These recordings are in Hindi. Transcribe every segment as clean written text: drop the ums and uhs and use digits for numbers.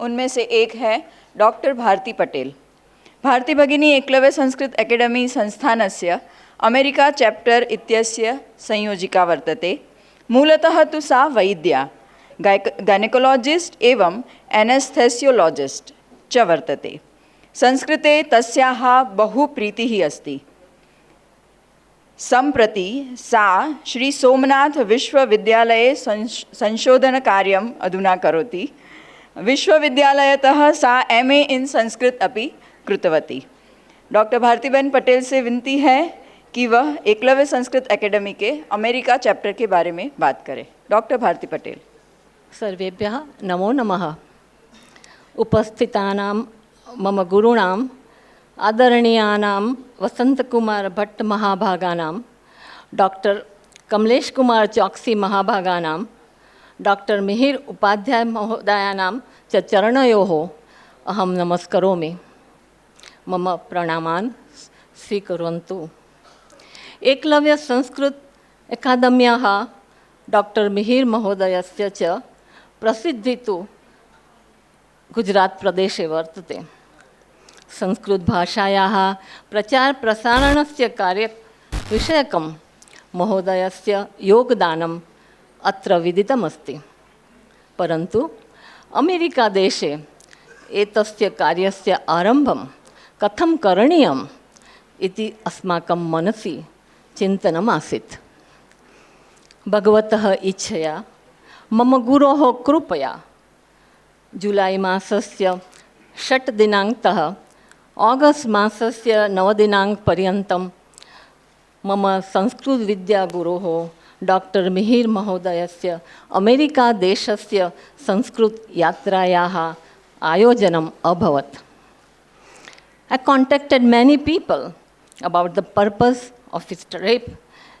उनमें से एक है डॉक्टर भारती पटेल। भारती भगिनी एकलव्य संस्कृत एकेडमी संस्थानस्य अमेरिका चैप्टर् इत्यस्य संयोजिका वर्तते। मूलतः तु सा वैद्या, गैनकोलॉजिस्ट एवं एनेस्थेसियोलॉजिस्ट च वर्तते। संस्कृते तस्याः बहु प्रीतिः अस्ति। सम्प्रति सा श्री सोमनाथ विश्वविद्यालये संशोधनकार्यम् अधुना करोति। विश्वविद्यालयतः सा MA इन संस्कृत अपि कृतवती। डॉक्टर भारतीबेन पटेल से विनती है कि वह एकलव्य संस्कृत एकेडमी के अमेरिका चैप्टर के बारे में बात करें। डॉक्टर भारती पटेल। सर्वेभ्यः नमो नमः। उपस्थितानां मम गुरूणां आदरणीयानां वसंतकुमार भट्ट महाभागानां, डॉक्टर कमलेश कुमार चौकसी महाभागानां, डॉक्टर मिहिर उपाध्याय महोदयानां च चरणयोः अहं नमस्करोमि। मम प्रणामान् स्वीकुर्वन्तु। एकलव्य संस्कृत अकादम्याः डॉक्टर मिहिर महोदयस्य च प्रसिद्धिः तु गुजरात प्रदेशे वर्तते। संस्कृत भाषायाः प्रचार प्रसारणस्य कार्यविषयकं महोदयस्य योगदानम् अत्र विदितमस्ति। परन्तु अमेरिकादेशे एतस्य कार्यस्य आरम्भं कथं करणीयम् इति अस्माकं मनसि चिन्तनम् आसीत्। भगवतः इच्छया मम गुरोः कृपया जुलै मासस्य 6 दिनाङ्कतः आगस्ट् मासस्य 9 दिनाङ्कपर्यन्तं मम संस्कृतविद्यागुरोः डॉक्टर मिहिर महोदयस्य अमेरिकादेशस्य संस्कृतयात्रायाः आयोजनम् अभवत्। I contacted many people about the purpose of his trip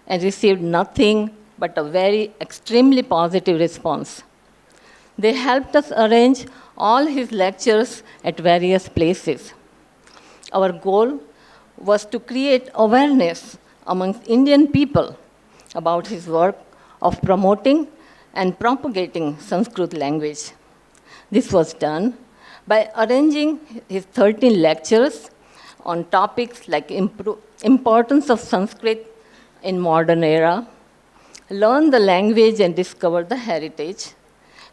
and received nothing but a very extremely positive response. They helped us arrange all his lectures at various places. Our goal was to create awareness amongst Indian people about his work of promoting and propagating Sanskrit language. This was done by arranging his 13 lectures on topics like importance of Sanskrit in modern era, learn the language and discover the heritage,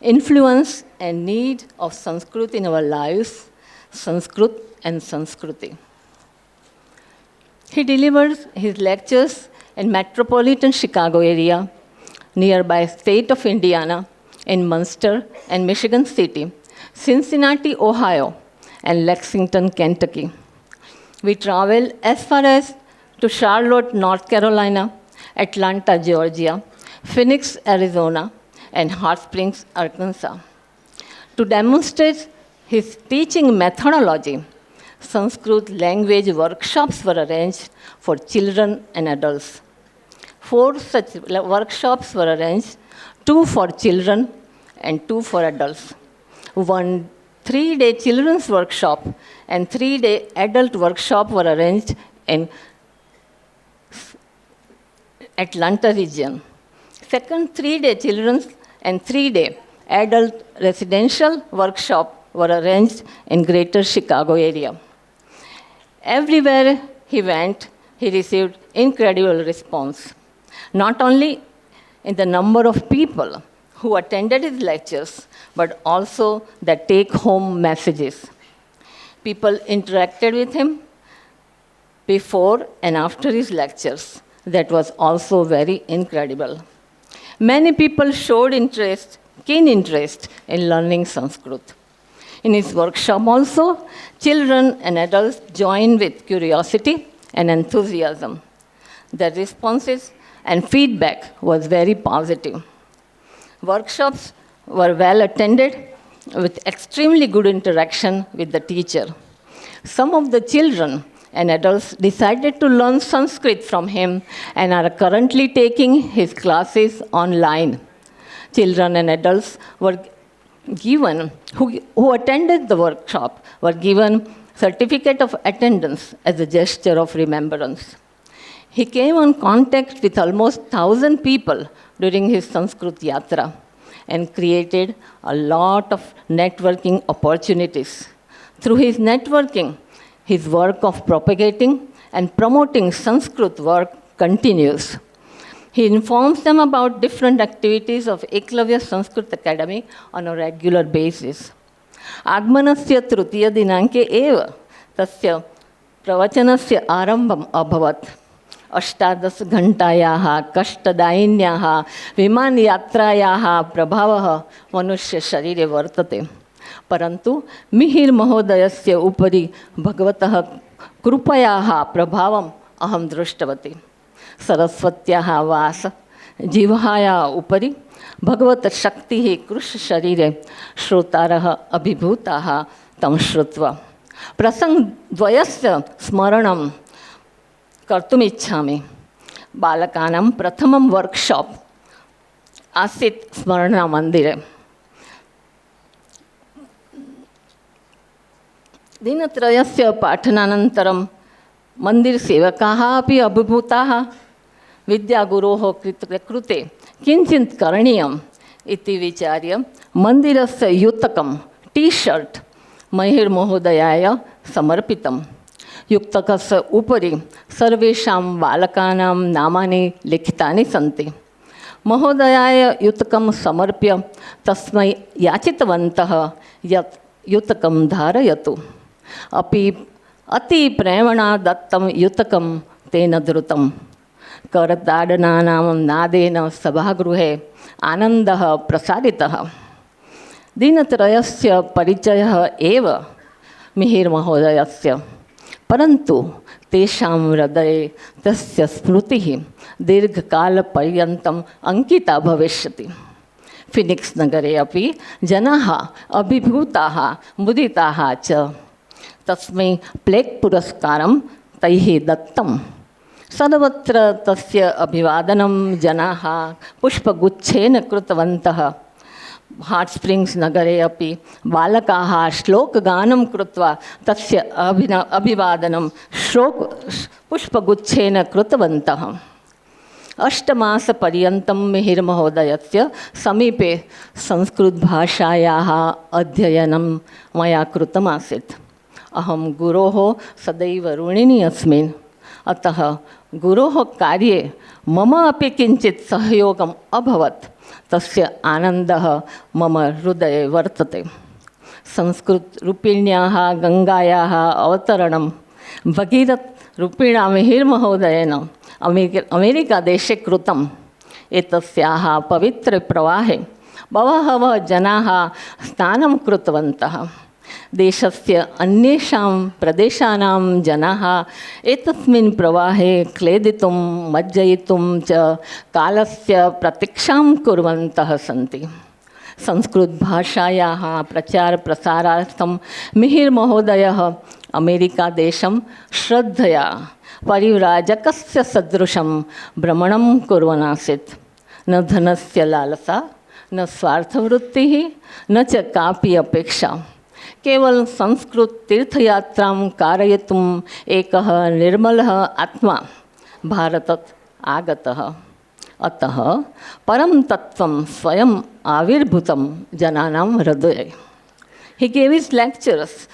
influence and need of Sanskrit in our lives, Sanskrit and Sanskriti. He delivers his lectures in metropolitan Chicago area, nearby state of Indiana, in Munster and Michigan City, Cincinnati, Ohio, and Lexington, Kentucky. We traveled as far as to Charlotte, North Carolina, Atlanta, Georgia, Phoenix, Arizona, and Hot Springs, Arkansas. To demonstrate his teaching methodology, Sanskrit language workshops were arranged for children and adults. 4 such workshops were arranged, 2 for children and 2 for adults. 1 3-day children's workshop and 3-day adult workshop were arranged in Atlanta region. Second 3-day children's and 3-day adult residential workshop were arranged in greater Chicago area. Everywhere he went, he received incredible response, not only in the number of people who attended his lectures, but also the take-home messages. People interacted with him before and after his lectures. That was also very incredible. Many people showed keen interest in learning Sanskrit. In his workshop also, children and adults joined with curiosity and enthusiasm. The responses and feedback was very positive. Workshops were well attended with extremely good interaction with the teacher. Some of the children and adults decided to learn Sanskrit from him and are currently taking his classes online. Children and adults were given, who attended the workshop, were given certificate of attendance as a gesture of remembrance. He came in contact with almost 1,000 people during his Sanskrit yatra and created a lot of networking opportunities. Through his networking, his work of propagating and promoting Sanskrit work continues. He informs them about different activities of Eklavya Sanskrit Academy on a regular basis. आगमनस्य तृतीयदिनाङ्के एव तस्य प्रवचनस्य आरम्भम् अभवत्. 18 घण्टायाः कष्टदायिन्याः विमानयात्रायाः प्रभावः मनुष्यशरीरे वर्तते. परन्तु मिहिर् महोदयस्य उपरि भगवतः कृपयाः प्रभावम् अहं दृष्टवती. सरस्वत्याः वास जिह्वायाः उपरि भगवतशक्तिः कृशशरीरे श्रोतारः अभिभूताः तं श्रुत्वा प्रसङ्गद्वयस्य स्मरणं कर्तुमिच्छामि. बालकानां प्रथमं वर्क्शाप् आसीत् स्मरणमन्दिरे. दिनत्रयस्य पाठनानन्तरं मन्दिरसेवकाः अपि अभिभूताः. विद्यागुरोः कृते किञ्चित् करणीयम् इति विचार्य मन्दिरस्य युतकं टी-शर्ट् महिर्महोदयाय समर्पितं. युतकस्य उपरि सर्वेषां बालकानां नामानि लिखितानि सन्ति. महोदयाय युतकं समर्प्य तस्मै याचितवन्तः यत् युतकं धारयतु. अपि अतिप्रेम्णा दत्तं युतकं तेन धृतं. करताडनानां नादेन सभागृहे आनन्दः प्रसारितः. दिनत्रयस्य परिचयः एव मिहिर्महोदयस्य, परन्तु तेषां हृदये तस्य स्मृतिः दीर्घकालपर्यन्तम् अंकिता भविष्यति. फिनिक्स् नगरे अपि जनाः अभिभूताः मुदिताः च. तस्मै प्लेक् पुरस्कारं तैः दत्तं. सर्वत्र तस्य अभिवादनं जनाः पुष्पगुच्छेन कृतवन्तः. हाट् स्प्रिङ्ग्स् नगरे अपि बालकाः श्लोकगानं कृत्वा तस्य अभिवादनं पुष्पगुच्छेन कृतवन्तः. 8 मासपर्यन्तं मिहिर्महोदयस्य समीपे संस्कृतभाषायाः अध्ययनं मया कृतमासीत्. अहं गुरोः सदैव ऋणिनी अस्मि. अतः गुरोः कार्ये मम अपि किञ्चित् सहयोगम् अभवत्. तस्य आनन्दः मम हृदये वर्तते. संस्कृतरूपिण्याः गङ्गायाः अवतरणं भगीरथरूपिणा मिहिर्महोदयेन अमेरिकादेशे कृतम्. एतस्याः पवित्रप्रवाहे बहवः जनाः स्नानं कृतवन्तः. देशस्य अन्येषां प्रदेशानां जनाः एतस्मिन् प्रवाहे क्लेदितुं मज्जयितुं च कालस्य प्रतीक्षां कुर्वन्तः सन्ति. संस्कृतभाषायाः प्रचारप्रसारार्थं मिहिर्महोदयः अमेरिकादेशं श्रद्धया परिव्राजकस्य सदृशं भ्रमणं कुर्वन् आसीत्. न धनस्य लालसा, न स्वार्थवृत्तिः, न च कापि अपेक्षा. केवलं संस्कृततीर्थयात्रां कारयितुम् एकः निर्मलः आत्मा भारतात् आगतः. अतः परं तत्त्वं स्वयम् आविर्भूतं जनानां हृदये. He gave his lectures.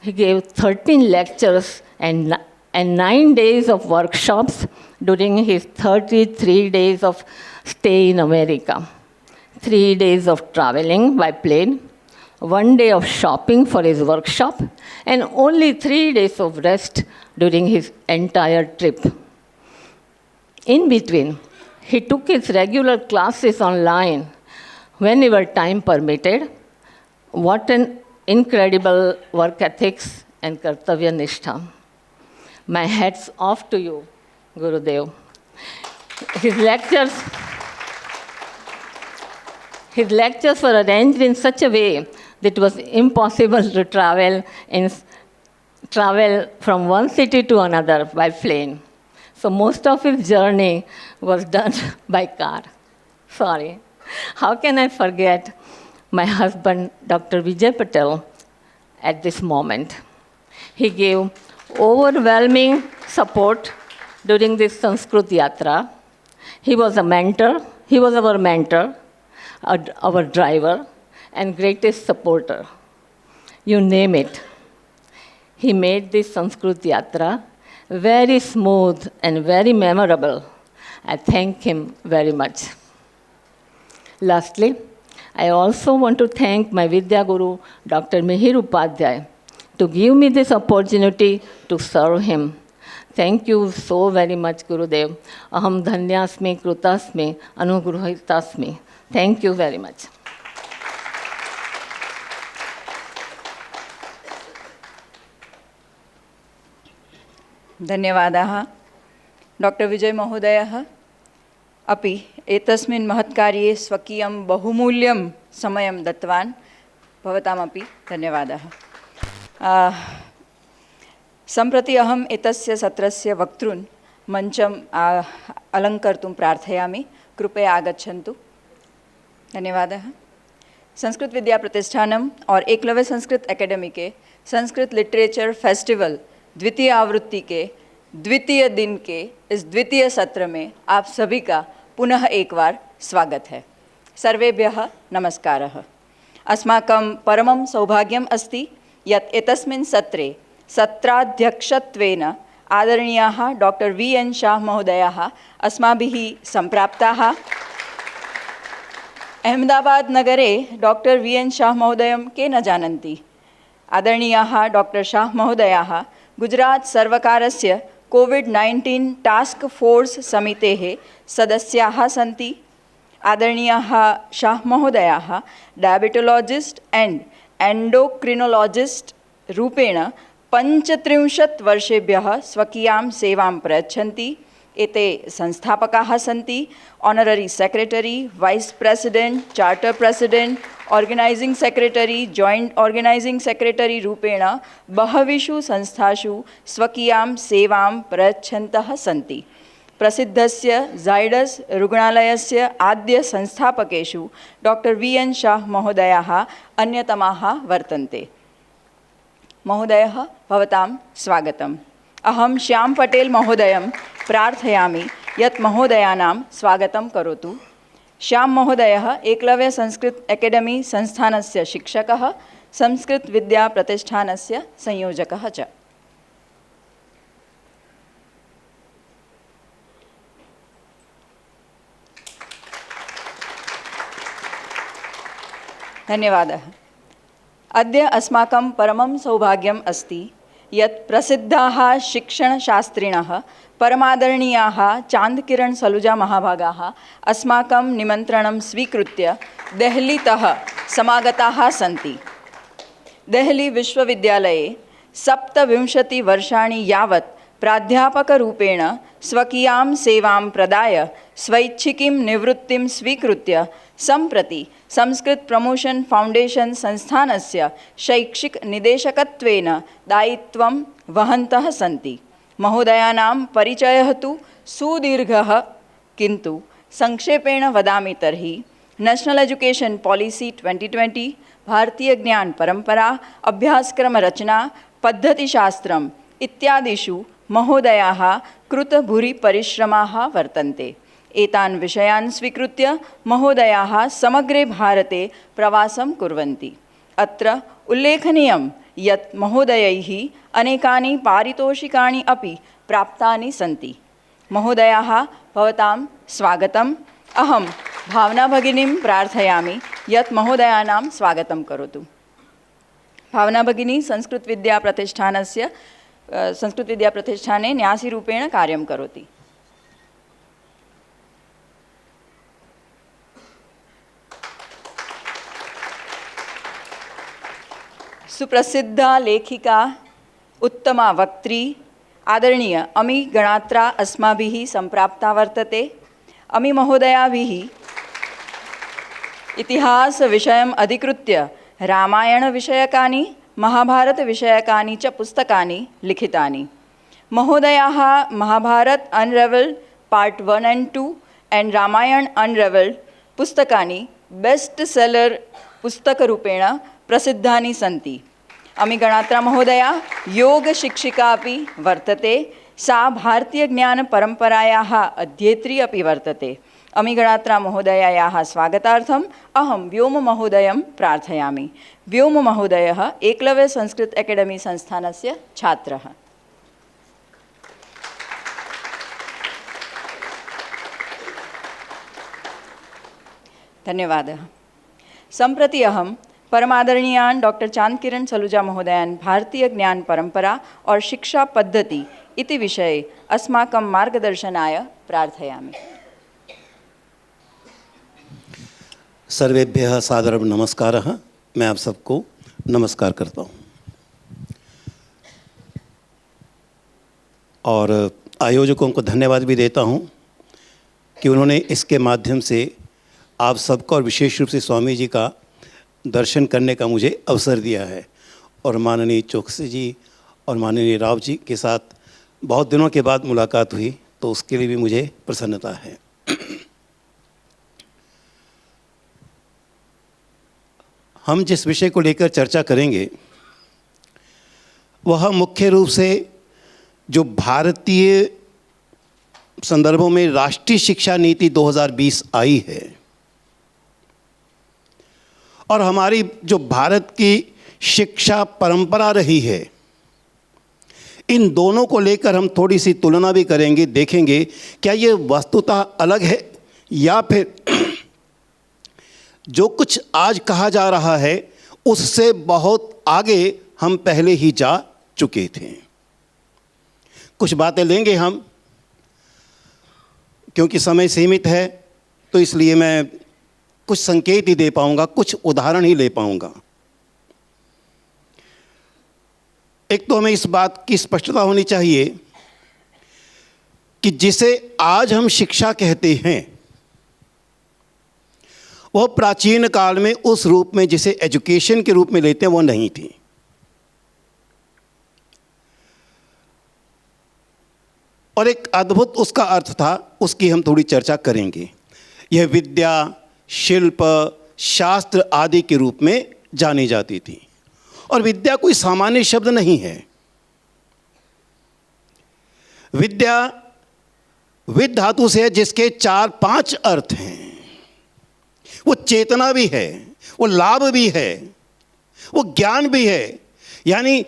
He gave 13 lectures and 9 days of workshops during his 33 days of stay in America. 3 days of traveling by plane, 1 day of shopping for his workshop, and only 3 days of rest during his entire trip. In between, he took his regular classes online whenever time permitted. What an incredible work ethics and kartavya nishtha. My hats off to you, Gurudev. His lectures were arranged in such a way that it was impossible to travel from one city to another by plane. So most of his journey was done by car. Sorry. How can I forget my husband, Dr. Vijay Patel, at this moment? He gave overwhelming support during this Sanskrit Yatra. He was a mentor. He was our mentor. our driver and greatest supporter. You name it. He made this Sanskrit Yatra very smooth and very memorable. I thank him very much. Lastly, I also want to thank my Vidya Guru, Dr. Mihir Upadhyay, to give me this opportunity to serve him. Thank you so very much, Gurudev. Aham dhanyasmi krutasmi anugrahitasmi. Thank you very much. धन्यवादाः। डॉक्टर विजय महोदयः अपि एतस्मिन् महत्कार्ये स्वकीयं बहुमूल्यं समयं दत्तवान्। भवतामपि धन्यवादः। सम्प्रति अहम् एतस्य सत्रस्य वक्तॄन् मञ्चम् अलङ्कर्तुं प्रार्थयामि। कृपया आगच्छन्तु। धन्यवादः। संस्कृत विद्या प्रतिष्ठानम और एकलव्य संस्कृत एकेडमी के संस्कृत लिटरेचर फेस्टिवल द्वितीय आवृत्ति के द्वितीय दिन के इस द्वितीय सत्र में आप सभी का पुनः एक बार स्वागत है। सर्वेभ्यः नमस्कारः। अस्माकं परमं सौभाग्यम् अस्ति यत् एतस्मिन् सत्रे सत्राध्यक्षत्वेन आदरणीयाः डॉक्टर वी.एन. शाह महोदयाः अस्माभिः सम्प्राप्ताः। अहमदाबाद नगरे डॉक्टर वी.एन. शाह महोदयं के न जानन्ति। आदरणीयाः डॉक्टर शाह महोदयाः गुजरात सर्वकारस्य कोविड-19 टास्क फोर्स समितेः सदस्याः सन्ति। आदरणीयाः शाह महोदयाः डायबिटोलॉजिस्ट एंड एंडोक्रिनोलॉजिस्ट रूपेण 35 वर्षेभ्यः स्वकीयां सेवां प्रयच्छन्ति। एते संस्थापकाः सन्ति। Honorary secretary, vice president, charter president, organising secretary, joint organising secretary रूपेण बहविषु संस्थासु स्वकीयां सेवां प्रयच्छन्तः सन्ति। प्रसिद्धस्य जायडस रुग्णालयस्य आद्य संस्थापकेषु डॉक्टर वी.एन. शाह महोदयाः अन्यतमाः वर्तन्ते। महोदयः भवतां स्वागतम्। अहं श्याम पटेल महोदयं प्रार्थयामि यत् महोदयानां स्वागतं करोतु। श्याम महोदयः एकलव्य संस्कृत एकेडमी संस्थानस्य शिक्षकः, संस्कृत विद्या प्रतिष्ठानस्य संयोजकः च। धन्यवादः। अद्य अस्माकं परमं सौभाग्यम् अस्ति यत् प्रसिद्धाः शिक्षणशास्त्रिणः परमादरणीयाः चांदकिरण सलूजा महाभागाः अस्माकं निमन्त्रणं स्वीकृत्य देहलीतः समागताः सन्ति। देहली विश्वविद्यालये 27 वर्षाणि यावत् प्राध्यापकरूपेण स्वकीयां सेवां प्रदाय स्वैच्छिकीं निवृत्तिं स्वीकृत्य सम्प्रति संस्कृत प्रमोशन फाउंडेशन संस्थानस्य शैक्षिक निदेशकत्वेन दायित्वं वहन्तः सन्ति। महोदयानां परिचयः तु सुदीर्घः, किन्तु संक्षेपेण वदामि तर्हि नेशनल एजुकेशन पॉलिसी 2020, भारतीय ज्ञान परंपरा, अभ्यासक्रम रचना, पद्धतिशास्त्रम् इत्यादिषु महोदयाः कृतभूरि परिश्रमाः वर्तन्ते। एतान् विषयान् स्वीकृत्य महोदयाः समग्रे भारते प्रवासं कुर्वन्ति। अत्र उल्लेखनीयं यत् महोदयैः अनेकानि पारितोषिकाणि अपि प्राप्तानि सन्ति। महोदयाः भवतां स्वागतम्। अहं भावना भगिनीं प्रार्थयामि यत् महोदयानां स्वागतं करोतु। भावना भगिनी संस्कृत विद्या प्रतिष्ठाने न्यासीरूपेण कार्यं करोति। सुप्रसिद्धा लेखिका, उत्तमा वक्त्री, आदरणीय अमी गणात्रा अस्माभिः सम्प्राप्ता वर्तते। अमी महोदयाभिः इतिहासविषयम् अधिकृत्य रामायणविषयकानि, महाभारतविषयकानि च पुस्तकानि लिखितानि। महोदयाः Mahabharata unravelled part 1 and 2 and Ramayana unravelled पुस्तकानि बेस्ट सेलर पुस्तकरूपेण प्रसिद्धानि सन्ति। अमी गणात्रा महोदया योग शिक्षिका अपि वर्तते। सा भारतीय ज्ञान परंपरायाः अध्येत्री अपि वर्तते। अमिगणात्रा महोदयायाः स्वागतार्थम् अहं व्योममहोदयं प्रार्थयामि। व्योममहोदयः एकलव्य संस्कृत एकेडमी संस्थानस्य छात्रः। धन्यवादः। सम्प्रति अहं परमादरणीयान् डॉक्टर चांदकिरण सलूजा महोदयान् भारतीय ज्ञान परंपरा और शिक्षा पद्धति इति विषये अस्माकं मार्गदर्शनाय प्रार्थयामि। सर्वेभ्यः सादरं नमस्कारः। मैं आप सबको नमस्कार करता हूँ और आयोजकों को धन्यवाद भी देता हूँ कि उन्होंने इसके माध्यम से आप सबका और विशेष रूप से स्वामी जी का दर्शन करने का मुझे अवसर दिया है। और माननीय चौकसी जी और माननीय राव जी के साथ बहुत दिनों के बाद मुलाकात हुई, तो उसके लिए भी मुझे प्रसन्नता है। हम जिस विषय को लेकर चर्चा करेंगे वह मुख्य रूप से जो भारतीय संदर्भों में राष्ट्रीय शिक्षा नीति 2020 आई है और हमारी जो भारत की शिक्षा परंपरा रही है, इन दोनों को लेकर हम थोड़ी सी तुलना भी करेंगे। देखेंगे क्या ये वस्तुतः अलग है या फिर जो कुछ आज कहा जा रहा है उससे बहुत आगे हम पहले ही जा चुके थे। कुछ बातें लेंगे हम, क्योंकि समय सीमित है तो इसलिए मैं कुछ संकेत ही दे पाऊंगा, कुछ उदाहरण ही ले पाऊंगा। एक तो हमें इस बात की स्पष्टता होनी चाहिए कि जिसे आज हम शिक्षा कहते हैं वह प्राचीन काल में उस रूप में जिसे एजुकेशन के रूप में लेते हैं वो नहीं थी। और एक अद्भुत उसका अर्थ था, उसकी हम थोड़ी चर्चा करेंगे। यह विद्या, शिल्प, शास्त्र आदि के रूप में जानी जाती थी। और विद्या कोई सामान्य शब्द नहीं है। विद्या विद धातु से है जिसके 4-5 अर्थ हैं। वो चेतना भी है, वो लाभ भी है, वो ज्ञान भी है। यानी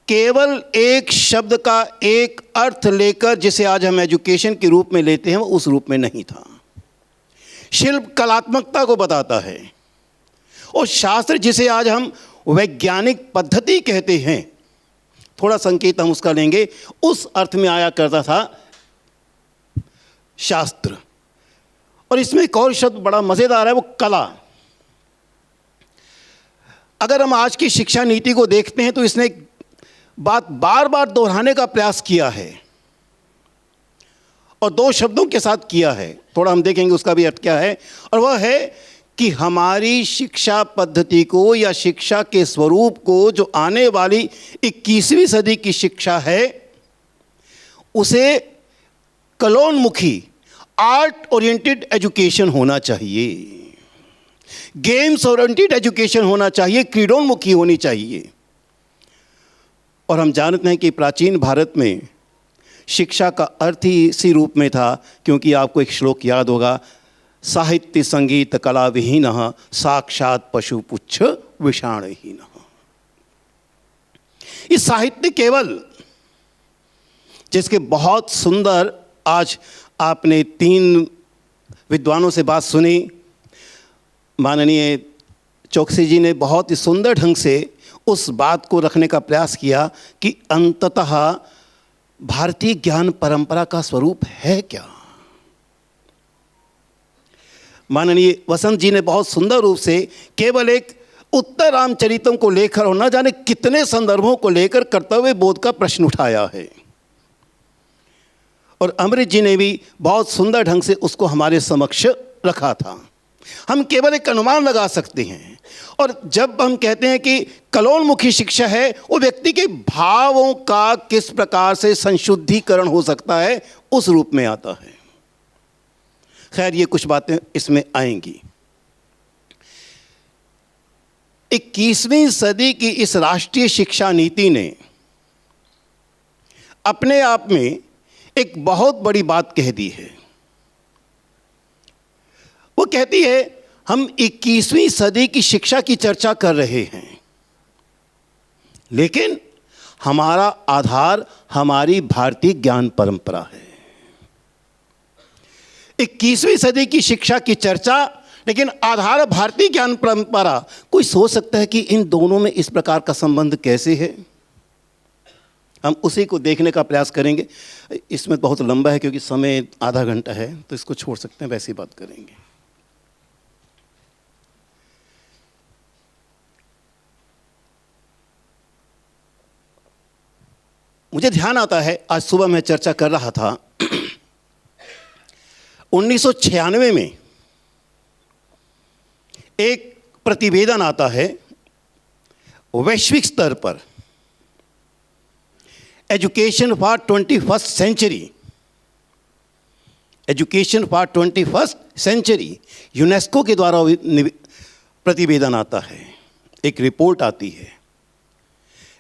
केवल एक शब्द का एक अर्थ लेकर जिसे आज हम एजुकेशन के रूप में लेते हैं वो उस रूप में नहीं था। शिल्प कलात्मकता को बताता है और शास्त्र जिसे आज हम वैज्ञानिक पद्धति कहते हैं, थोड़ा संकेत हम उसका लेंगे, उस अर्थ में आया करता था शास्त्र। और इसमें एक और शब्द बड़ा मज़ेदार है, वो कला। अगर हम आज की शिक्षा नीति को देखते हैं तो इसने एक बात बार बार दोहराने का प्रयास किया है और 2 शब्दों के साथ किया है। थोड़ा हम देखेंगे उसका भी अर्थ क्या है। और वह है कि हमारी शिक्षा पद्धति को या शिक्षा के स्वरूप को जो आने वाली 21वीं सदी की शिक्षा है उसे कलोन्मुखी आर्ट ओरिएंटेड एजुकेशन होना चाहिए, गेम्स ओरिएंटेड एजुकेशन होना चाहिए, क्रीडोन्मुखी होनी चाहिए। और हम जानते हैं कि प्राचीन भारत में शिक्षा का अर्थ ही इसी रूप में था, क्योंकि आपको एक श्लोक याद होगा, साहित्य संगीत कला विहीनः साक्षात पशु पुच्छ विषाणहीनः। इस साहित्य केवल जिसके बहुत सुंदर, आज आपने 3 विद्वानों से बात सुनी। माननीय चौकसी जी ने बहुत ही सुंदर ढंग से उस बात को रखने का प्रयास किया कि अंततः भारतीय ज्ञान परंपरा का स्वरूप है क्या। माननीय वसंत जी ने बहुत सुंदर रूप से केवल एक उत्तर रामचरितम को लेकर और न जाने कितने संदर्भों को लेकर कर्तव्य बोध का प्रश्न उठाया है। और अमृत जी ने भी बहुत सुंदर ढंग से उसको हमारे समक्ष रखा था। हम केवल एक अनुमान लगा सकते हैं। और जब हम कहते हैं कि कलोन्मुखी शिक्षा है, वो व्यक्ति के भावों का किस प्रकार से संशुद्धिकरण हो सकता है उस रूप में आता है। खैर, ये कुछ बातें इसमें आएंगी। 21वीं सदी की इस राष्ट्रीय शिक्षा नीति ने अपने आप में एक बहुत बड़ी बात कह दी है। वो कहती है हम 21वीं सदी की शिक्षा की चर्चा कर रहे हैं, लेकिन हमारा आधार हमारी भारतीय ज्ञान परंपरा है। 21वीं सदी की शिक्षा की चर्चा, लेकिन आधार भारतीय ज्ञान परंपरा। कोई सोच सकता है कि इन दोनों में इस प्रकार का संबंध कैसे है? हम उसी को देखने का प्रयास करेंगे। इसमें बहुत लंबा है क्योंकि समय आधा घंटा है, तो इसको छोड़ सकते हैं, वैसी बात करेंगे। मुझे ध्यान आता है, आज सुबह मैं चर्चा कर रहा था, 1996 में एक प्रतिवेदन आता है वैश्विक स्तर पर, education for 21st century, education for 21st century, UNESCO के द्वारा प्रतिवेदन आता है, एक रिपोर्ट आती है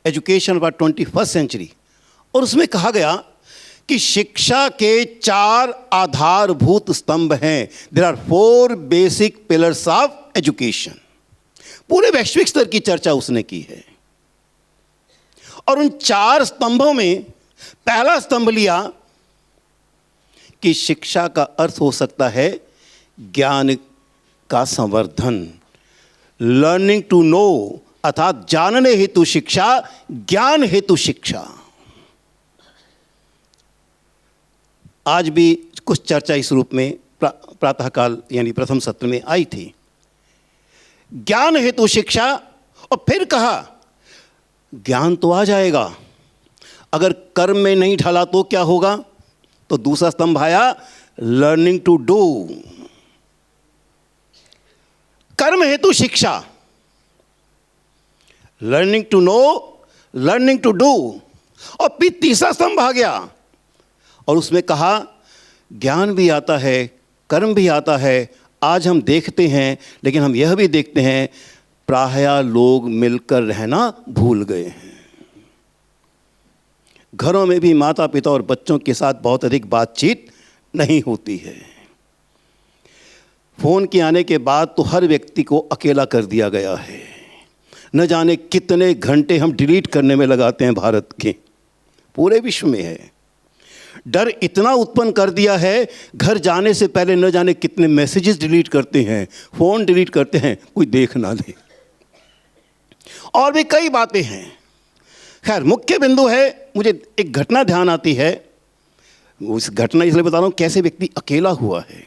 एजुकेशन फॉर 21st सेंचुरी, और उसमें कहा गया कि शिक्षा के 4 आधारभूत स्तंभ हैं। There are 4 basic pillars of education. पूरे वैश्विक स्तर की चर्चा उसने की है, और उन 4 स्तंभों में पहला स्तंभ लिया कि शिक्षा का अर्थ हो सकता है ज्ञान का संवर्धन, लर्निंग टू नो, अर्थात जानने हेतु शिक्षा, ज्ञान हेतु शिक्षा। आज भी कुछ चर्चा इस रूप में प्रातःकाल यानी प्रथम सत्र में आई थी, ज्ञान हेतु शिक्षा। और फिर कहा ज्ञान तो आ जाएगा, अगर कर्म में नहीं ढला तो क्या होगा? तो दूसरा स्तंभ आया लर्निंग टू डू, कर्म हेतु शिक्षा, learning to know, learning to do. और फिर तीसरा स्तंभ आ गया, और उसमें कहा ज्ञान भी आता है, कर्म भी आता है। आज हम देखते हैं, लेकिन हम यह भी देखते हैं, प्रायः लोग मिलकर रहना भूल गए हैं। घरों में भी माता पिता और बच्चों के साथ बहुत अधिक बातचीत नहीं होती है। फोन के आने के बाद तो हर व्यक्ति को अकेला कर दिया गया है। न जाने कितने घंटे हम डिलीट करने में लगाते हैं, भारत के, पूरे विश्व में है। डर इतना उत्पन्न कर दिया है, घर जाने से पहले न जाने कितने मैसेजेस डिलीट करते हैं, फ़ोन डिलीट करते हैं, कोई देख ना ले। और भी कई बातें हैं। खैर, मुख्य बिंदु है, मुझे एक घटना ध्यान आती है। उस घटना इसलिए बता रहा हूँ कैसे व्यक्ति अकेला हुआ है।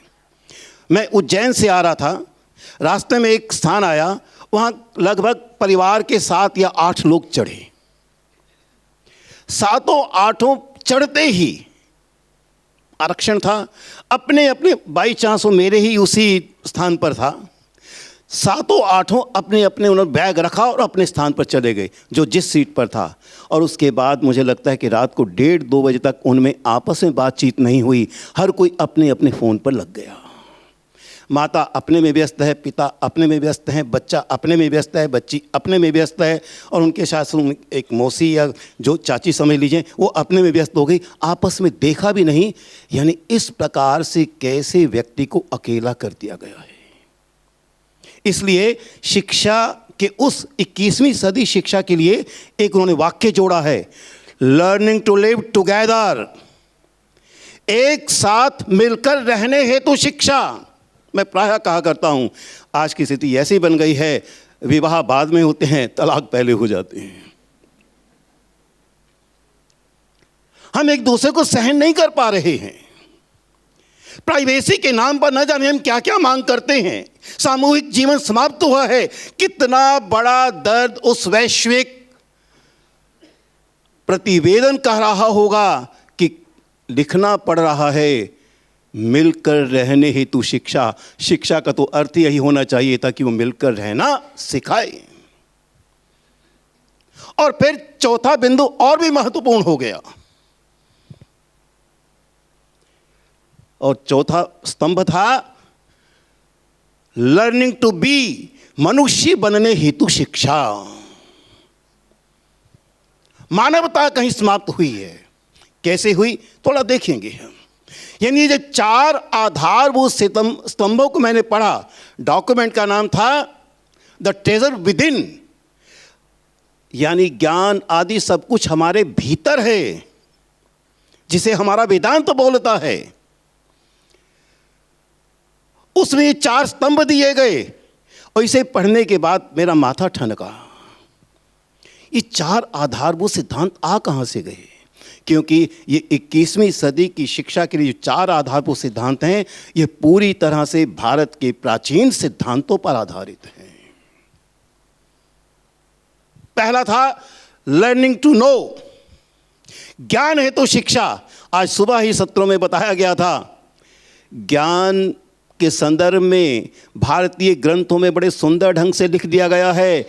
मैं उज्जैन से आ रहा था, रास्ते में एक स्थान आया, वहाँ लगभग परिवार के 7 या 8 लोग चढ़े। 7-8 चढ़ते ही आरक्षण था, अपने अपने बाई चांस मेरे ही उसी स्थान पर था। 7-8 अपने अपने उन्होंने बैग रखा और अपने स्थान पर चले गए, जो जिस सीट पर था। और उसके बाद मुझे लगता है कि रात को 1:30-2 बजे तक उनमें आपस में बातचीत नहीं हुई, हर कोई अपने अपने फ़ोन पर लग गया। माता अपने में व्यस्त है, पिता अपने में व्यस्त हैं, बच्चा अपने में व्यस्त है, बच्ची अपने में व्यस्त है, और उनके साथ एक मौसी या जो चाची समझ लीजिए, वो अपने में व्यस्त हो गई, आपस में देखा भी नहीं। यानी इस प्रकार से कैसे व्यक्ति को अकेला कर दिया गया है। इसलिए शिक्षा के उस 21वीं सदी शिक्षा के लिए एक उन्होंने वाक्य जोड़ा है, लर्निंग टू लिव टुगेदर, एक साथ मिलकर रहने हेतु शिक्षा। मैं प्रायः कहा करता हूँ, आज की स्थिति ऐसी बन गई है, विवाह बाद में होते हैं, तलाक पहले हो जाते हैं। हम एक दूसरे को सहन नहीं कर पा रहे हैं। प्राइवेसी के नाम पर न जाने हम क्या क्या मांग करते हैं। सामूहिक जीवन समाप्त हुआ है। कितना बड़ा दर्द उस वैश्विक प्रतिवेदन कह रहा होगा कि लिखना पड़ रहा है, मिलकर रहने हेतु शिक्षा। शिक्षा का तो अर्थ यही होना चाहिए था कि वो मिलकर रहना सिखाए। और फिर चौथा बिंदु और भी महत्वपूर्ण हो गया, और चौथा स्तंभ था लर्निंग टू बी, मनुष्य बनने हेतु शिक्षा। मानवता कहीं समाप्त हुई है। कैसे हुई, थोड़ा देखेंगे हम। यानी ये जो 4 आधारभूत स्तंभों को मैंने पढ़ा, डॉक्यूमेंट का नाम था द ट्रेजर विद इन, यानी ज्ञान आदि सब कुछ हमारे भीतर है, जिसे हमारा वेदांत बोलता है। उसमें ये 4 स्तंभ दिए गए और इसे पढ़ने के बाद मेरा माथा ठनका। ये 4 आधारभूत सिद्धांत आ कहाँ से गए? क्योंकि ये 21वीं सदी की शिक्षा के लिए जो 4 आधारभूत सिद्धांत हैं, ये पूरी तरह से भारत के प्राचीन सिद्धांतों पर आधारित हैं। पहला था लर्निंग टू नो, ज्ञान है तो शिक्षा। आज सुबह ही सत्रों में बताया गया था, ज्ञान के संदर्भ में भारतीय ग्रंथों में बड़े सुंदर ढंग से लिख दिया गया है,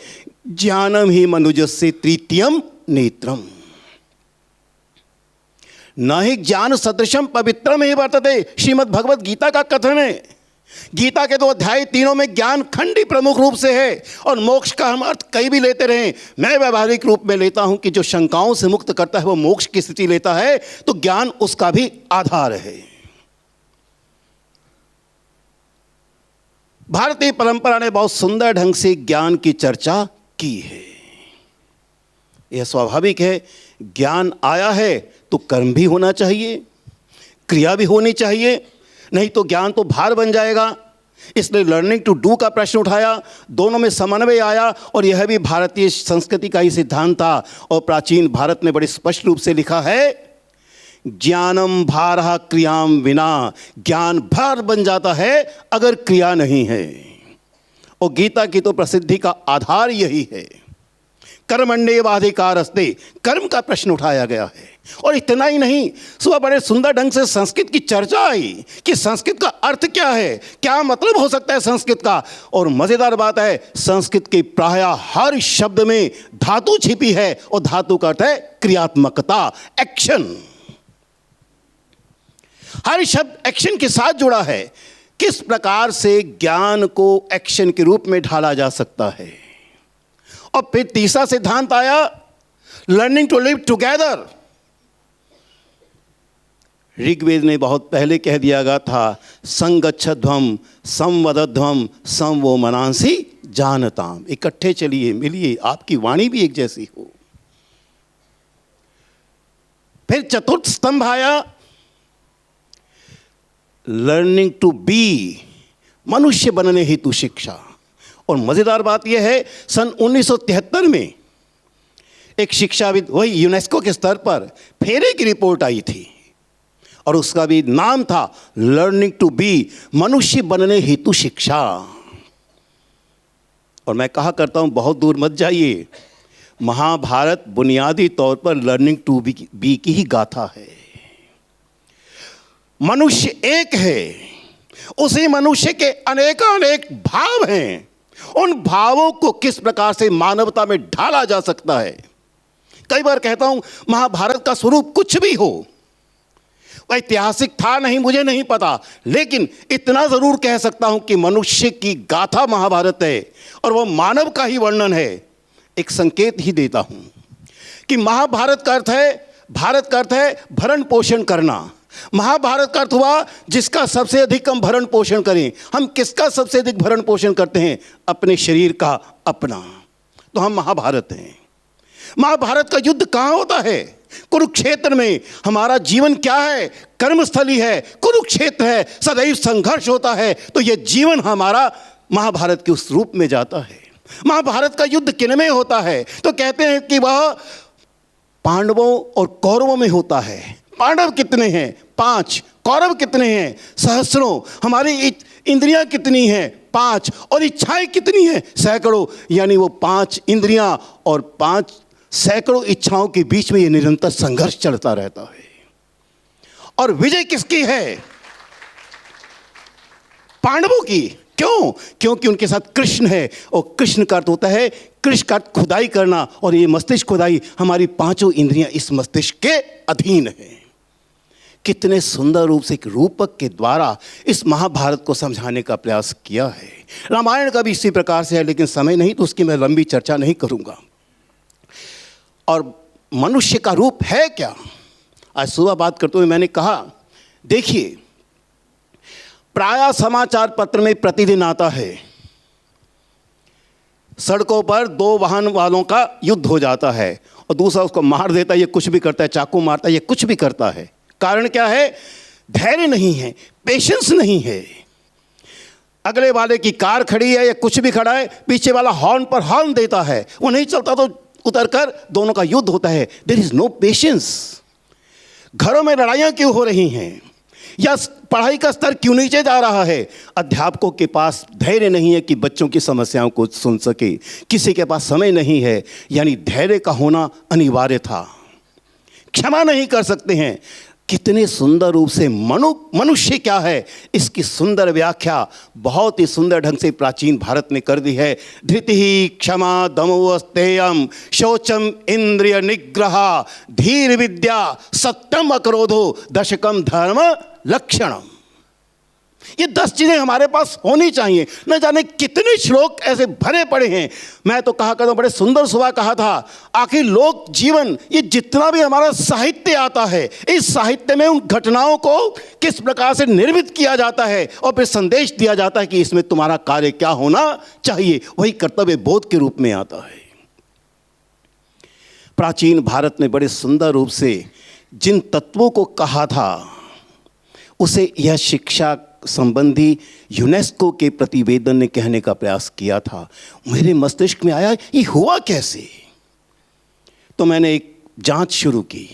ज्ञानम ही मनुजस्य तृतीयम नेत्रम, न ही ज्ञान सदृशम पवित्रम ही वर्तते, श्रीमद् भगवत गीता का कथन है। गीता के 2 अध्याय तीनों में ज्ञान खंड ही प्रमुख रूप से है, और मोक्ष का हम अर्थ कहीं भी लेते रहें। मैं व्यावहारिक रूप में लेता हूं कि जो शंकाओं से मुक्त करता है वो मोक्ष की स्थिति लेता है, तो ज्ञान उसका भी आधार है। भारतीय परंपरा ने बहुत सुंदर ढंग से ज्ञान की चर्चा की है। यह स्वाभाविक है, ज्ञान आया है तो कर्म भी होना चाहिए, क्रिया भी होनी चाहिए, नहीं तो ज्ञान तो भार बन जाएगा। इसलिए लर्निंग टू डू का प्रश्न उठाया, दोनों में समन्वय आया, और यह भी भारतीय संस्कृति का ही सिद्धांत था। और प्राचीन भारत में बड़े स्पष्ट रूप से लिखा है, ज्ञानम भारः क्रियाम विना, ज्ञान भार बन जाता है अगर क्रिया नहीं है। और गीता की तो प्रसिद्धि का आधार यही है, कर्मण्येवाधिकारस्ते, कर्म का प्रश्न उठाया गया है। और इतना ही नहीं, सुबह बड़े सुंदर ढंग से संस्कृत की चर्चा आई कि संस्कृत का अर्थ क्या है, क्या मतलब हो सकता है संस्कृत का। और मजेदार बात है, संस्कृत के प्रायः हर शब्द में धातु छिपी है, और धातु का अर्थ है क्रियात्मकता, एक्शन। हर शब्द एक्शन के साथ जुड़ा है। किस प्रकार से ज्ञान को एक्शन के रूप में ढाला जा सकता है। और फिर तीसरा सिद्धांत आया, learning to live together. Rigveda ने बहुत पहले कह दिया गया था, संगच्छध्वम संवदध्वम संवो मनांसी जानताम, इकट्ठे चलिए, मिलिए, आपकी वाणी भी एक जैसी हो। फिर चतुर्थ स्तंभ आया, लर्निंग टू बी, मनुष्य बनने हेतु शिक्षा। और मजेदार बात यह है, सन 1973 में एक शिक्षाविद, वही यूनेस्को के स्तर पर, फेरे की रिपोर्ट आई थी, और उसका भी नाम था लर्निंग टू बी, मनुष्य बनने हेतु शिक्षा। और मैं कहा करता हूं, बहुत दूर मत जाइए, महाभारत बुनियादी तौर पर लर्निंग टू बी की ही गाथा है। मनुष्य एक है, उसी मनुष्य के अनेक भाव हैं, उन भावों को किस प्रकार से मानवता में ढाला जा सकता है। कई बार कहता हूं, महाभारत का स्वरूप कुछ भी हो, वह ऐतिहासिक था नहीं, मुझे नहीं पता, लेकिन इतना जरूर कह सकता हूं कि मनुष्य की गाथा महाभारत है, और वह मानव का ही वर्णन है। एक संकेत ही देता हूं कि महाभारत का अर्थ है, भारत का अर्थ है भरण पोषण करना। महाभारत का अर्थ हुआ जिसका सबसे अधिक हम भरण पोषण करें। हम किसका सबसे अधिक भरण पोषण करते हैं? अपने शरीर का, अपना। तो हम महाभारत हैं। महाभारत का युद्ध कहाँ होता है? कुरुक्षेत्र में। हमारा जीवन क्या है? कर्मस्थली है, कुरुक्षेत्र है, सदैव संघर्ष होता है। तो यह जीवन हमारा महाभारत के उस रूप में जाता है। महाभारत का युद्ध किनमें होता है? तो कहते हैं कि वह पांडवों और कौरवों में होता है। पांडव कितने हैं? 5। कौरव कितने हैं? सहस्रों। हमारी इंद्रियां कितनी हैं? 5। और इच्छाएं कितनी हैं? सैकड़ों। यानी वो 5 इंद्रियां और 5 सैकड़ों इच्छाओं के बीच में ये निरंतर संघर्ष चलता रहता है। और विजय किसकी है? पांडवों की। क्यों? क्योंकि उनके साथ कृष्ण है, और कृष्ण का अर्थ होता है, कृष्ण का अर्थ खुदाई करना, और ये मस्तिष्क खुदाई, हमारी 5 इंद्रियां इस मस्तिष्क के अधीन है। कितने सुंदर रूप से एक रूपक के द्वारा इस महाभारत को समझाने का प्रयास किया है। रामायण का भी इसी प्रकार से है, लेकिन समय नहीं तो उसकी मैं लंबी चर्चा नहीं करूंगा। और मनुष्य का रूप है क्या? आज सुबह बात करते हुए मैंने कहा देखिए, प्रायः समाचार पत्र में प्रतिदिन आता है, सड़कों पर दो वाहन वालों का युद्ध हो जाता है और दूसरा उसको मार देता है, ये कुछ भी करता है, चाकू मारता है, ये कुछ भी करता है। कारण क्या है? धैर्य नहीं है, पेशेंस नहीं है। अगले वाले की कार खड़ी है या कुछ भी खड़ा है, पीछे वाला हॉर्न पर हॉर्न देता है, वो नहीं चलता तो उतरकर दोनों का युद्ध होता है। There is no patience. घरों में लड़ाइयाँ क्यों हो रही हैं, या पढ़ाई का स्तर क्यों नीचे जा रहा है? अध्यापकों के पास धैर्य नहीं है कि बच्चों की समस्याओं को सुन सके, किसी के पास समय नहीं है, यानी धैर्य का होना अनिवार्य था। क्षमा नहीं कर सकते हैं। कितने सुंदर रूप से मनुष्य क्या है, इसकी सुंदर व्याख्या बहुत ही सुंदर ढंग से प्राचीन भारत ने कर दी है। धृति क्षमा दमोस्तेयम शौचम इंद्रिय निग्रह धीर विद्या सत्यम अक्रोधो दशकम धर्म लक्षणम। ये 10 चीज़ें हमारे पास होनी चाहिए। न जाने कितने श्लोक ऐसे भरे पड़े हैं। मैं तो कहा करता हूं, बड़े सुंदर सुबह कहा था, आखिर लोक जीवन, ये जितना भी हमारा साहित्य आता है, इस साहित्य में उन घटनाओं को किस प्रकार से निर्मित किया जाता है और फिर संदेश दिया जाता है कि इसमें तुम्हारा कार्य क्या होना चाहिए, वही कर्तव्य बोध के रूप में आता है। प्राचीन भारत ने बड़े सुंदर रूप से जिन तत्वों को कहा था, उसे यह शिक्षा संबंधी यूनेस्को के प्रतिवेदन ने कहने का प्रयास किया था। मेरे मस्तिष्क में आया, ये हुआ कैसे? तो मैंने एक जांच शुरू की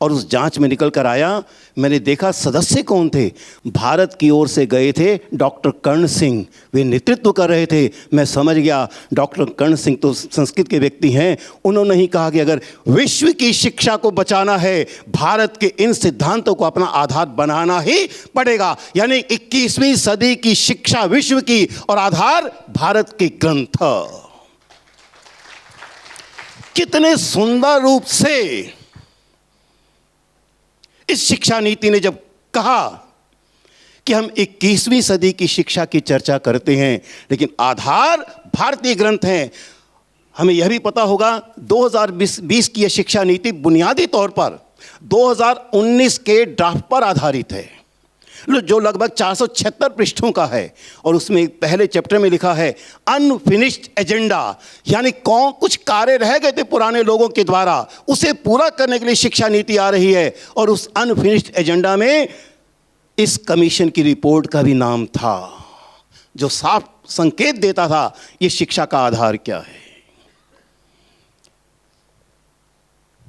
और उस जांच में निकल कर आया, मैंने देखा सदस्य कौन थे। भारत की ओर से गए थे डॉक्टर कर्ण सिंह, वे नेतृत्व कर रहे थे। मैं समझ गया डॉक्टर कर्ण सिंह तो संस्कृत के व्यक्ति हैं। उन्होंने ही कहा कि अगर विश्व की शिक्षा को बचाना है, भारत के इन सिद्धांतों को अपना आधार बनाना ही पड़ेगा। यानी 21वीं सदी की शिक्षा विश्व की और आधार भारत के ग्रंथ। कितने सुंदर रूप से इस शिक्षा नीति ने जब कहा कि हम 21वीं सदी की शिक्षा की चर्चा करते हैं, लेकिन आधार भारतीय ग्रंथ हैं। हमें यह भी पता होगा 2020 की यह शिक्षा नीति बुनियादी तौर पर 2019 के ड्राफ्ट पर आधारित है, जो लगभग 476 पृष्ठों का है। और उसमें पहले चैप्टर में लिखा है अनफिनिश्ड एजेंडा, यानी कौन कुछ कार्य रह गए थे पुराने लोगों के द्वारा, उसे पूरा करने के लिए शिक्षा नीति आ रही है। और उस अनफिनिश्ड एजेंडा में इस कमीशन की रिपोर्ट का भी नाम था, जो साफ संकेत देता था ये शिक्षा का आधार क्या है।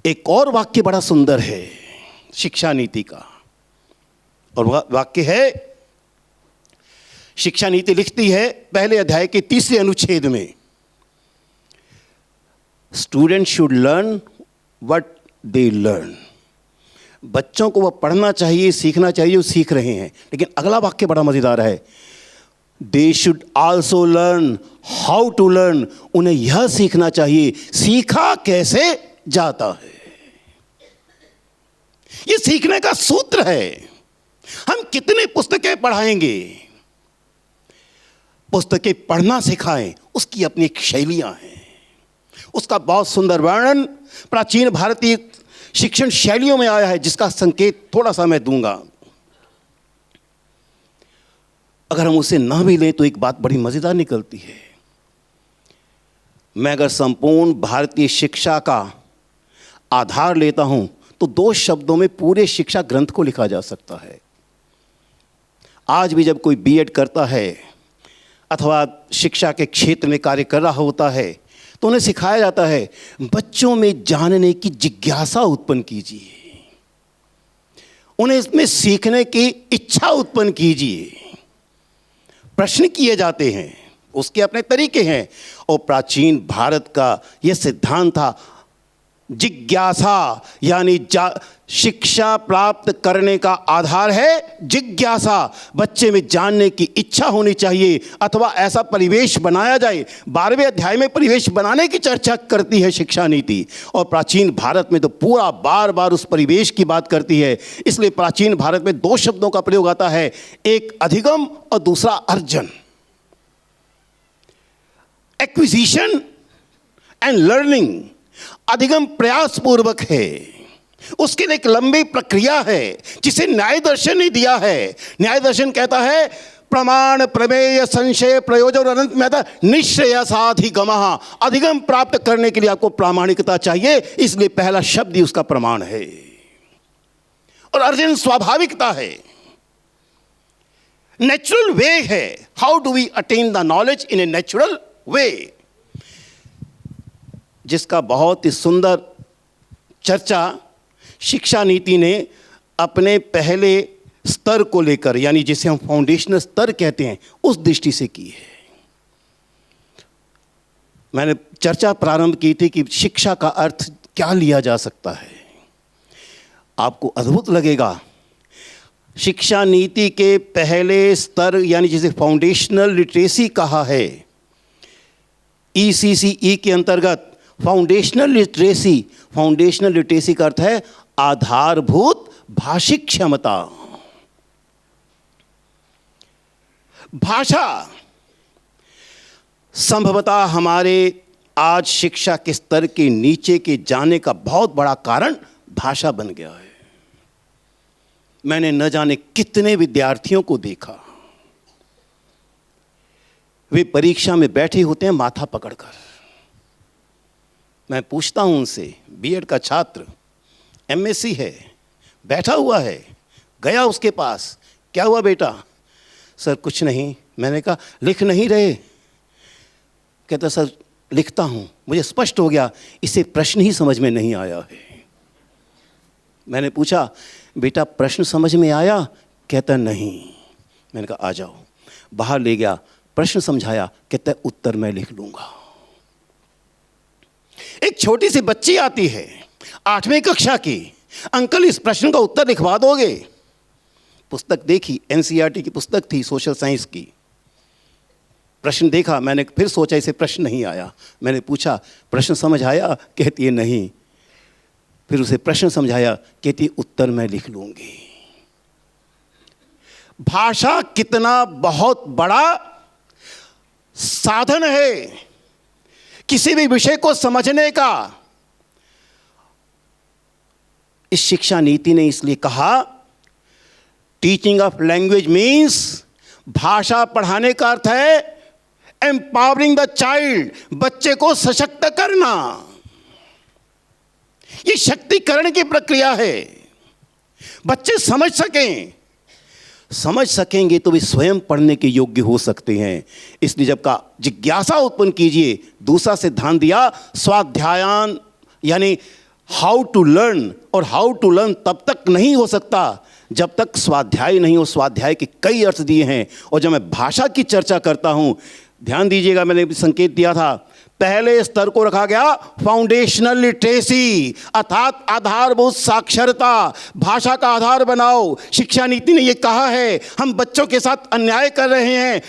एक और वाक्य बड़ा सुंदर है शिक्षा नीति का, और वह वाक्य है, शिक्षा नीति लिखती है पहले अध्याय के 3 अनुच्छेद में, student should learn what they learn. बच्चों को वह पढ़ना चाहिए, सीखना चाहिए, वो सीख रहे हैं। लेकिन अगला वाक्य बड़ा मजेदार है, they should also learn how to learn. उन्हें यह सीखना चाहिए सीखा कैसे जाता है। यह सीखने का सूत्र है। हम कितनी पुस्तकें पढ़ाएंगे, पुस्तकें पढ़ना सिखाएं, उसकी अपनी एक शैलियां हैं। उसका बहुत सुंदर वर्णन प्राचीन भारतीय शिक्षण शैलियों में आया है, जिसका संकेत थोड़ा सा मैं दूंगा। अगर हम उसे ना भी लें तो एक बात बड़ी मजेदार निकलती है। मैं अगर संपूर्ण भारतीय शिक्षा का आधार लेता हूं तो 2 शब्दों में पूरे शिक्षा ग्रंथ को लिखा जा सकता है। आज भी जब कोई बीएड करता है अथवा शिक्षा के क्षेत्र में कार्य कर रहा होता है तो उन्हें सिखाया जाता है, बच्चों में जानने की जिज्ञासा उत्पन्न कीजिए, उन्हें इसमें सीखने की इच्छा उत्पन्न कीजिए। प्रश्न किए जाते हैं, उसके अपने तरीके हैं। और प्राचीन भारत का यह सिद्धांत था, जिज्ञासा, यानी शिक्षा प्राप्त करने का आधार है जिज्ञासा। बच्चे में जानने की इच्छा होनी चाहिए, अथवा ऐसा परिवेश बनाया जाए। 12वें अध्याय में परिवेश बनाने की चर्चा करती है शिक्षा नीति, और प्राचीन भारत में तो पूरा बार बार उस परिवेश की बात करती है। इसलिए प्राचीन भारत में 2 शब्दों का प्रयोग आता है, एक अधिगम और दूसरा अर्जन। Acquisition and learning. अधिगम प्रयास पूर्वक है, उसके लिए एक लंबी प्रक्रिया है जिसे न्याय दर्शन ने दिया है। न्याय दर्शन कहता है प्रमाण प्रमेय संशय प्रयोजन और अनंत में आता निश्चयासाधिगमः, अधिगम प्राप्त करने के लिए आपको प्रामाणिकता चाहिए, इसलिए पहला शब्द ही उसका प्रमाण है। और अर्जुन स्वाभाविकता है, नेचुरल वे है। How do we attain the knowledge in a natural way, जिसका बहुत ही सुंदर चर्चा शिक्षा नीति ने अपने पहले स्तर को लेकर, यानी जिसे हम फाउंडेशनल स्तर कहते हैं, उस दृष्टि से की है। मैंने चर्चा प्रारंभ की थी कि शिक्षा का अर्थ क्या लिया जा सकता है। आपको अद्भुत लगेगा, शिक्षा नीति के पहले स्तर यानी जिसे फाउंडेशनल लिटरेसी कहा है, ECCE के अंतर्गत फाउंडेशनल लिटरेसी का अर्थ है आधारभूत भाषिक क्षमता। भाषा संभवतः हमारे आज शिक्षा के स्तर के नीचे के जाने का बहुत बड़ा कारण भाषा बन गया है। मैंने न जाने कितने विद्यार्थियों को देखा, वे परीक्षा में बैठे होते हैं माथा पकड़कर। मैं पूछता हूं उनसे, बीएड का छात्र MSc है, बैठा हुआ है, गया उसके पास, क्या हुआ बेटा? सर कुछ नहीं। मैंने कहा लिख नहीं रहे? कहता सर लिखता हूं, मुझे स्पष्ट हो गया इसे प्रश्न ही समझ में नहीं आया है। मैंने पूछा बेटा प्रश्न समझ में आया? कहता नहीं। मैंने कहा आ जाओ, बाहर ले गया, प्रश्न समझाया, कहता उत्तर मैं लिख लूंगा। एक छोटी सी बच्ची आती है 8वीं कक्षा की, अंकल इस प्रश्न का उत्तर लिखवा दोगे? पुस्तक देखी, NCERT की पुस्तक थी सोशल साइंस की। प्रश्न देखा, मैंने फिर सोचा इसे प्रश्न नहीं आया। मैंने पूछा प्रश्न समझ आया? कहती है नहीं। फिर उसे प्रश्न समझाया, कहती उत्तर मैं लिख लूंगी। भाषा कितना बहुत बड़ा साधन है किसी भी विषय को समझने का। इस शिक्षा नीति ने इसलिए कहा टीचिंग ऑफ लैंग्वेज मीन्स, भाषा पढ़ाने का अर्थ है एम्पावरिंग द चाइल्ड, बच्चे को सशक्त करना। ये शक्तिकरण की प्रक्रिया है। बच्चे समझ सकेंगे तो वे स्वयं पढ़ने के योग्य हो सकते हैं। इसलिए जब का जिज्ञासा उत्पन्न कीजिए, दूसरा सिद्धांत दिया स्वाध्यायन, यानी हाउ टू लर्न। और हाउ टू लर्न तब तक नहीं हो सकता जब तक स्वाध्याय नहीं हो। स्वाध्याय के कई अर्थ दिए हैं। और जब मैं भाषा की चर्चा करता हूं, ध्यान दीजिएगा, मैंने संकेत दिया था, पहले स्तर को रखा गया फाउंडेशनल लिटरेसी, अर्थात आधारभूत साक्षरता। भाषा का आधार बनाओ। शिक्षा नीति ने यह कहा है हम बच्चों के साथ अन्याय कर रहे हैं,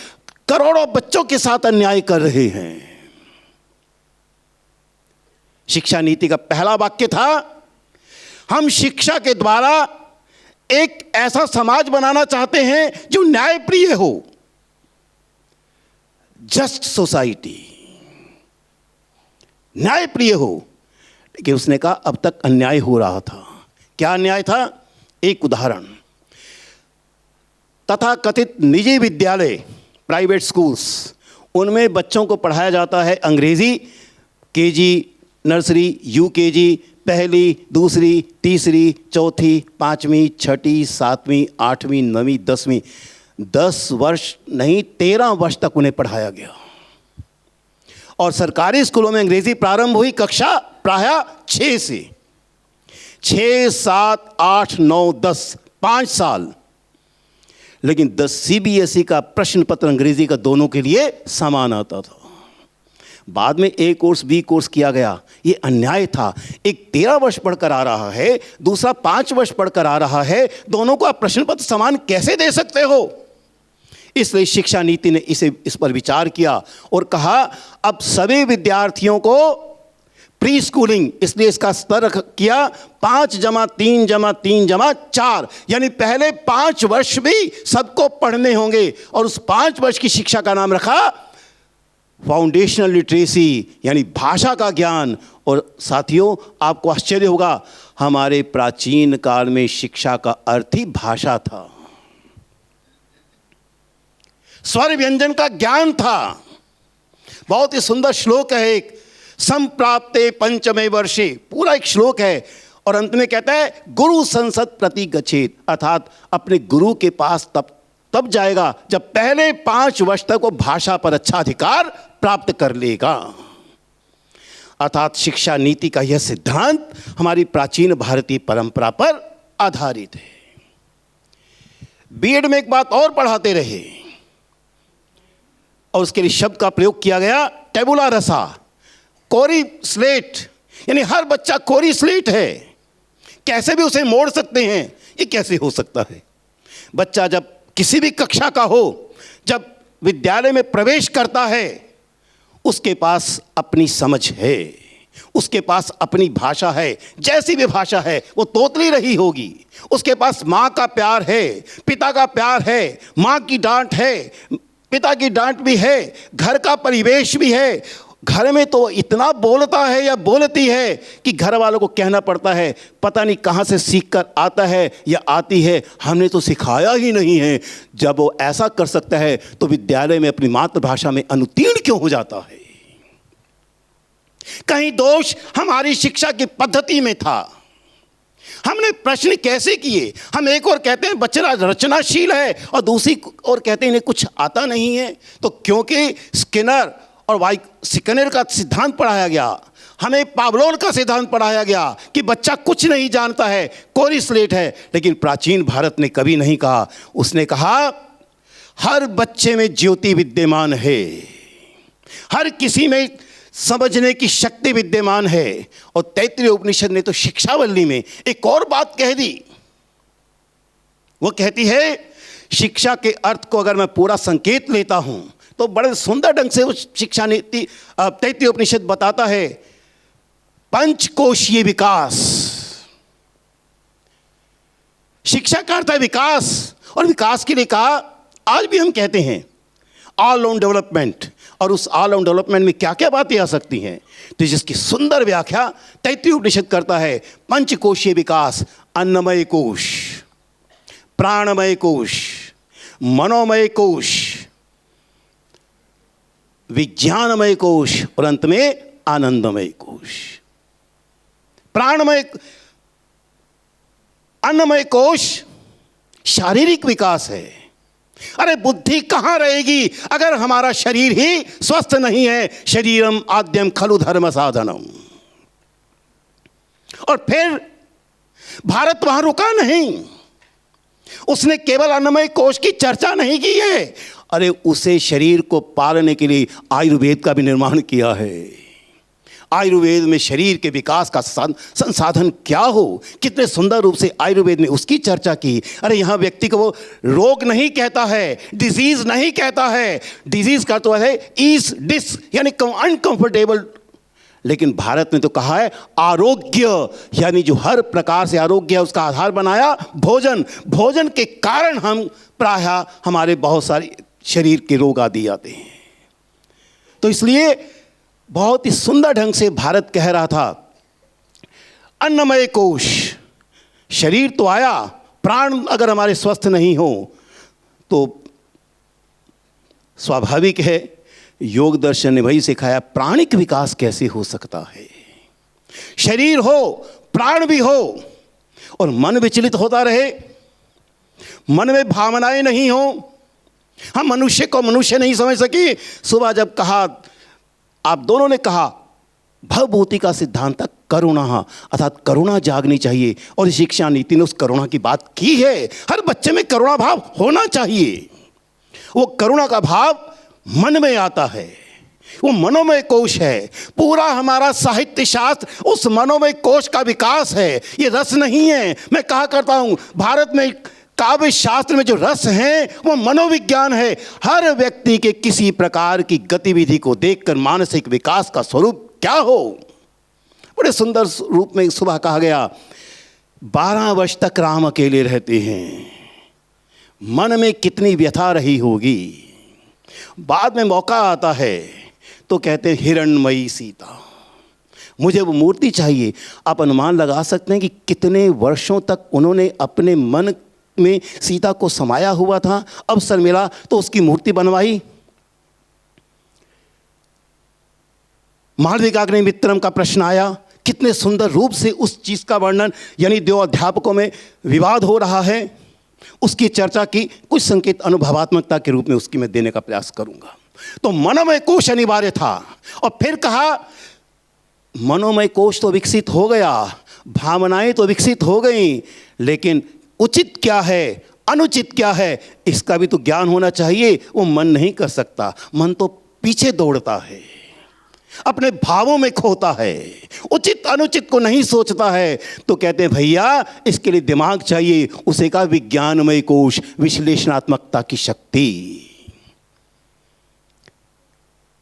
करोड़ों बच्चों के साथ अन्याय कर रहे हैं। शिक्षा नीति का पहला वाक्य था हम शिक्षा के द्वारा एक ऐसा समाज बनाना चाहते हैं जो न्यायप्रिय हो, जस्ट सोसाइटी, न्यायप्रिय हो। लेकिन उसने कहा अब तक अन्याय हो रहा था। क्या अन्याय था? एक उदाहरण, तथाकथित निजी विद्यालय, प्राइवेट स्कूल्स, उनमें बच्चों को पढ़ाया जाता है अंग्रेजी, KG, नर्सरी, UKG, पहली, दूसरी, तीसरी, चौथी, 5वीं, 6ठी, 7वीं, 8वीं, 9वीं, 10वीं, 10 वर्ष नहीं 13 वर्ष तक उन्हें पढ़ाया गया। और सरकारी स्कूलों में अंग्रेजी प्रारंभ हुई कक्षा प्रायः 6 से, 6, 7, 8, 9, 10, 5 साल। लेकिन CBSE का प्रश्न पत्र अंग्रेजी का दोनों के लिए समान आता था। बाद में A कोर्स B कोर्स किया गया। ये अन्याय था। एक 13 वर्ष पढ़कर आ रहा है, दूसरा 5 वर्ष पढ़कर आ रहा है, दोनों को आप प्रश्न पत्र समान कैसे दे सकते हो? इसलिए शिक्षा नीति ने इस पर विचार किया और कहा अब सभी विद्यार्थियों को प्री स्कूलिंग, इसलिए इसका स्तर किया 5+3+3+4, यानी पहले 5 वर्ष भी सबको पढ़ने होंगे। और उस 5 वर्ष की शिक्षा का नाम रखा फाउंडेशनल लिटरेसी, यानी भाषा का ज्ञान। और साथियों आपको आश्चर्य होगा, हमारे प्राचीन काल में शिक्षा का अर्थ ही भाषा था, स्वर व्यंजन का ज्ञान था। बहुत ही सुंदर श्लोक है एक, संप्राप्ते पंचमे वर्षे, पूरा एक श्लोक है और अंत में कहता है गुरु संसद प्रति गच्छेत, अर्थात अपने गुरु के पास तब जाएगा जब पहले 5 वर्ष तक वो भाषा पर अच्छा अधिकार प्राप्त कर लेगा। अर्थात शिक्षा नीति का यह सिद्धांत हमारी प्राचीन भारतीय परंपरा पर आधारित है। बीएड में एक बात और पढ़ाते रहे और उसके लिए शब्द का प्रयोग किया गया टेबुला रसा, कोरी स्लेट, यानी हर बच्चा कोरी स्लेट है, कैसे भी उसे मोड़ सकते हैं। ये कैसे हो सकता है? बच्चा जब किसी भी कक्षा का हो, जब विद्यालय में प्रवेश करता है, उसके पास अपनी समझ है, उसके पास अपनी भाषा है, जैसी भी भाषा है वो तोतली रही होगी। उसके पास माँ का प्यार है, पिता का प्यार है, माँ की डांट है, पिता की डांट भी है, घर का परिवेश भी है। घर में तो इतना बोलता है या बोलती है कि घर वालों को कहना पड़ता है, पता नहीं कहाँ से सीख कर आता है या आती है, हमने तो सिखाया ही नहीं है। जब वो ऐसा कर सकता है तो विद्यालय में अपनी मातृभाषा में अनुत्तीर्ण क्यों हो जाता है? कहीं दोष हमारी शिक्षा की पद्धति में था। हमने प्रश्न कैसे किए? हम एक और कहते हैं बच्चा रचनाशील है और दूसरी ओर कहते हैं इन्हें कुछ आता नहीं है। तो क्योंकि स्किनर और स्किनर का सिद्धांत पढ़ाया गया, हमें पावलोव का सिद्धांत पढ़ाया गया कि बच्चा कुछ नहीं जानता है, कोरी स्लेट है। लेकिन प्राचीन भारत ने कभी नहीं कहा, उसने कहा हर बच्चे में ज्योति विद्यमान है, हर किसी में समझने की शक्ति विद्यमान है। और तैत्तिरीय उपनिषद ने तो शिक्षावल्ली में एक और बात कह दी। वो कहती है शिक्षा के अर्थ को अगर मैं पूरा संकेत लेता हूं तो बड़े सुंदर ढंग से वो शिक्षा नीति तैत्तिरीय उपनिषद बताता है, पंचकोशीय विकास। शिक्षा का अर्थ है विकास, और विकास के लिए कहा आज भी हम कहते हैं ऑल राउंड डेवलपमेंट। और उस ऑल राउंड डेवलपमेंट में क्या क्या बातें आ सकती हैं, तो जिसकी सुंदर व्याख्या तैत्तिरीय उपनिषद करता है। पंचकोशीय विकास, अन्नमय कोश, प्राणमय कोश, मनोमय कोश, विज्ञानमय कोश और अंत में आनंदमय कोश। प्राणमय, अन्नमय कोश शारीरिक विकास है। अरे बुद्धि कहां रहेगी अगर हमारा शरीर ही स्वस्थ नहीं है? शरीरम आद्यम खलु धर्म साधनम। और फिर भारत वहां रुका नहीं, उसने केवल अन्नमय कोश की चर्चा नहीं की है, अरे उसे शरीर को पालने के लिए आयुर्वेद का भी निर्माण किया है। आयुर्वेद में शरीर के विकास का संसाधन क्या हो, कितने सुंदर रूप से आयुर्वेद ने उसकी चर्चा की। अरे यहाँ व्यक्ति को वो रोग नहीं कहता है, डिजीज नहीं कहता है, डिजीज का तो है ईज डिस यानी अनकंफर्टेबल, लेकिन भारत ने तो कहा है आरोग्य, यानी जो हर प्रकार से आरोग्य है उसका आधार बनाया भोजन। भोजन के कारण हम प्रायः हमारे बहुत सारे शरीर के रोग आदि आते हैं। तो इसलिए बहुत ही सुंदर ढंग से भारत कह रहा था अन्नमय कोश, शरीर तो आया, प्राण अगर हमारे स्वस्थ नहीं हो तो स्वाभाविक है, योग दर्शन ने वही सिखाया प्राणिक विकास कैसे हो सकता है। शरीर हो, प्राण भी हो और मन विचलित होता रहे, मन में भावनाएं नहीं हो, हम मनुष्य को मनुष्य नहीं समझ सके। सुबह जब कहा, आप दोनों ने कहा भवभूति का सिद्धांत करुणा, अर्थात करुणा जागनी चाहिए, और शिक्षा नीति ने उस करुणा की बात की है। हर बच्चे में करुणा भाव होना चाहिए। वो करुणा का भाव मन में आता है, वो मनोमय कोश है। पूरा हमारा साहित्य शास्त्र उस मनोमय कोश का विकास है, ये रस नहीं है। मैं कहा करता हूँ भारत में काव्य शास्त्र में जो रस है वो मनोविज्ञान है। हर व्यक्ति के किसी प्रकार की गतिविधि को देखकर मानसिक विकास का स्वरूप क्या हो। बड़े सुंदर रूप में सुबह कहा गया 12 वर्ष तक राम अकेले रहते हैं, मन में कितनी व्यथा रही होगी। बाद में मौका आता है तो कहते हैं हिरणमयी सीता, मुझे वो मूर्ति चाहिए। आप अनुमान लगा सकते हैं कि कितने वर्षों तक उन्होंने अपने मन में सीता को समाया हुआ था। अवसर मिला तो उसकी मूर्ति बनवाई। मालविकाग्नि मित्रम का प्रश्न आया, कितने सुंदर रूप से उस चीज का वर्णन, यानी दो अध्यापकों में विवाद हो रहा है, उसकी चर्चा की। कुछ संकेत अनुभवात्मकता के रूप में उसकी मैं देने का प्रयास करूंगा। तो मनोमय कोश अनिवार्य था। और फिर कहा मनोमय कोश तो विकसित हो गया, भावनाएं तो विकसित हो गई, लेकिन उचित क्या है, अनुचित क्या है, इसका भी तो ज्ञान होना चाहिए। वो मन नहीं कर सकता। मन तो पीछे दौड़ता है, अपने भावों में खोता है, उचित अनुचित को नहीं सोचता है। तो कहते हैं भैया इसके लिए दिमाग चाहिए। उसे कहा विज्ञानमय कोश, विश्लेषणात्मकता की शक्ति।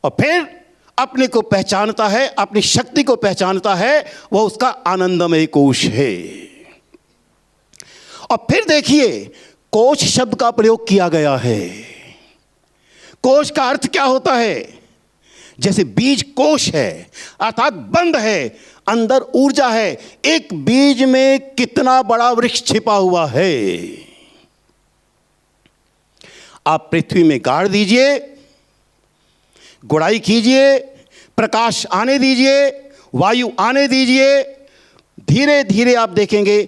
और फिर अपने को पहचानता है, अपनी शक्ति को पहचानता है, वह उसका आनंदमय कोश है। और फिर देखिए कोश शब्द का प्रयोग किया गया है। कोश का अर्थ क्या होता है? जैसे बीज कोश है, अर्थात बंद है, अंदर ऊर्जा है। एक बीज में कितना बड़ा वृक्ष छिपा हुआ है। आप पृथ्वी में गाड़ दीजिए, गुड़ाई कीजिए, प्रकाश आने दीजिए, वायु आने दीजिए, धीरे धीरे आप देखेंगे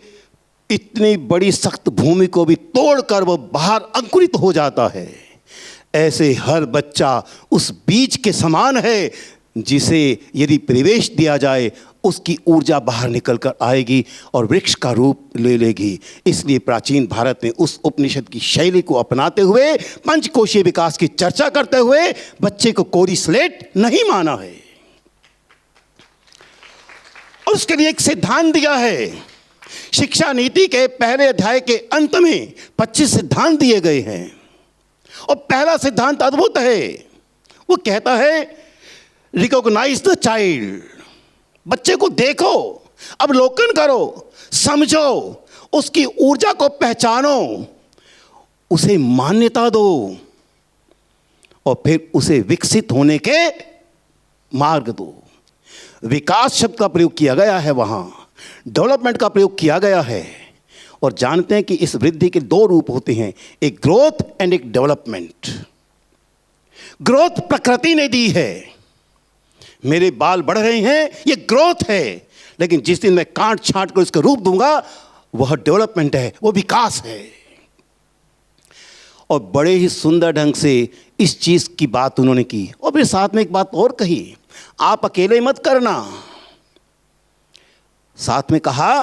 इतनी बड़ी सख्त भूमि को भी तोड़कर वह बाहर अंकुरित हो जाता है। ऐसे हर बच्चा उस बीज के समान है जिसे यदि प्रवेश दिया जाए उसकी ऊर्जा बाहर निकल कर आएगी और वृक्ष का रूप ले लेगी। इसलिए प्राचीन भारत ने उस उपनिषद की शैली को अपनाते हुए पंचकोशीय विकास की चर्चा करते हुए बच्चे को कोरी स्लेट नहीं माना है और उसके लिए एक सिद्धांत दिया है। शिक्षा नीति के पहले अध्याय के अंत में 25 सिद्धांत दिए गए हैं और पहला सिद्धांत अद्भुत है। वो कहता है रिकॉग्नाइज द चाइल्ड। बच्चे को देखो, अवलोकन करो, समझो, उसकी ऊर्जा को पहचानो, उसे मान्यता दो और फिर उसे विकसित होने के मार्ग दो। विकास शब्द का प्रयोग किया गया है, वहां डेवलपमेंट का प्रयोग किया गया है। और जानते हैं कि इस वृद्धि के दो रूप होते हैं, एक ग्रोथ एंड एक डेवलपमेंट। ग्रोथ प्रकृति ने दी है, मेरे बाल बढ़ रहे हैं, ये ग्रोथ है। लेकिन जिस दिन मैं काट छांट कर इसका रूप दूंगा वह डेवलपमेंट है, वो विकास है। और बड़े ही सुंदर ढंग से इस चीज की बात उन्होंने की। और फिर साथ में एक बात और कही, आप अकेले मत करना। साथ में कहा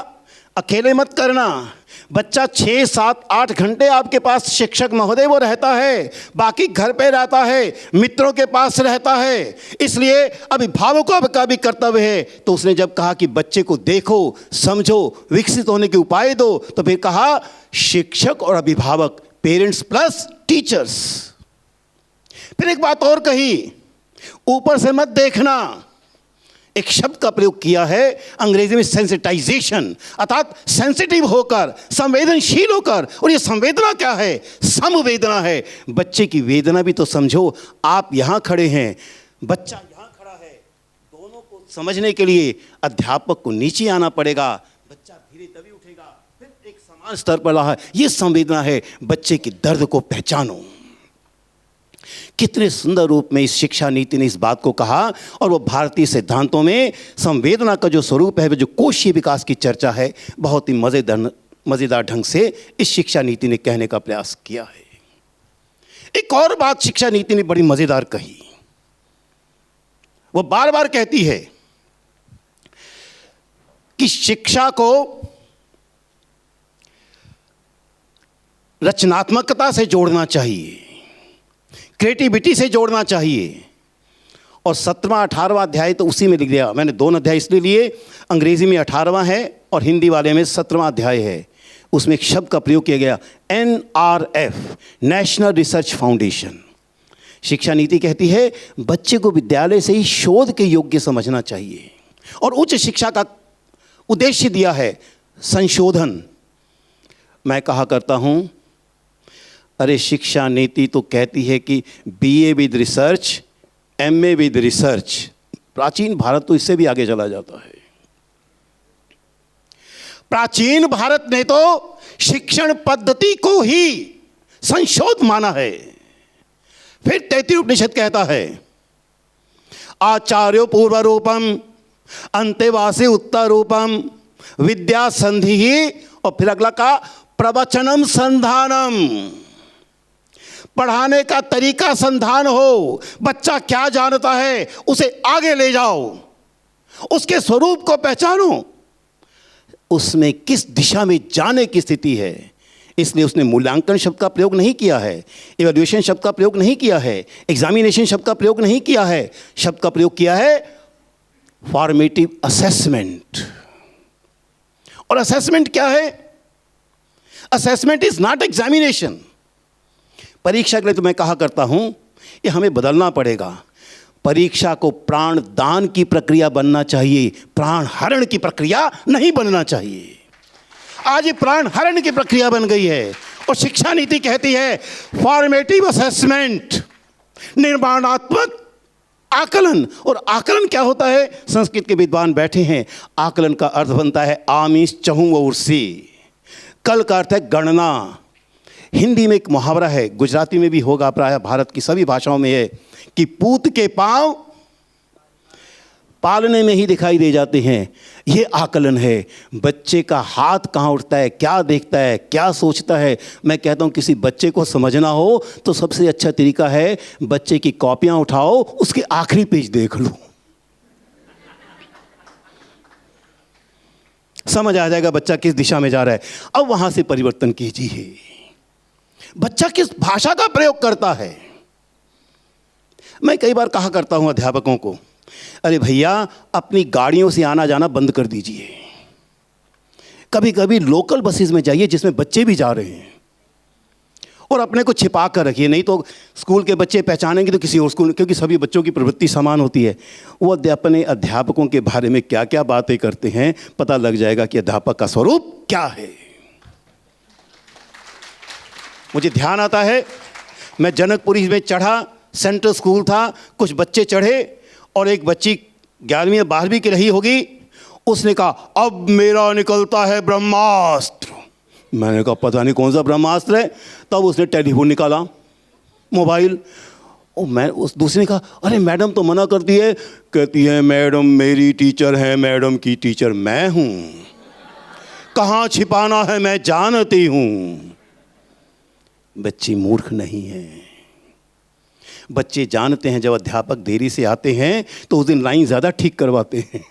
अकेले मत करना। बच्चा 6, 7, 8 घंटे आपके पास शिक्षक महोदय वो रहता है, बाकी घर पे रहता है, मित्रों के पास रहता है। इसलिए अभिभावकों का भी कर्तव्य है। तो उसने जब कहा कि बच्चे को देखो, समझो, विकसित होने के उपाय दो, तो फिर कहा शिक्षक और अभिभावक, पेरेंट्स प्लस टीचर्स। फिर एक बात और कही, ऊपर से मत देखना। एक शब्द का प्रयोग किया है अंग्रेजी में सेंसिटाइजेशन, अर्थात सेंसिटिव होकर, संवेदनशील होकर। और ये संवेदना क्या है? समवेदना है। बच्चे की वेदना भी तो समझो। आप यहाँ खड़े हैं, बच्चा यहाँ खड़ा है, दोनों को समझने के लिए अध्यापक को नीचे आना पड़ेगा। बच्चा धीरे तभी उठेगा, फिर एक समान स्तर पर रहा है। ये संवेदना है। बच्चे के दर्द को पहचानो। कितने सुंदर रूप में इस शिक्षा नीति ने इस बात को कहा। और वो भारतीय सिद्धांतों में संवेदना का जो स्वरूप है, वो जो कोशीय विकास की चर्चा है, बहुत ही मजेदार ढंग से इस शिक्षा नीति ने कहने का प्रयास किया है। एक और बात शिक्षा नीति ने बड़ी मजेदार कही। वो बार बार कहती है कि शिक्षा को रचनात्मकता से जोड़ना चाहिए, क्रिएटिविटी से जोड़ना चाहिए। और 17वां 18वां अध्याय तो उसी में लिख दिया। मैंने 2 अध्याय इसलिए लिए, अंग्रेजी में 18वां है और हिंदी वाले में 17वां अध्याय है। उसमें एक शब्द का प्रयोग किया गया, NRF, नेशनल रिसर्च फाउंडेशन। शिक्षा नीति कहती है बच्चे को विद्यालय से ही शोध के योग्य समझना चाहिए। और उच्च शिक्षा का उद्देश्य दिया है संशोधन। मैं कहा करता हूँ, अरे शिक्षा नीति तो कहती है कि BA with research, MA with research, प्राचीन भारत तो इससे भी आगे चला जाता है। प्राचीन भारत ने तो शिक्षण पद्धति को ही संशोध माना है। फिर तैत्तिरीय उपनिषद कहता है, आचार्यो पूर्व रूपम अंतेवासी उत्तर रूपम विद्या संधि ही, और फिर अगला का प्रवचनम संधानम, पढ़ाने का तरीका संधान हो। बच्चा क्या जानता है उसे आगे ले जाओ, उसके स्वरूप को पहचानो, उसमें किस दिशा में जाने की स्थिति है। इसलिए उसने मूल्यांकन शब्द का प्रयोग नहीं किया है, इवैल्यूएशन शब्द का प्रयोग नहीं किया है, एग्जामिनेशन शब्द का प्रयोग नहीं किया है। शब्द का प्रयोग किया है फॉर्मेटिव असेसमेंट। और असेसमेंट क्या है? Assessment is not examination. परीक्षा के लिए तो मैं कहा करता हूं ये हमें बदलना पड़ेगा। परीक्षा को प्राण दान की प्रक्रिया बनना चाहिए, प्राण हरण की प्रक्रिया नहीं बनना चाहिए। आज ये प्राण हरण की प्रक्रिया बन गई है। और शिक्षा नीति कहती है फॉर्मेटिव असेसमेंट, निर्माणात्मक आकलन। और आकलन क्या होता है? संस्कृत के विद्वान बैठे हैं। आकलन का अर्थ बनता है आमीस चहूं और सी। कल का अर्थ है गणना। हिंदी में एक मुहावरा है, गुजराती में भी होगा, प्रायः भारत की सभी भाषाओं में है कि पूत के पांव पालने में ही दिखाई दे जाते हैं। ये आकलन है। बच्चे का हाथ कहाँ उठता है, क्या देखता है, क्या सोचता है। मैं कहता हूँ किसी बच्चे को समझना हो तो सबसे अच्छा तरीका है बच्चे की कॉपियाँ उठाओ, उसके आखिरी पेज देख लो, समझ आ जाएगा बच्चा किस दिशा में जा रहा है। अब वहाँ से परिवर्तन कीजिए। बच्चा किस भाषा का प्रयोग करता है। मैं कई बार कहा करता हूँ अध्यापकों को, अरे भैया अपनी गाड़ियों से आना जाना बंद कर दीजिए। कभी कभी लोकल बसेस में जाइए जिसमें बच्चे भी जा रहे हैं, और अपने को छिपा कर रखिए, नहीं तो स्कूल के बच्चे पहचानेंगे तो किसी और स्कूल, क्योंकि सभी बच्चों की प्रवृत्ति समान होती है। वो अपने अध्यापकों के बारे में क्या क्या बातें करते हैं, पता लग जाएगा कि अध्यापक का स्वरूप क्या है। मुझे ध्यान आता है मैं जनकपुरी में चढ़ा, सेंट्रल स्कूल था, कुछ बच्चे चढ़े और एक बच्ची 11वीं या 12वीं की रही होगी, उसने कहा अब मेरा निकलता है ब्रह्मास्त्र। मैंने कहा पता नहीं कौन सा ब्रह्मास्त्र है। तब उसने टेलीफोन निकाला, मोबाइल। और मैं उस दूसरे ने कहा अरे मैडम तो मना करती है। कहती है मैडम मेरी टीचर है, मैडम की टीचर मैं हूँ, कहाँ छिपाना है मैं जानती हूँ। बच्चे मूर्ख नहीं हैं। बच्चे जानते हैं जब अध्यापक देरी से आते हैं तो उस दिन लाइन ज़्यादा ठीक करवाते हैं,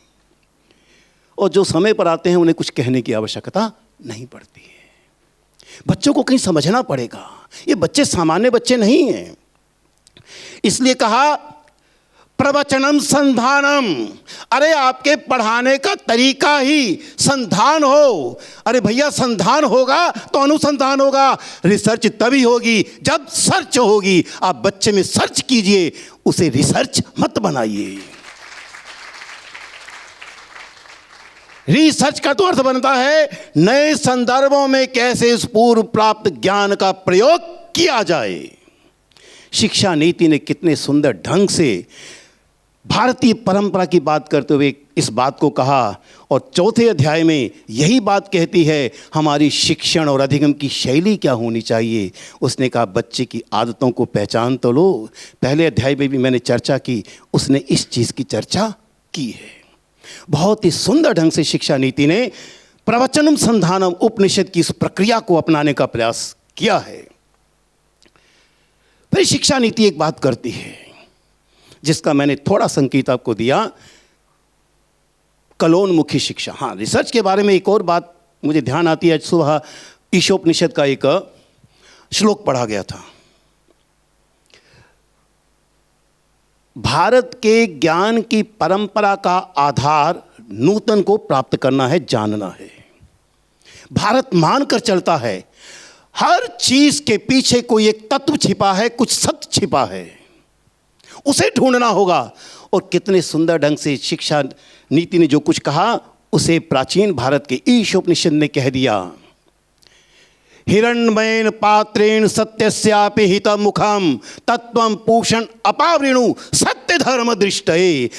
और जो समय पर आते हैं उन्हें कुछ कहने की आवश्यकता नहीं पड़ती है। बच्चों को कहीं समझना पड़ेगा, ये बच्चे सामान्य बच्चे नहीं हैं। इसलिए कहा प्रवचनम संधानम। अरे आपके पढ़ाने का तरीका ही संधान हो। अरे भैया संधान होगा तो अनुसंधान होगा, रिसर्च तभी होगी जब सर्च होगी। आप बच्चे में सर्च कीजिए, उसे रिसर्च मत बनाइए। रिसर्च का तो अर्थ बनता है नए संदर्भों में कैसे इस पूर्व प्राप्त ज्ञान का प्रयोग किया जाए। शिक्षा नीति ने कितने सुंदर ढंग से भारतीय परंपरा की बात करते हुए इस बात को कहा, और चौथे अध्याय में यही बात कहती है हमारी शिक्षण और अधिगम की शैली क्या होनी चाहिए। उसने कहा बच्चे की आदतों को पहचान तो लो। पहले अध्याय में भी मैंने चर्चा की, उसने इस चीज़ की चर्चा की है। बहुत ही सुंदर ढंग से शिक्षा नीति ने प्रवचनम संधानम उपनिषद की इस प्रक्रिया को अपनाने का प्रयास किया है। फिर शिक्षा नीति एक बात करती है जिसका मैंने थोड़ा संकेत आपको दिया, कलोन्मुखी शिक्षा। हाँ, रिसर्च के बारे में एक और बात मुझे ध्यान आती है। आज सुबह ईशोपनिषद का एक श्लोक पढ़ा गया था। भारत के ज्ञान की परंपरा का आधार नूतन को प्राप्त करना है, जानना है। भारत मानकर चलता है हर चीज के पीछे कोई एक तत्व छिपा है, कुछ सत्य छिपा है, उसे ढूंढना होगा। और कितने सुंदर ढंग से शिक्षा नीति ने जो कुछ कहा उसे प्राचीन भारत के ईशोपनिषद ने कह दिया। हिरण्मयेन पात्रेण सत्यस्यापि हितमुखम तत्वं पूषण अपावृणु सत्य धर्म दृष्टये।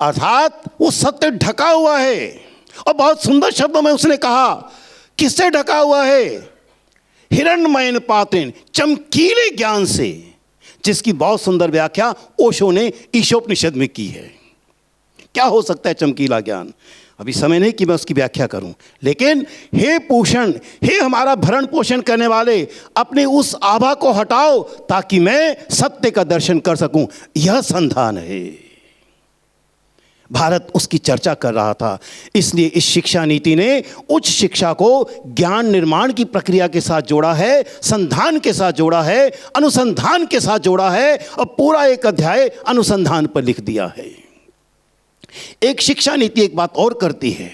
अर्थात वो सत्य ढका हुआ है। और बहुत सुंदर शब्दों में उसने कहा, किससे ढका हुआ है? हिरण्मय पात्रेण, चमकीले ज्ञान से, जिसकी बहुत सुंदर व्याख्या ओशो ने ईशोपनिषद में की है। क्या हो सकता है चमकीला ज्ञान? अभी समय नहीं कि मैं उसकी व्याख्या करूं, लेकिन हे पूषण, हे हमारा भरण पोषण करने वाले, अपने उस आभा को हटाओ ताकि मैं सत्य का दर्शन कर सकूं। यह संधान है। भारत उसकी चर्चा कर रहा था। इसलिए इस शिक्षा नीति ने उच्च शिक्षा को ज्ञान निर्माण की प्रक्रिया के साथ जोड़ा है, संधान के साथ जोड़ा है, अनुसंधान के साथ जोड़ा है, और पूरा एक अध्याय अनुसंधान पर लिख दिया है। एक शिक्षा नीति एक बात और करती है,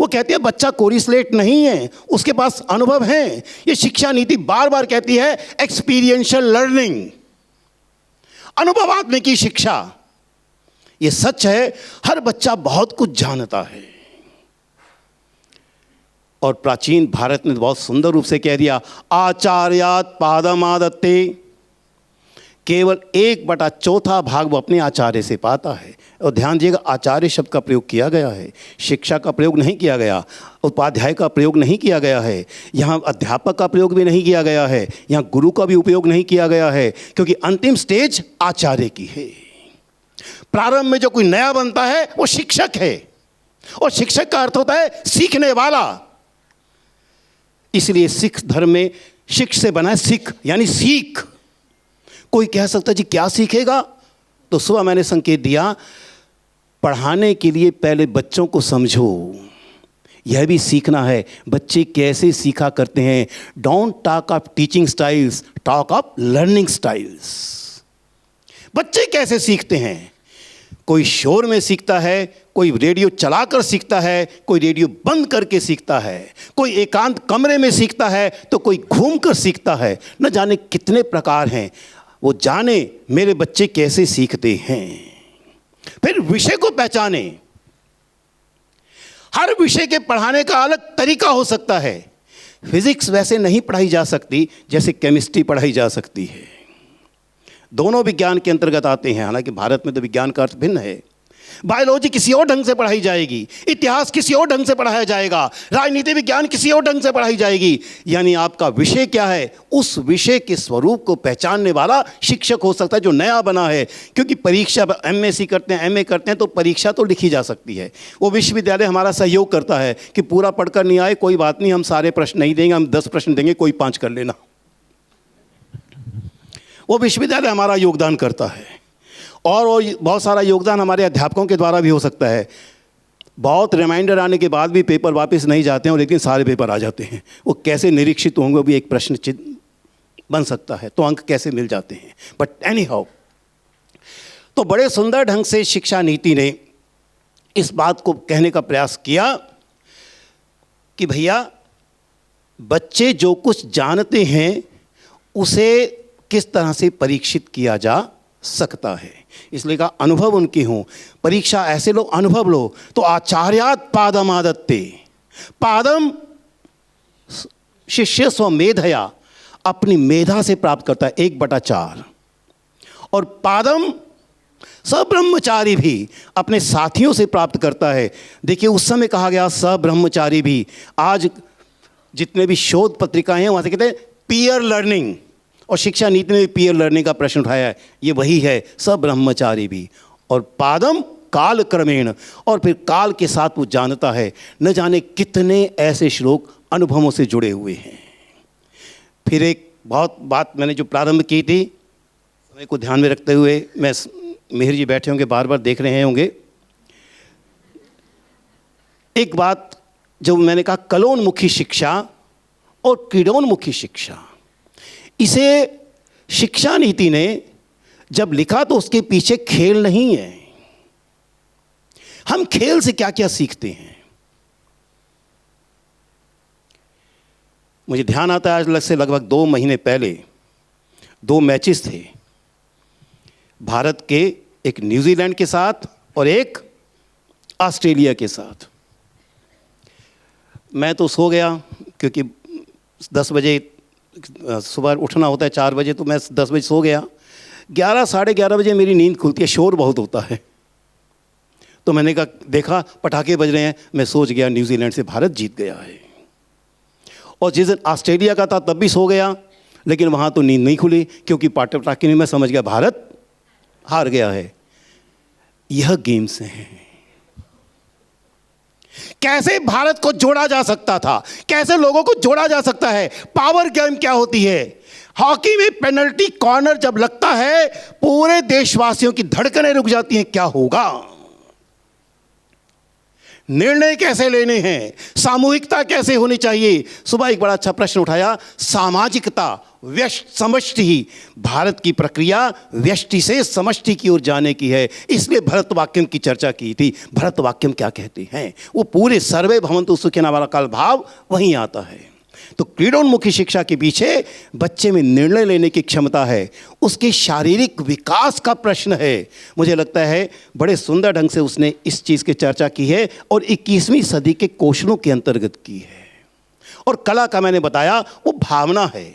वो कहती है बच्चा कोरी स्लेट नहीं है, उसके पास अनुभव है। ये शिक्षा नीति बार बार कहती है एक्सपीरियंशियल लर्निंग, अनुभवात्मक की शिक्षा। ये सच है, हर बच्चा बहुत कुछ जानता है। और प्राचीन भारत ने बहुत सुंदर रूप से कह दिया, आचार्यात् पादमादत्ते, केवल 1/4 भाग वो अपने आचार्य से पाता है। और ध्यान दीजिएगा, आचार्य शब्द का प्रयोग किया गया है, शिक्षा का प्रयोग नहीं किया गया, उपाध्याय का प्रयोग नहीं किया गया है, यहाँ अध्यापक का प्रयोग भी नहीं किया गया है, यहाँ गुरु का भी उपयोग नहीं किया गया है, क्योंकि अंतिम स्टेज आचार्य की है। प्रारंभ में जो कोई नया बनता है वो शिक्षक है, और शिक्षक का अर्थ होता है सीखने वाला। इसलिए सिख धर्म में शिक्ष से बना है सिख, यानी सीख। कोई कह सकता है जी क्या सीखेगा? तो सुबह मैंने संकेत दिया, पढ़ाने के लिए पहले बच्चों को समझो, यह भी सीखना है बच्चे कैसे सीखा करते हैं। Don't talk of teaching styles, talk of learning styles. बच्चे कैसे सीखते हैं? कोई शोर में सीखता है, कोई रेडियो चलाकर सीखता है, कोई रेडियो बंद करके सीखता है, कोई एकांत कमरे में सीखता है, तो कोई घूमकर सीखता है। न जाने कितने प्रकार हैं। वो जाने मेरे बच्चे कैसे सीखते हैं। फिर विषय को पहचाने। हर विषय के पढ़ाने का अलग तरीका हो सकता है। फिजिक्स वैसे नहीं पढ़ाई जा सकती जैसे केमिस्ट्री पढ़ाई जा सकती है। दोनों विज्ञान के अंतर्गत आते हैं, हालांकि भारत में तो विज्ञान का अर्थ भिन्न है। बायोलॉजी किसी और ढंग से पढ़ाई जाएगी, इतिहास किसी और ढंग से पढ़ाया जाएगा, राजनीति विज्ञान किसी और ढंग से पढ़ाई जाएगी। यानी आपका विषय क्या है, उस विषय के स्वरूप को पहचानने वाला शिक्षक हो सकता है जो नया बना है। क्योंकि परीक्षा, एमएससी करते हैं, एमए करते हैं, तो परीक्षा तो लिखी जा सकती है। वो विश्वविद्यालय हमारा सहयोग करता है कि पूरा पढ़कर नहीं आए कोई बात नहीं, हम सारे प्रश्न नहीं देंगे, हम 10 प्रश्न देंगे, कोई 5 कर लेना। वो विश्वविद्यालय हमारा योगदान करता है। और बहुत सारा योगदान हमारे अध्यापकों के द्वारा भी हो सकता है। बहुत रिमाइंडर आने के बाद भी पेपर वापस नहीं जाते हैं, लेकिन सारे पेपर आ जाते हैं। वो कैसे निरीक्षित होंगे वो भी एक प्रश्न चिन्ह बन सकता है, तो अंक कैसे मिल जाते हैं। बट एनी हाउ, तो बड़े सुंदर ढंग से शिक्षा नीति ने इस बात को कहने का प्रयास किया कि भैया बच्चे जो कुछ जानते हैं उसे किस तरह से परीक्षित किया जा सकता है। इसलिए कहा अनुभव उनके हों, परीक्षा ऐसे लो, अनुभव लो। तो आचार्यात् पादमादत्ते, पादम शिष्य स्वमेधया, अपनी मेधा से प्राप्त करता है 1/4, और पादम सब्रह्मचारी भी अपने साथियों से प्राप्त करता है। देखिए उस समय कहा गया सब्रह्मचारी भी, आज जितने भी शोध पत्रिकाएं हैं वहाँ से कहते हैं पीयर लर्निंग, और शिक्षा नीति ने पीयर लर्निंग का प्रश्न उठाया है। ये वही है, सब्रह्मचारी भी। और पादम काल क्रमेण, और फिर काल के साथ वो जानता है। न जाने कितने ऐसे श्लोक अनुभवों से जुड़े हुए हैं। फिर एक बहुत बात मैंने जो प्रारंभ की थी, समय को ध्यान में रखते हुए, मैं मिहिर जी बैठे होंगे, बार बार देख रहे होंगे, एक बात जो मैंने कहा कलोन्मुखी शिक्षा और क्रीडोन्मुखी शिक्षा। इसे शिक्षा नीति ने जब लिखा तो उसके पीछे खेल नहीं है। हम खेल से क्या क्या सीखते हैं। मुझे ध्यान आता है आज से लगभग 2 महीने पहले 2 मैचेस थे, भारत के एक न्यूजीलैंड के साथ और एक ऑस्ट्रेलिया के साथ। मैं तो सो गया क्योंकि 10 बजे सुबह उठना होता है, 4 बजे, तो मैं 10 बजे सो गया। 11 साढ़े 11 बजे मेरी नींद खुलती है, शोर बहुत होता है। तो मैंने कहा, देखा पटाखे बज रहे हैं, मैं सोच गया न्यूजीलैंड से भारत जीत गया है। और जिस दिन ऑस्ट्रेलिया का था तब भी सो गया, लेकिन वहाँ तो नींद नहीं खुली, क्योंकि पटाखे में मैं समझ गया भारत हार गया है। यह गेम्स हैं। कैसे भारत को जोड़ा जा सकता था, कैसे लोगों को जोड़ा जा सकता है। पावर गेम क्या होती है? हॉकी में पेनल्टी कॉर्नर जब लगता है, पूरे देशवासियों की धड़कनें रुक जाती हैं, क्या होगा। निर्णय कैसे लेने हैं, सामूहिकता कैसे होनी चाहिए। सुबह एक बड़ा अच्छा प्रश्न उठाया, सामाजिकता व्यष्टि समष्टि ही। भारत की प्रक्रिया व्यष्टि से समष्टि की ओर जाने की है, इसलिए भरत वाक्यम की चर्चा की थी। भरत वाक्यम क्या कहते हैं? वो पूरे सर्वे भवन्तु सुखिनः वाला काल भाव वहीं आता है। तो क्रीडोन्मुखी शिक्षा के पीछे बच्चे में निर्णय लेने की क्षमता है, उसके शारीरिक विकास का प्रश्न है। मुझे लगता है बड़े सुंदर ढंग से उसने इस चीज़ की चर्चा की है और 21वीं सदी के कौशलों के अंतर्गत की है। और कला का मैंने बताया वो भावना है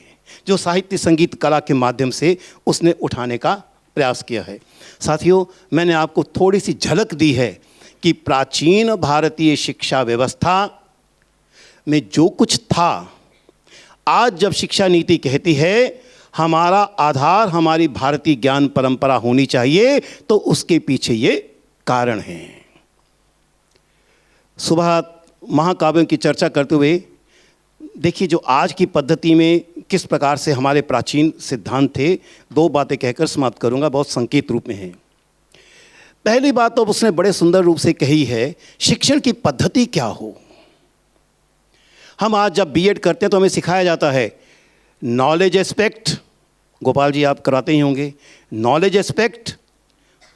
जो साहित्य संगीत कला के माध्यम से उसने उठाने का प्रयास किया है। साथियों, मैंने आपको थोड़ी सी झलक दी है कि प्राचीन भारतीय शिक्षा व्यवस्था में जो कुछ था, आज जब शिक्षा नीति कहती है हमारा आधार हमारी भारतीय ज्ञान परंपरा होनी चाहिए, तो उसके पीछे ये कारण हैं। सुबह महाकाव्यों की चर्चा करते हुए देखिए, जो आज की पद्धति में किस प्रकार से हमारे प्राचीन सिद्धांत थे। दो बातें कहकर समाप्त करूंगा, बहुत संकेत रूप में हैं। पहली बात तो उसने बड़े सुंदर रूप से कही है, शिक्षण की पद्धति क्या हो। हम आज जब बीएड करते हैं तो हमें सिखाया जाता है नॉलेज एस्पेक्ट, गोपाल जी आप कराते ही होंगे, नॉलेज एस्पेक्ट,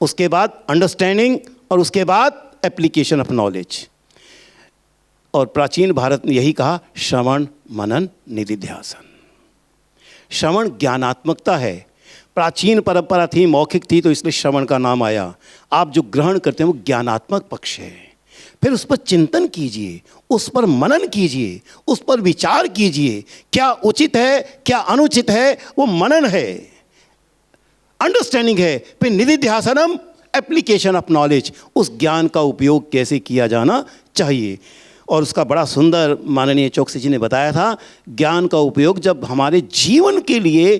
उसके बाद अंडरस्टैंडिंग और उसके बाद एप्लीकेशन ऑफ नॉलेज। और प्राचीन भारत ने यही कहा, श्रवण मनन निधिध्यासन। श्रवण ज्ञानात्मकता है। प्राचीन परंपरा थी, मौखिक थी, तो इसलिए श्रवण का नाम आया। आप जो ग्रहण करते हैं वो ज्ञानात्मक पक्ष है। फिर उस पर चिंतन कीजिए, उस पर मनन कीजिए, उस पर विचार कीजिए, क्या उचित है क्या अनुचित है, वो मनन है, अंडरस्टैंडिंग है। फिर निधिध्यासनम, एप्लीकेशन ऑफ नॉलेज, उस ज्ञान का उपयोग कैसे किया जाना चाहिए। और उसका बड़ा सुंदर माननीय चौकसी जी ने बताया था, ज्ञान का उपयोग जब हमारे जीवन के लिए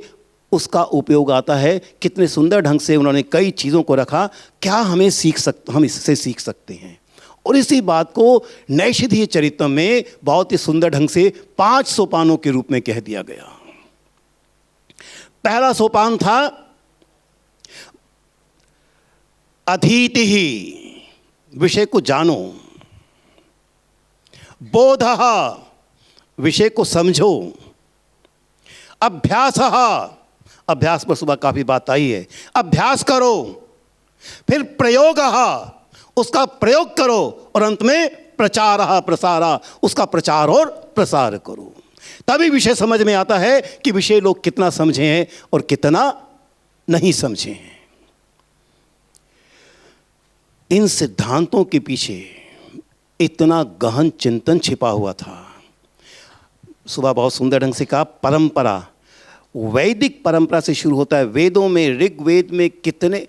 उसका उपयोग आता है, कितने सुंदर ढंग से उन्होंने कई चीज़ों को रखा, क्या हम इससे सीख सकते हैं। और इसी बात को नैषधीय चरित्र में बहुत ही सुंदर ढंग से 5 सोपानों के रूप में कह दिया गया। पहला सोपान था अधीति ही, विषय को जानो, बोधः, विषय को समझो, अभ्यासः, अभ्यास पर सुबह काफी बात आई है, अभ्यास करो, फिर प्रयोगः, उसका प्रयोग करो, और अंत में प्रचारः प्रसारः, उसका प्रचार और प्रसार करो। तभी विषय समझ में आता है कि विषय लोग कितना समझे हैं और कितना नहीं समझे हैं। इन सिद्धांतों के पीछे इतना गहन चिंतन छिपा हुआ था। सुबह बहुत सुंदर ढंग से कहा, परंपरा वैदिक परंपरा से शुरू होता है। वेदों में, ऋग्वेद में कितने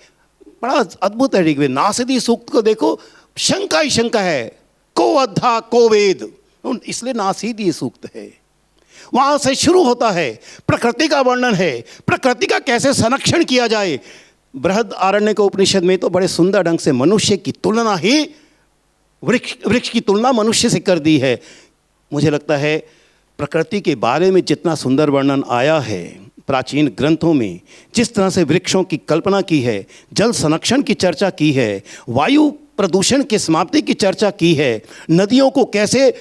बड़ा अद्भुत है। ऋग्वेद नासदी सूक्त को देखो, शंका ही शंका है, को अद्धा को वेद, इसलिए नासदी सूक्त है। वहां से शुरू होता है, प्रकृति का वर्णन है, प्रकृति का कैसे संरक्षण किया जाए। बृहद आरण्यक उपनिषद में तो बड़े सुंदर ढंग से मनुष्य की तुलना ही वृक्ष की तुलना मनुष्य से कर दी है। मुझे लगता है प्रकृति के बारे में जितना सुंदर वर्णन आया है प्राचीन ग्रंथों में, जिस तरह से वृक्षों की कल्पना की है, जल संरक्षण की चर्चा की है, वायु प्रदूषण की समाप्ति की चर्चा की है, नदियों को कैसे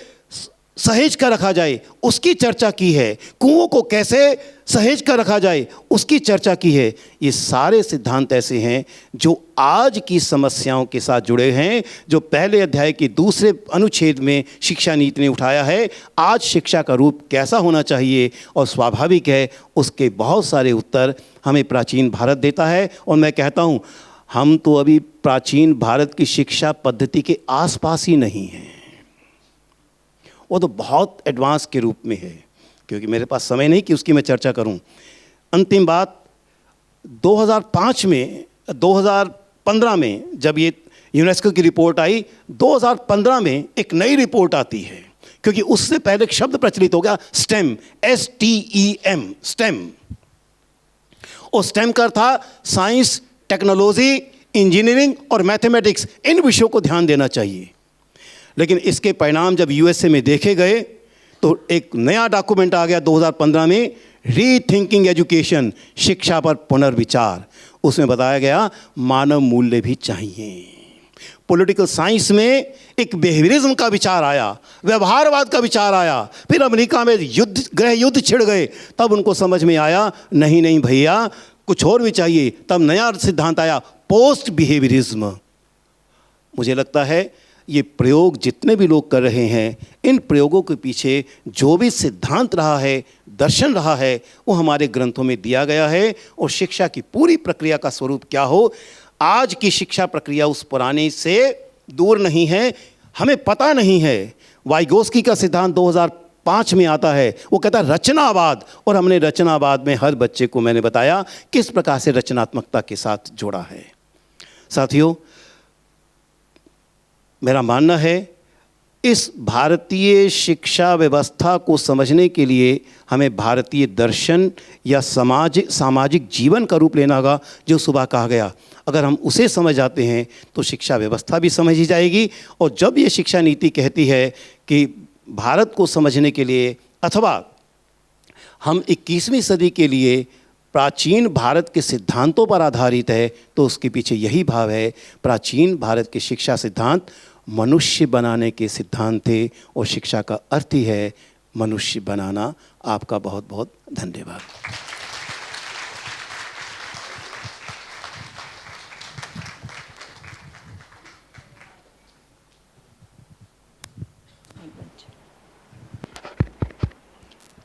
सहेज कर रखा जाए उसकी चर्चा की है, कुओं को कैसे सहेज कर रखा जाए उसकी चर्चा की है। ये सारे सिद्धांत ऐसे हैं जो आज की समस्याओं के साथ जुड़े हैं, जो पहले अध्याय के दूसरे अनुच्छेद में शिक्षा नीति ने उठाया है। आज शिक्षा का रूप कैसा होना चाहिए, और स्वाभाविक है उसके बहुत सारे उत्तर हमें प्राचीन भारत देता है। और मैं कहता हूँ, हम तो अभी प्राचीन भारत की शिक्षा पद्धति के आसपास ही नहीं हैं, वो तो बहुत एडवांस के रूप में है। क्योंकि मेरे पास समय नहीं कि उसकी मैं चर्चा करूं। अंतिम बात, 2005 में 2015 में जब ये यूनेस्को की रिपोर्ट आई, 2015 में एक नई रिपोर्ट आती है, क्योंकि उससे पहले एक शब्द प्रचलित हो गया स्टेम, STEM, स्टेम। और स्टेम का था साइंस, टेक्नोलॉजी, इंजीनियरिंग और मैथमेटिक्स, इन विषयों को ध्यान देना चाहिए। लेकिन इसके परिणाम जब USA में देखे गए तो एक नया डॉक्यूमेंट आ गया 2015 में, रीथिंकिंग एजुकेशन, शिक्षा पर पुनर्विचार। उसमें बताया गया मानव मूल्य भी चाहिए। पॉलिटिकल साइंस में एक बिहेवियरिज्म का विचार आया, व्यवहारवाद का विचार आया। फिर अमेरिका में गृह युद्ध छिड़ गए, तब उनको समझ में आया नहीं नहीं भैया कुछ और भी चाहिए। तब नया सिद्धांत आया, पोस्ट बिहेवियरिज्म। मुझे लगता है ये प्रयोग जितने भी लोग कर रहे हैं, इन प्रयोगों के पीछे जो भी सिद्धांत रहा है, दर्शन रहा है, वो हमारे ग्रंथों में दिया गया है। और शिक्षा की पूरी प्रक्रिया का स्वरूप क्या हो, आज की शिक्षा प्रक्रिया उस पुराने से दूर नहीं है, हमें पता नहीं है। वाइगोस्की का सिद्धांत 2005 में आता है, वो कहता है रचनावाद। और हमने रचनावाद में हर बच्चे को मैंने बताया किस प्रकार से रचनात्मकता के साथ जोड़ा है। साथियों, मेरा मानना है इस भारतीय शिक्षा व्यवस्था को समझने के लिए हमें भारतीय दर्शन या सामाजिक जीवन का रूप लेना होगा, जो सुबह कहा गया। अगर हम उसे समझ आते हैं तो शिक्षा व्यवस्था भी समझी जाएगी। और जब ये शिक्षा नीति कहती है कि भारत को समझने के लिए अथवा हम 21वीं सदी के लिए प्राचीन भारत के सिद्धांतों पर आधारित है, तो उसके पीछे यही भाव है। प्राचीन भारत के शिक्षा सिद्धांत मनुष्य बनाने के सिद्धांत थे, और शिक्षा का अर्थ ही है मनुष्य बनाना। आपका बहुत बहुत धन्यवाद।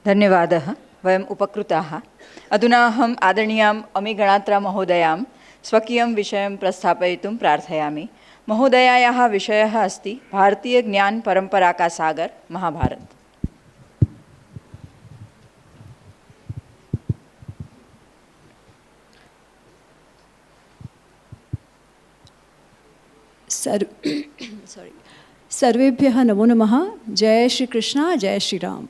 धन्यवादः। वयम् उपकृताः। अधुना अहम् आदरणीयाम् अमी गणात्रा महोदयां स्वकीयं विषयं प्रस्थापयितुं प्रार्थयामि। महोदयायाः विषयः अस्ति भारतीय ज्ञान परंपरा का सागर महाभारत। सर्वेभ्यः नमो नमः। जय श्री कृष्णा, जय श्री राम।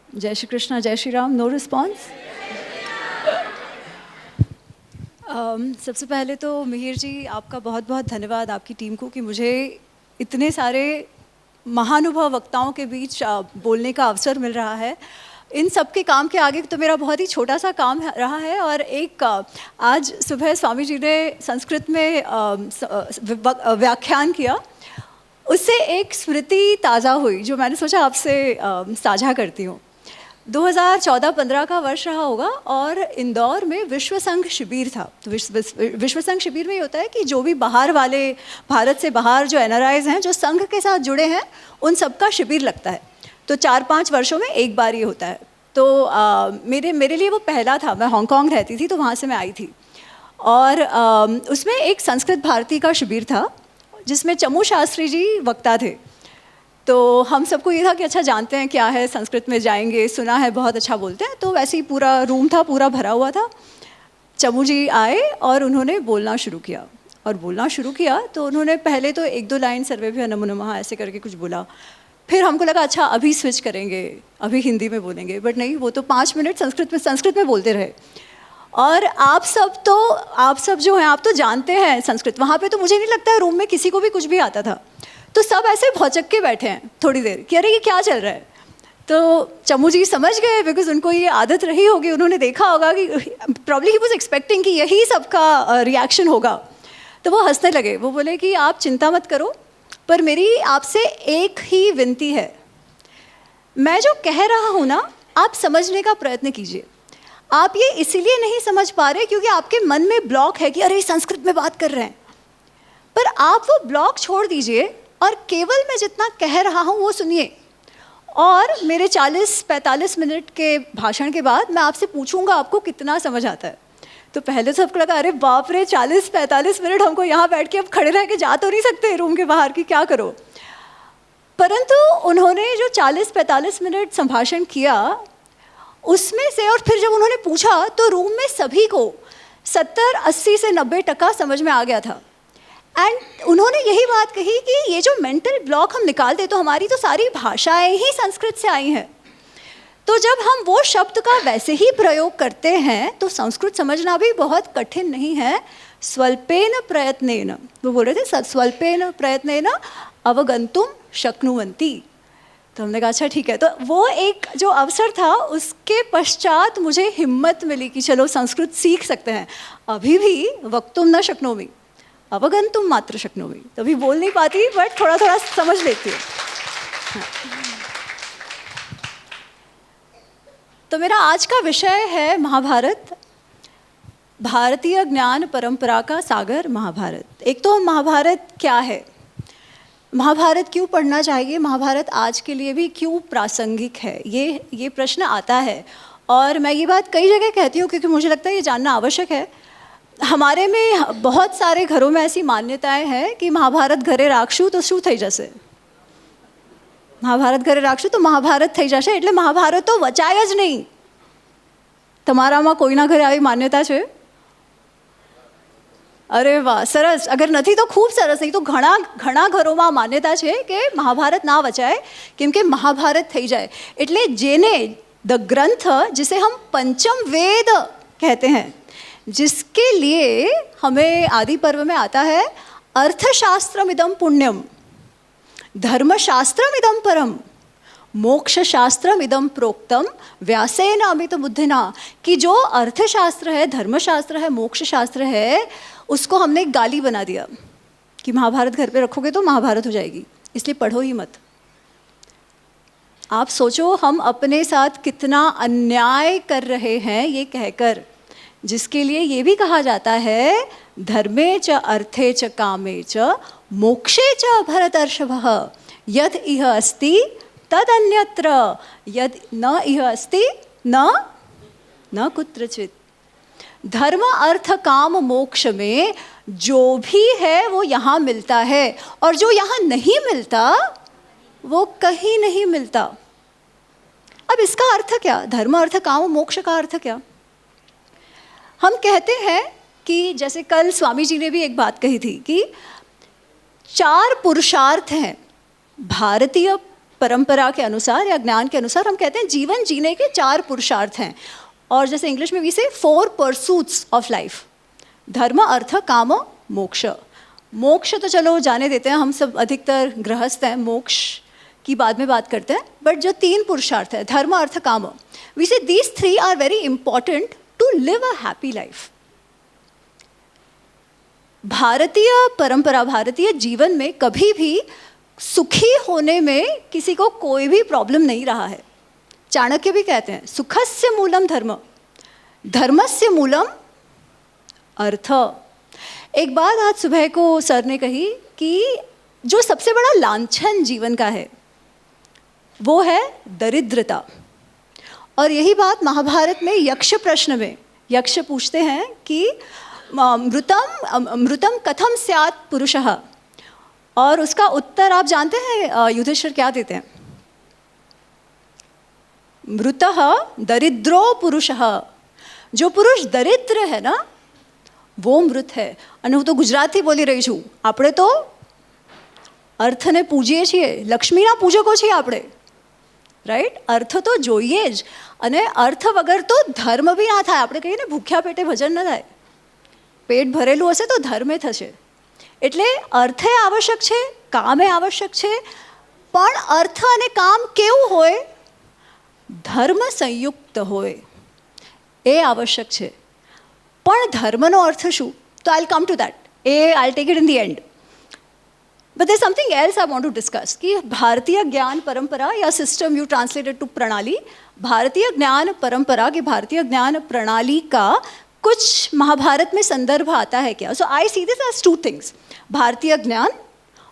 जय श्री कृष्णा, जय श्री राम। No response. सबसे पहले तो मिहिर जी, आपका बहुत बहुत धन्यवाद आपकी टीम को कि मुझे इतने सारे महानुभव वक्ताओं के बीच बोलने का अवसर मिल रहा है। इन सब के काम के आगे तो मेरा बहुत ही छोटा सा काम रहा है। और एक आज सुबह स्वामी जी ने संस्कृत में व्याख्यान किया, उससे एक स्मृति ताज़ा हुई जो मैंने सोचा आपसे साझा करती हूँ। 2014-15 का वर्ष रहा होगा और इंदौर में विश्व संघ शिविर था। तो विश्व संघ शिविर में ये होता है कि जो भी बाहर वाले, भारत से बाहर जो NRIs हैं, जो संघ के साथ जुड़े हैं, उन सब का शिविर लगता है। तो 4-5 वर्षों में एक बार ये होता है। तो मेरे लिए वो पहला था। मैं हांगकांग रहती थी, तो वहाँ से मैं आई थी। और उसमें एक संस्कृत भारती का शिविर था जिसमें चमू शास्त्री जी वक्ता थे। तो हम सबको ये था कि अच्छा जानते हैं क्या है, संस्कृत में जाएंगे, सुना है बहुत अच्छा बोलते हैं। तो वैसे ही पूरा रूम था, पूरा भरा हुआ था। चमू जी आए और उन्होंने बोलना शुरू किया। और बोलना शुरू किया तो उन्होंने पहले तो 1-2 लाइन सर्वेभ्यः नमो नमः ऐसे करके कुछ बोला। फिर हमको लगा अच्छा अभी स्विच करेंगे, अभी हिंदी में बोलेंगे। बट नहीं, वो तो 5 मिनट संस्कृत में बोलते रहे। और आप सब जो हैं, आप तो जानते हैं संस्कृत। वहाँ पे तो मुझे नहीं लगता है रूम में किसी को भी कुछ भी आता था। तो सब ऐसे भौचक के बैठे हैं थोड़ी देर कि अरे ये क्या चल रहा है। तो चमू जी समझ गए, बिकॉज उनको ये आदत रही होगी, उन्होंने देखा होगा कि प्रॉब्ली ही वाज एक्सपेक्टिंग कि यही सबका रिएक्शन होगा। तो वो हंसने लगे। वो बोले कि आप चिंता मत करो, पर मेरी आपसे एक ही विनती है। मैं जो कह रहा हूँ ना, आप समझने का प्रयत्न कीजिए। आप ये इसीलिए नहीं समझ पा रहे क्योंकि आपके मन में ब्लॉक है कि अरे संस्कृत में बात कर रहे हैं। पर आप वो ब्लॉक छोड़ दीजिए और केवल मैं जितना कह रहा हूँ वो सुनिए। और मेरे 40-45 मिनट के भाषण के बाद मैं आपसे पूछूंगा आपको कितना समझ आता है। तो पहले तो सबको लगा अरे बाप रे, 40-45 मिनट हमको यहाँ बैठ के अब खड़े रह के जा तो नहीं सकते रूम के बाहर, की क्या करो। परंतु उन्होंने जो 40-45 मिनट संभाषण किया उसमें से, और फिर जब उन्होंने पूछा तो रूम में सभी को 70-80 से 90% समझ में आ गया था। एंड उन्होंने यही बात कही कि ये जो मेंटल ब्लॉक हम निकालते, तो हमारी तो सारी भाषाएं ही संस्कृत से आई हैं, तो जब हम वो शब्द का वैसे ही प्रयोग करते हैं तो संस्कृत समझना भी बहुत कठिन नहीं है। स्वल्पेन प्रयत्नेन, वो बोल रहे थे स्वल्पेन प्रयत्नेन अवगंतुम शक्नुवन्ति। तो हमने कहा अच्छा ठीक है। तो वो एक जो अवसर था, उसके पश्चात मुझे हिम्मत मिली कि चलो संस्कृत सीख सकते हैं। अभी भी वक्तुम न शक्नोमि, अवगंतुम मात्र शक्नोमि, तभी बोल नहीं पाती बट थोड़ा थोड़ा समझ लेती हूँ। तो मेरा आज का विषय है महाभारत, भारतीय ज्ञान परंपरा का सागर महाभारत। एक तो महाभारत क्या है, महाभारत क्यों पढ़ना चाहिए, महाभारत आज के लिए भी क्यों प्रासंगिक है, ये प्रश्न आता है। और मैं ये बात कई जगह कहती हूँ क्योंकि मुझे लगता है ये जानना आवश्यक है। हमारे में बहुत सारे घरों में ऐसी मान्यताएं हैं कि महाभारत घरे राखशु तो શું થઈ જશે, મહાભારત ઘરે રાખશું તો મહાભારત થઈ જશે, એટલે મહાભારત તો વચાય જ નહીં। તમારામાં કોઈના ઘરે આવી માન્યતા છે? અરે વાહ, સરસ। અગર નથી તો ખૂબ સરસ, નહીં તો ઘણા ઘરોમાં માન્યતા છે કે મહાભારત ના વચાય કેમ કે મહાભારત થઈ જાય। એટલે જેને द ग्रंथ जिसे हम पंचम वेद कहते हैं, जिसके लिए हमें आदि पर्व में आता है अर्थशास्त्रमिदं पुण्यम, धर्मशास्त्रमिदं परम, मोक्षशास्त्रमिदं प्रोक्तम व्यासेन अमित बुद्धिना, कि जो अर्थशास्त्र है, धर्मशास्त्र है, मोक्षशास्त्र है, उसको हमने एक गाली बना दिया कि महाभारत घर पे रखोगे तो महाभारत हो जाएगी, इसलिए पढ़ो ही मत। आप सोचो हम अपने साथ कितना अन्याय कर रहे हैं ये कहकर, जिसके लिए ये भी कहा जाता है धर्मे च अर्थे च कामे च मोक्षे च भरतर्षभः, यद इह अस्ति तद अन्यत्र, यद न इह अस्ति न कुत्रचित। धर्म अर्थ काम मोक्ष में जो भी है वो यहाँ मिलता है, और जो यहाँ नहीं मिलता वो कहीं नहीं मिलता। अब इसका अर्थ क्या, धर्म अर्थ काम मोक्ष का अर्थ क्या? हम कहते हैं कि जैसे कल स्वामी जी ने भी एक बात कही थी कि 4 पुरुषार्थ हैं भारतीय परंपरा के अनुसार या ज्ञान के अनुसार। हम कहते हैं जीवन जीने के 4 पुरुषार्थ हैं, और जैसे इंग्लिश में भी से 4 परसूट्स ऑफ लाइफ, धर्म अर्थ काम मोक्ष। मोक्ष तो चलो जाने देते हैं, हम सब अधिकतर गृहस्थ हैं, मोक्ष की बाद में बात करते हैं। बट जो 3 पुरुषार्थ है, धर्म अर्थ काम, we say these 3 are very important to live a happy life. भारतीय परंपरा, भारतीय जीवन में कभी भी सुखी होने में किसी को कोई भी प्रॉब्लम नहीं रहा है। चाणक्य भी कहते हैं सुखस्य मूलम धर्म, धर्मस्य मूलम अर्थ। एक बात आज सुबह को सर ने कही कि जो सबसे बड़ा लांछन जीवन का है वो है दरिद्रता। और यही बात महाभारत में यक्ष प्रश्न में यक्ष पूछते हैं कि मृतम कथम स्यात् पुरुषः, और उसका उत्तर आप जानते हैं युधिष्ठिर क्या देते हैं? मृतः दरिद्रो पुरुषः, जो पुरुष दरिद्र है ना वो मृत है। અને હું તો ગુજરાતી બોલી રહી છું, આપણે તો અર્થને પૂજીએ છીએ, લક્ષ્મીના પૂજકો છીએ આપણે, રાઈટ? અર્થ તો જોઈએ જ, અને અર્થ વગર તો ધર્મ બી ના થાય। આપણે કહીએ ને ભૂખ્યા પેટે ભજન ન થાય, પેટ ભરેલું હશે તો ધર્મે થશે। એટલે અર્થે આવશ્યક છે, કામે આવશ્યક છે, પણ અર્થ અને કામ કેવું હોય? ધર્મ સંયુક્ત હોય, એ આવશ્યક છે। પણ ધર્મનો અર્થ શું? તો I'll come to that, I'll take it in the end. But there's something else I want to discuss कि भारतीय ज्ञान परंपरा या सिस्टम यू ट्रांसलेटेड टू प्रणाली, भारतीय ज्ञान परंपरा के भारतीय ज्ञान प्रणाली का कुछ महाभारत में संदर्भ आता है क्या? सो आई सी दिस एज 2 थिंग्स, भारतीय ज्ञान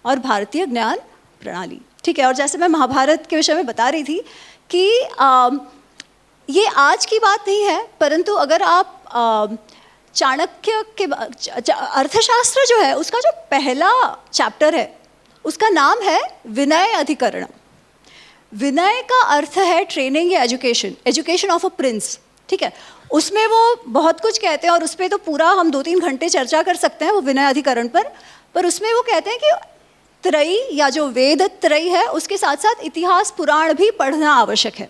और भारतीय ज्ञान प्रणाली। ठीक है। और जैसे मैं महाभारत के विषय में बता रही थी कि ये आज की बात नहीं है, परंतु अगर आप चाणक्य के अर्थशास्त्र जो है उसका जो पहला चैप्टर है उसका नाम है विनय अधिकरण। विनय का अर्थ है ट्रेनिंग या education, education of a prince. ठीक है। उसमें वो बहुत कुछ कहते हैं और उस पर तो पूरा हम 2-3 घंटे चर्चा कर सकते हैं वो विनय अधिकरण पर। पर उसमें वो कहते हैं कि त्रयी या जो वेद त्रयी है उसके साथ साथ इतिहास पुराण भी पढ़ना आवश्यक है।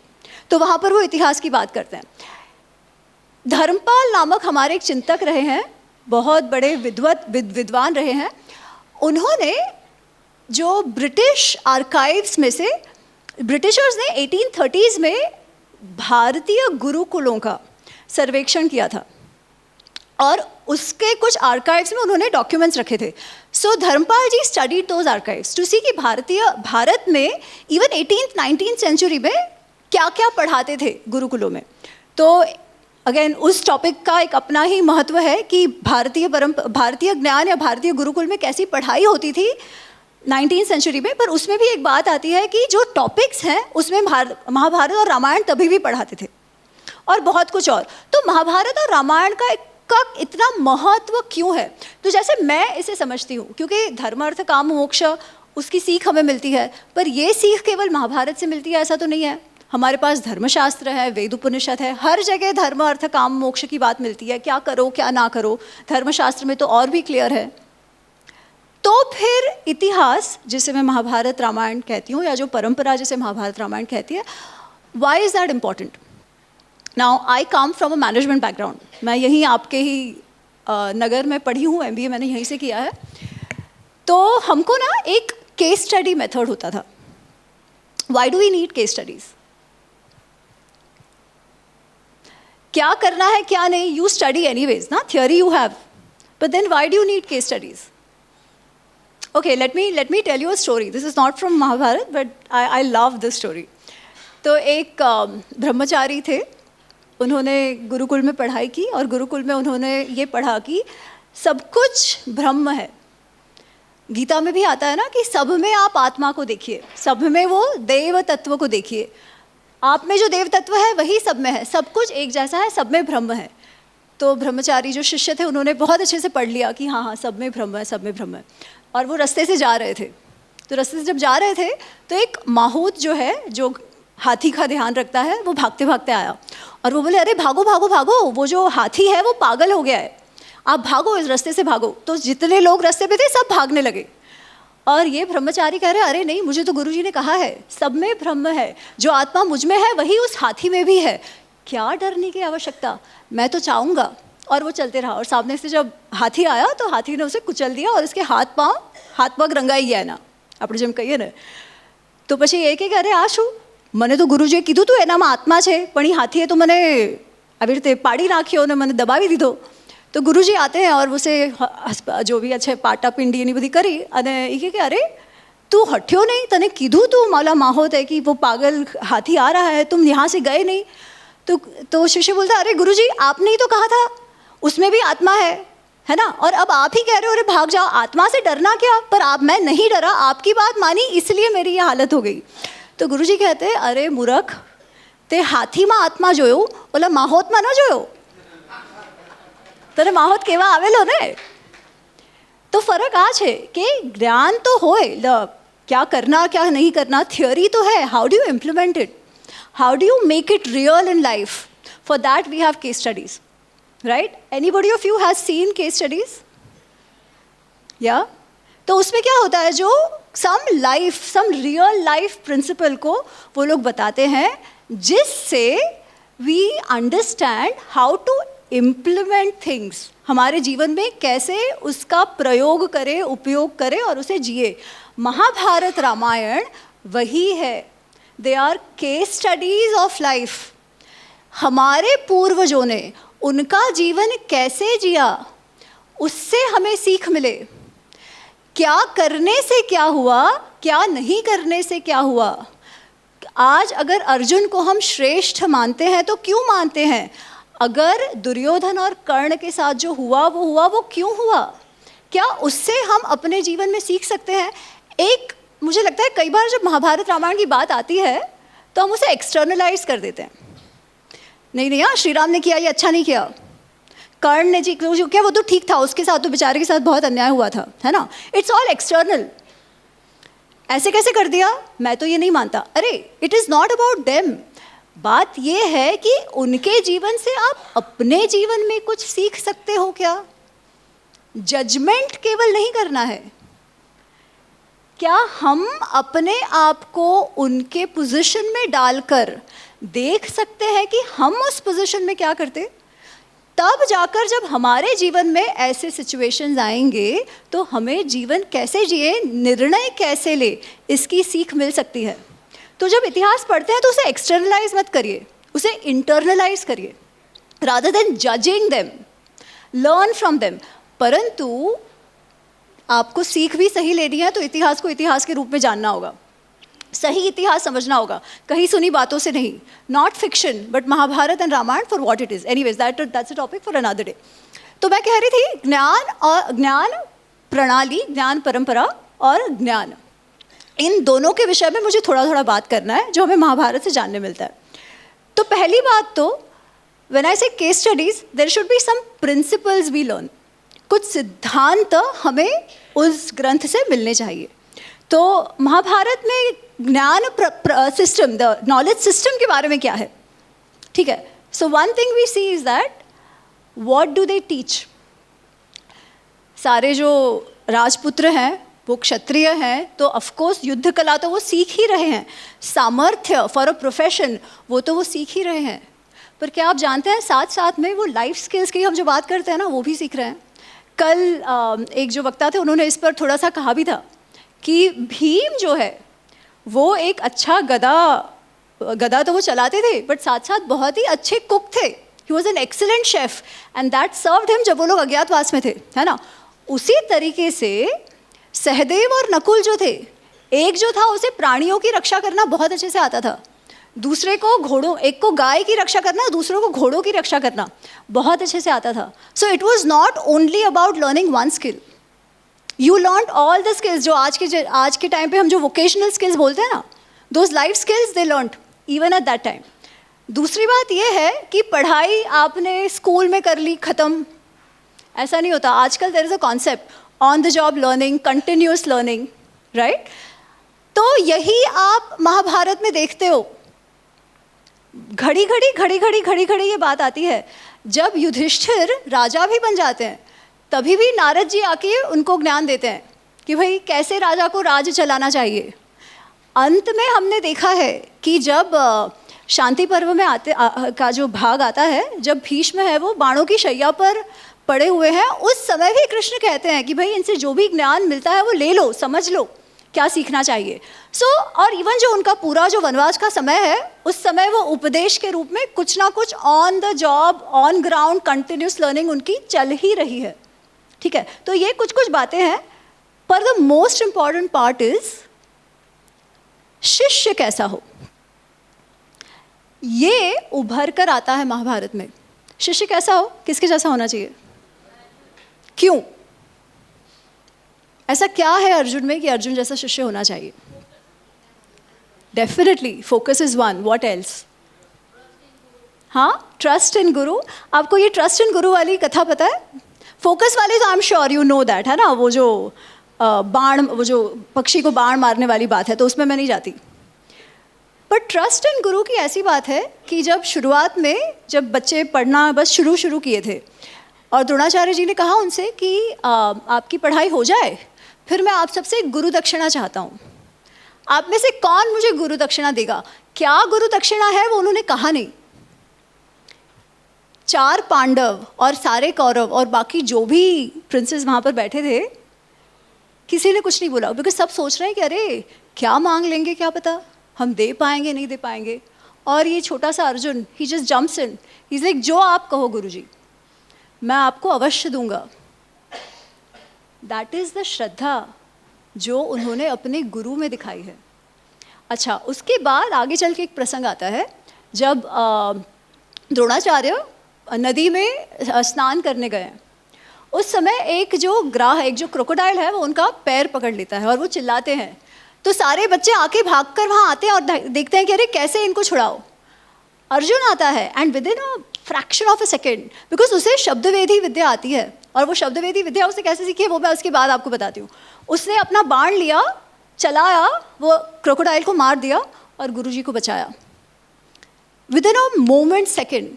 तो वहाँ पर वो इतिहास की बात करते हैं। धर्मपाल नामक हमारे एक चिंतक रहे हैं, बहुत बड़े विद्वान रहे हैं। उन्होंने जो ब्रिटिश आर्काइव्स में से, ब्रिटिशर्स ने 1830s में भारतीय गुरुकुलों का सर्वेक्षण किया था और उसके कुछ आर्काइव्स में उन्होंने डॉक्यूमेंट्स रखे थे। सो धर्मपाल जी स्टडीड दोज आर्काइव्स टू सी कि भारत में इवन 18th 19th सेंचुरी में क्या क्या पढ़ाते थे गुरुकुलों में। तो अगेन उस टॉपिक का एक अपना ही महत्व है कि भारतीय ज्ञान या भारतीय गुरुकुल में कैसी पढ़ाई होती थी 19th सेंचुरी में। पर उसमें भी एक बात आती है कि जो टॉपिक्स हैं उसमें महाभारत और रामायण तभी भी पढ़ाते थे और बहुत कुछ और। तो महाभारत और रामायण का इतना महत्व क्यों है? तो जैसे मैं इसे समझती हूँ, क्योंकि धर्म अर्थ काम मोक्ष उसकी सीख हमें मिलती है, पर ये सीख केवल महाभारत से मिलती है ऐसा तो नहीं है। हमारे पास धर्मशास्त्र है, वेद उपनिषद है, हर जगह धर्म अर्थ काम मोक्ष की बात मिलती है, क्या करो क्या ना करो। धर्मशास्त्र में तो और भी क्लियर है। तो फिर इतिहास जिसे मैं महाभारत रामायण कहती हूँ, या जो परंपरा जिसे महाभारत रामायण कहती है, why is that important? Now I come from a management background. मैं यहीं आपके ही नगर में पढ़ी हूँ, MBA मैंने यहीं से किया है। तो हमको ना एक केस स्टडी मेथड होता था। Why do we need case studies? क्या करना है क्या नहीं, यू स्टडी एनीवेज ना, theory you have, but then why do you need case studies? Okay, let me tell you a story. This is not from Mahabharata, but I love this story. तो एक ब्रह्मचारी थे, उन्होंने गुरुकुल में पढ़ाई की और गुरुकुल में उन्होंने ये पढ़ा कि सब कुछ ब्रह्म है। गीता में भी आता है ना कि सब में आप आत्मा को देखिए, सब में वो देव तत्व को देखिए। आप में जो देव तत्व है वही सब में है, सब कुछ एक जैसा है, सब में ब्रह्म है। तो ब्रह्मचारी जो शिष्य थे उन्होंने बहुत अच्छे से पढ़ लिया कि हाँ हाँ सब में ब्रह्म है, सब में ब्रह्म है। और वो रास्ते से जा रहे थे, तो रास्ते से जब जा रहे थे तो एक माहूत जो है, जो हाथी का ध्यान रखता है, वो भागते भागते आया और वो बोले अरे भागो भागो भागो, वो जो हाथी है वो पागल हो गया है, आप भागो, इस रास्ते से भागो। तो जितने लोग रास्ते पे थे सब भागने लगे और ये ब्रह्मचारी कह रहे अरे नहीं, मुझे तो गुरुजी ने कहा है सब में ब्रह्म है, जो आत्मा मुझ में है वही उस हाथी में भी है, क्या डरने की आवश्यकता, मैं तो चाहूँगा। और वो चलते रहा और सामने से जब हाथी आया तो हाथी ने उसे कुचल दिया और उसके हाथ पग रंगाई गया ना, આપણે જેમ કહીએ ને। તો પછી એ કે અરે આ શું, મને તો ગુરુજીએ કીધું હતું એનામાં આત્મા છે, પણ એ હાથીએ તો મને આવી રીતે પાડી નાખ્યો અને મને દબાવી દીધો। તો ગુરુજી આતે हैं और उसे जो भी अच्छे पाटा पिंडी એની બધી કરી અને એ કે અરે तू हट्यो नहीं, तने कीधु तू मौला माहौत है कि वो पागल हाथी आ रहा है, तुम यहाँ से गए नहीं। तो शिष्य बोलता अरे गुरुजी आपने ही तो कहा था उसमें भी आत्मा है ना, और अब आप ही कह रहे हो अरे भाग जाओ, आत्मा से डरना क्या, पर आप, मैं नहीं डरा, आपकी बात मानी इसलिए मेरी ये हालत हो गई। तो गुरुजी कहते हैं अरे मूर्ख, ते हाथी में आत्मा जोयो, बोला माहौत में न जोयो, तने माहौत केवा आवेलो ने। तो फर्क आ छे कि ज्ञान तो होय, क्या करना क्या नहीं करना, थियोरी तो है, how do you implement it, how do you make it real in life, for that we have case studies, right? Anybody of you has seen case studies? या तो उसमें क्या होता है, जो सम रियल लाइफ प्रिंसिपल को वो लोग बताते हैं जिससे we understand how to implement things, हमारे जीवन में कैसे उसका प्रयोग करें, उपयोग करें और उसे जिए। महाभारत रामायण वही है, they are case studies of life. हमारे पूर्वजों ने उनका जीवन कैसे जिया उससे हमें सीख मिले, क्या करने से क्या हुआ, क्या नहीं करने से क्या हुआ। आज अगर अर्जुन को हम श्रेष्ठ मानते हैं तो क्यों मानते हैं, अगर दुर्योधन और कर्ण के साथ जो हुआ वो क्यों हुआ, क्या उससे हम अपने जीवन में सीख सकते हैं। एक मुझे लगता है कई बार जब महाभारत रामायण की बात आती है तो हम उसे एक्सटर्नलाइज कर देते हैं, नहीं हाँ श्री राम ने किया ये अच्छा नहीं किया, कर्ण ने जी जो किया वो तो ठीक था, उसके साथ तो बेचारे के साथ बहुत अन्याय हुआ था, है ना। इट्स ऑल एक्सटर्नल, ऐसे कैसे कर दिया, मैं तो ये नहीं मानता। अरे it is not about them, बात ये है कि उनके जीवन से आप अपने जीवन में कुछ सीख सकते हो क्या। जजमेंट केवल नहीं करना है, क्या हम अपने आप को उनके पोजीशन में डालकर देख सकते हैं कि हम उस पोजीशन में क्या करते? तब जाकर जब हमारे जीवन में ऐसे सिचुएशंस आएंगे तो हमें जीवन कैसे जिए, निर्णय कैसे ले, इसकी सीख मिल सकती है। तो जब इतिहास पढ़ते हैं तो उसे एक्सटर्नलाइज मत करिए, उसे इंटरनलाइज करिए, rather than judging them, learn from them. परंतु आपको सीख भी सही लेनी है तो इतिहास को इतिहास के रूप में जानना होगा, सही इतिहास समझना होगा, कहीं सुनी बातों से नहीं, not fiction but Mahabharata and Ramayana for what it is. Anyways that's a topic for another day. तो मैं कह रही थी ज्ञान प्रणाली, ज्ञान परंपरा और ज्ञान, इन दोनों के विषय में मुझे थोड़ा थोड़ा बात करना है जो हमें महाभारत से जानने मिलता है। तो पहली बात तो when I say case studies there should be some principles we learn, कुछ सिद्धांत हमें उस ग्रंथ से मिलने चाहिए। तो महाभारत में ज्ञान सिस्टम, द नॉलेज सिस्टम के बारे में क्या है, ठीक है। So one thing we see is that what do they teach. सारे जो राजपुत्र हैं वो क्षत्रिय हैं, तो ऑफकोर्स युद्ध कला तो वो सीख ही रहे हैं, सामर्थ्य फॉर अ प्रोफेशन वो तो वो सीख ही रहे हैं। पर क्या आप जानते हैं साथ साथ में वो लाइफ स्किल्स की हम जो बात करते हैं ना वो भी सीख रहे हैं। कल एक जो वक्ता थे उन्होंने इस पर थोड़ा सा कहा भी था कि भीम जो है वो एक अच्छा गदा तो वो चलाते थे बट साथ साथ बहुत ही अच्छे कुक थे। He was an excellent chef and that served him जब वो लोग अज्ञातवास में थे, है ना। उसी तरीके से सहदेव और नकुल जो थे, एक जो था उसे प्राणियों की रक्षा करना बहुत अच्छे से आता था, दूसरे को घोड़ों, एक को गाय की रक्षा करना, दूसरों को घोड़ों की रक्षा करना बहुत अच्छे से आता था। So it was not only about learning one skill, you learn all the skills जो आज के टाइम पे हम जो वोकेशनल स्किल्स बोलते हैं ना, those life skills they learn even at that time. दूसरी बात यह है कि पढ़ाई आपने स्कूल में कर ली, ख़त्म, ऐसा नहीं होता। आजकल there is a concept on the job learning, continuous learning, right. तो यही आप महाभारत में देखते हो, घड़ी घड़ी ये बात आती है जब युधिष्ठिर राजा भी बन जाते हैं तभी भी नारद जी आके उनको ज्ञान देते हैं कि भाई कैसे राजा को राज्य चलाना चाहिए। अंत में हमने देखा है कि जब शांति पर्व में का जो भाग आता है, जब भीष्म है वो बाणों की शैया पर पड़े हुए हैं, उस समय भी कृष्ण कहते हैं कि भाई इनसे जो भी ज्ञान मिलता है वो ले लो, समझ लो क्या सीखना चाहिए। और इवन जो उनका पूरा जो वनवास का समय है उस समय वो उपदेश के रूप में कुछ ना कुछ on the job, on ground continuous learning उनकी चल ही रही है, ठीक है। तो ये कुछ बातें हैं, पर the most important part is शिष्य कैसा हो, ये उभर कर आता है महाभारत में। शिष्य कैसा हो, किसके जैसा होना चाहिए, क्यों, ऐसा क्या है अर्जुन में कि अर्जुन जैसा शिष्य होना चाहिए। Definitely focus is one, what else, हाँ, ट्रस्ट इन गुरु। आपको ये ट्रस्ट इन गुरु वाली कथा पता है, फोकस वाली तो I am sure you know that, है ना। वो जो वो जो पक्षी को बाण मारने वाली बात है तो उसमें मैं नहीं जाती। बट ट्रस्ट इन गुरु की ऐसी बात है कि जब शुरुआत में जब बच्चे पढ़ना बस शुरू किए थे और द्रोणाचार्य जी ने कहा उनसे कि आपकी पढ़ाई हो जाए फिर मैं आप सबसे गुरु दक्षिणा चाहता हूँ, आप में से कौन मुझे गुरु दक्षिणा देगा। क्या गुरु दक्षिणा है वो उन्होंने कहा नहीं। 4 पांडव और सारे कौरव और बाकी जो भी प्रिंसेस वहाँ पर बैठे थे, किसी ने कुछ नहीं बोला, बिकॉज सब सोच रहे हैं कि अरे क्या मांग लेंगे, क्या पता हम दे पाएंगे नहीं दे पाएंगे। और ये छोटा सा Arjun, he just jumps in, he is like जो आप कहो गुरुजी मैं आपको अवश्य दूंगा। दैट इज़ द श्रद्धा जो उन्होंने अपने गुरु में दिखाई है। अच्छा, उसके बाद आगे चल के एक प्रसंग आता है जब द्रोणाचार्य नदी में स्नान करने गए। उस समय एक जो क्रोकोडाइल है वो उनका पैर पकड़ लेता है और वो चिल्लाते हैं। तो सारे बच्चे आके भागकर वहाँ आते हैं और देखते हैं कि अरे कैसे इनको छुड़ाओ। अर्जुन आता है and with in a fraction of a second, because उसे शब्दवेदी विद्या आती है, और वो शब्दवेदी विद्या उसने कैसे सीखी है वो मैं उसके बाद आपको बताती हूँ। उसने अपना बाण लिया, चलाया, वो क्रोकोडाइल को मार दिया और गुरुजी को बचाया with in a moment second.